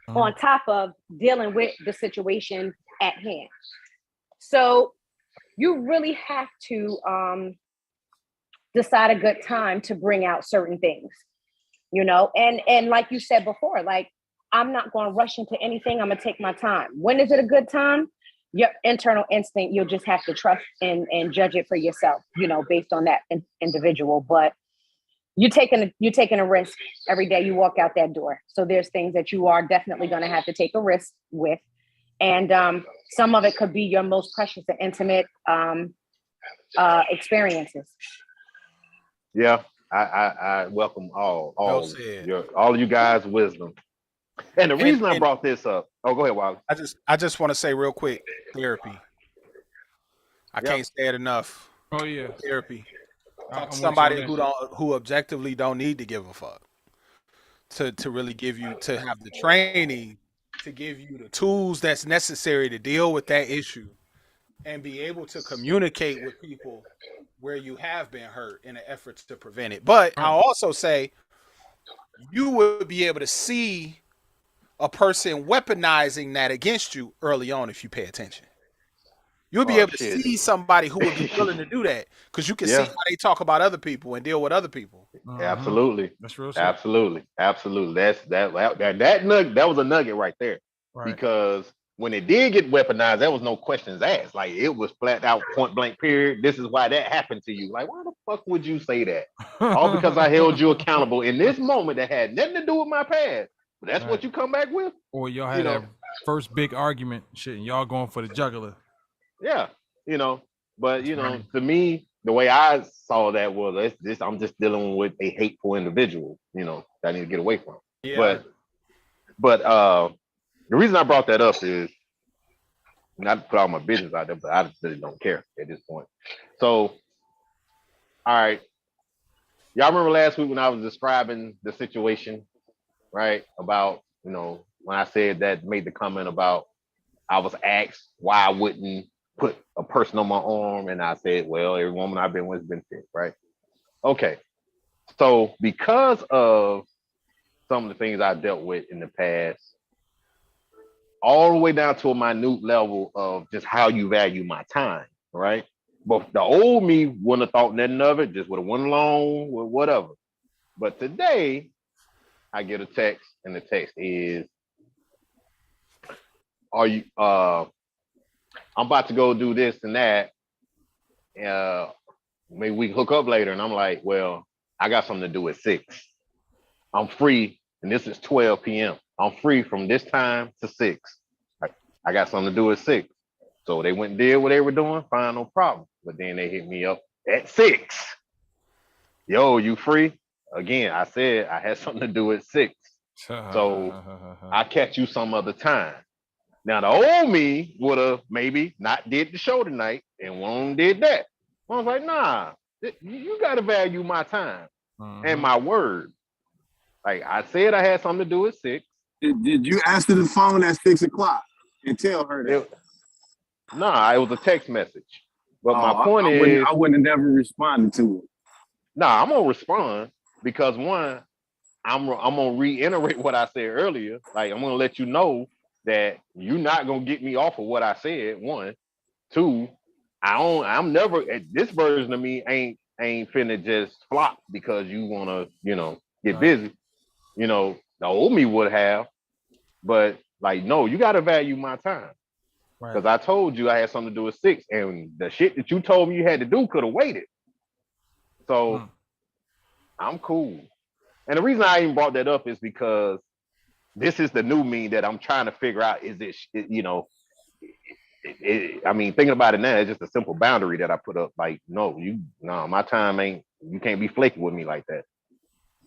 on top of dealing with the situation at hand. So you really have to decide a good time to bring out certain things, you know, and like you said before, like, I'm not going to rush into anything. I'm going to take my time. When is it a good time? Your internal instinct, you'll just have to trust and judge it for yourself, you know, based on that individual. But you're taking a risk every day you walk out that door. So there's things that you are definitely going to have to take a risk with. And some of it could be your most precious and intimate experiences. Yeah, I welcome all you guys' wisdom. And the reason I brought this up, go ahead, Wally. I just want to say real quick, therapy. I can't say it enough. Oh yeah, therapy. Somebody who objectively don't need to give a fuck to really give you, to have the training to give you the tools that's necessary to deal with that issue and be able to communicate with people where you have been hurt in an effort to prevent it. But I'll also say you would be able to see a person weaponizing that against you early on if you pay attention. You'll be able to see somebody who would be willing to do that because you can see how they talk about other people and deal with other people. Absolutely. That's real. Absolutely. That was a nugget right there. Right. Because when it did get weaponized, there was no questions asked. Like, it was flat out point blank period. This is why that happened to you. Like, why the fuck would you say that? All because I held you accountable in this moment that had nothing to do with my past. But that's what you come back with. Or y'all had that first big argument, shit, and y'all going for the jugular. Yeah, but to me, the way I saw that was I'm just dealing with a hateful individual, that I need to get away from. Yeah. But the reason I brought that up is not to put all my business out there, but I really don't care at this point. So, all right, y'all remember last week when I was describing the situation, right? About when I said that, made the comment about I was asked why I wouldn't put a person on my arm, and I said, well, every woman I've been with has been sick, right? Okay. So because of some of the things I dealt with in the past, all the way down to a minute level of just how you value my time, right? But the old me wouldn't have thought nothing of it, just would have went along with whatever. But today, I get a text, and the text is, I'm about to go do this and that. Maybe we can hook up later. And I'm like, well, I got something to do at 6. I'm free, and this is 12 p.m. I'm free from this time to 6. I got something to do at 6. So they went and did what they were doing, fine, no problem. But then they hit me up at 6. Yo, you free? Again, I said I had something to do at 6. So I'll catch you some other time. Now, the old me would have maybe not did the show tonight and one did that. I was like, nah, you got to value my time and my word. Like, I said I had something to do at 6. Did you answer the phone at 6 o'clock and tell her that? Nah, it was a text message. But my point is, I wouldn't have never responded to it. Nah, I'm going to respond because, one, I'm going to reiterate what I said earlier. Like, I'm going to let you know that you're not gonna get me off of what I said. 1, 2, I'm never, this version of me ain't finna just flop because you wanna, get busy. The old me would have, but like, no, you gotta value my time. Because I told you I had something to do at 6, and the shit that you told me you had to do could have waited. So I'm cool. And the reason I even brought that up is because this is the new me that I'm trying to figure out. Is it, I mean, thinking about it now, it's just a simple boundary that I put up. Like, no, my time ain't, you can't be flaky with me like that.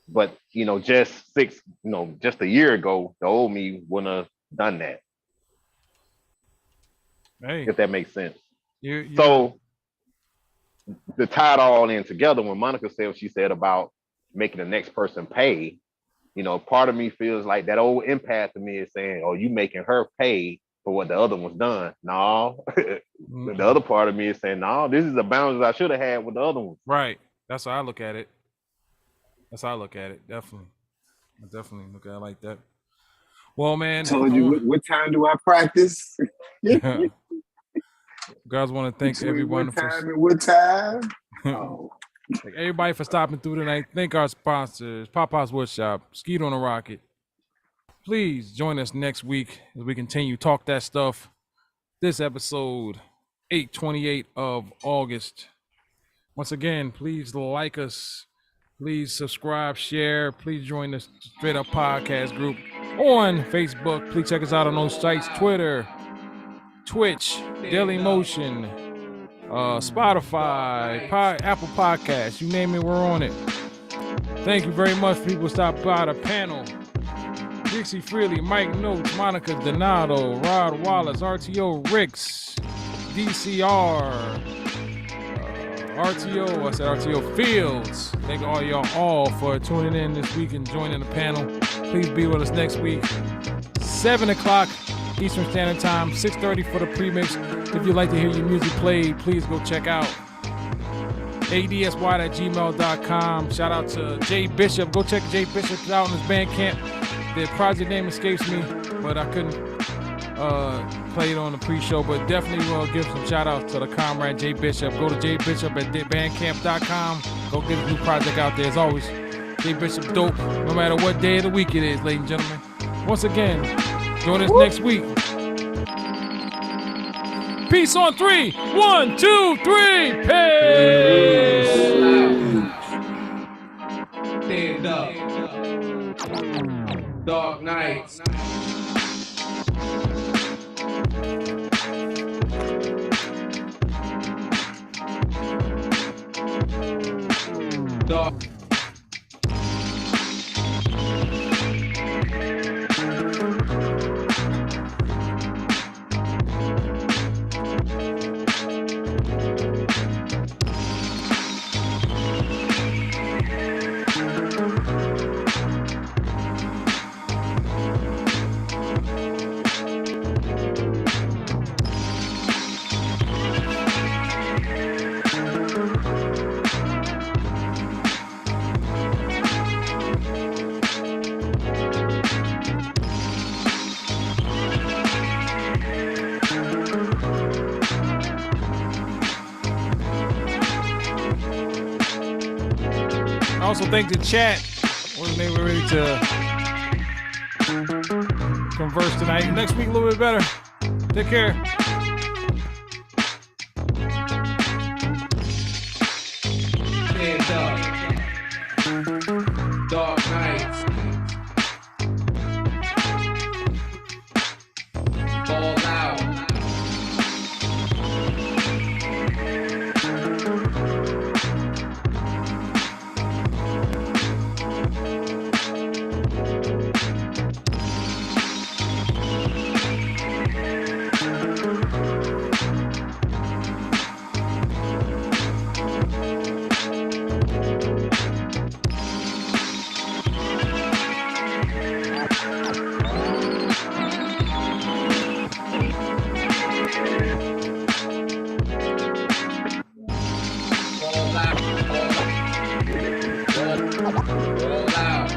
But, just a year ago, the old me wouldn't have done that. Hey. If that makes sense. So to tie it all in together, when Monica said what she said about making the next person pay, part of me feels like that old empath to me is saying, oh, you making her pay for what the other one's done. No, the other part of me is saying, no, this is the boundaries I should have had with the other one. Right. That's how I look at it. Definitely. I definitely look at it like that. Well, man. Told you what time do I practice? Guys, want to thank everyone what time and what time? Oh. Thank everybody for stopping through tonight. Thank our sponsors, Papa's Woodshop, Skeet on a Rocket. Please join us next week as we continue Talk That Stuff. This episode 8/28 of August. Once again, please like us. Please subscribe, share. Please join the Straight Up Podcast group on Facebook. Please check us out on those sites: Twitter, Twitch, Daily Motion, Spotify, Apple Podcasts. You name it, we're on it. Thank you very much for people who stopped by the panel. Dixie Freely, Mike Notes, Monica Donato, Rod Wallace, RTO Ricks, DCR, RTO Fields. Thank all y'all all for tuning in this week and joining the panel. Please be with us next week. 7 o'clock Eastern Standard Time, 6:30 for the premix. If you'd like to hear your music played, please go check out adswide@gmail.com. Shout out to Jay Bishop. Go check Jay Bishop out on his Bandcamp. The project name escapes me, but I couldn't play it on the pre-show. But definitely will give some shout outs to the comrade Jay Bishop. Go to Jay Bishop at bandcamp.com. Go get his new project out there. As always, Jay Bishop dope, no matter what day of the week it is, ladies and gentlemen. Once again, join us next week. Peace on 3. 1, 2, 3. Peace. Stand up. Dark nights. Dark. I also thank the chat when they were ready to converse tonight. Next week a little bit better. Take care. Stand up. Dark nights. Fall out. Roll out.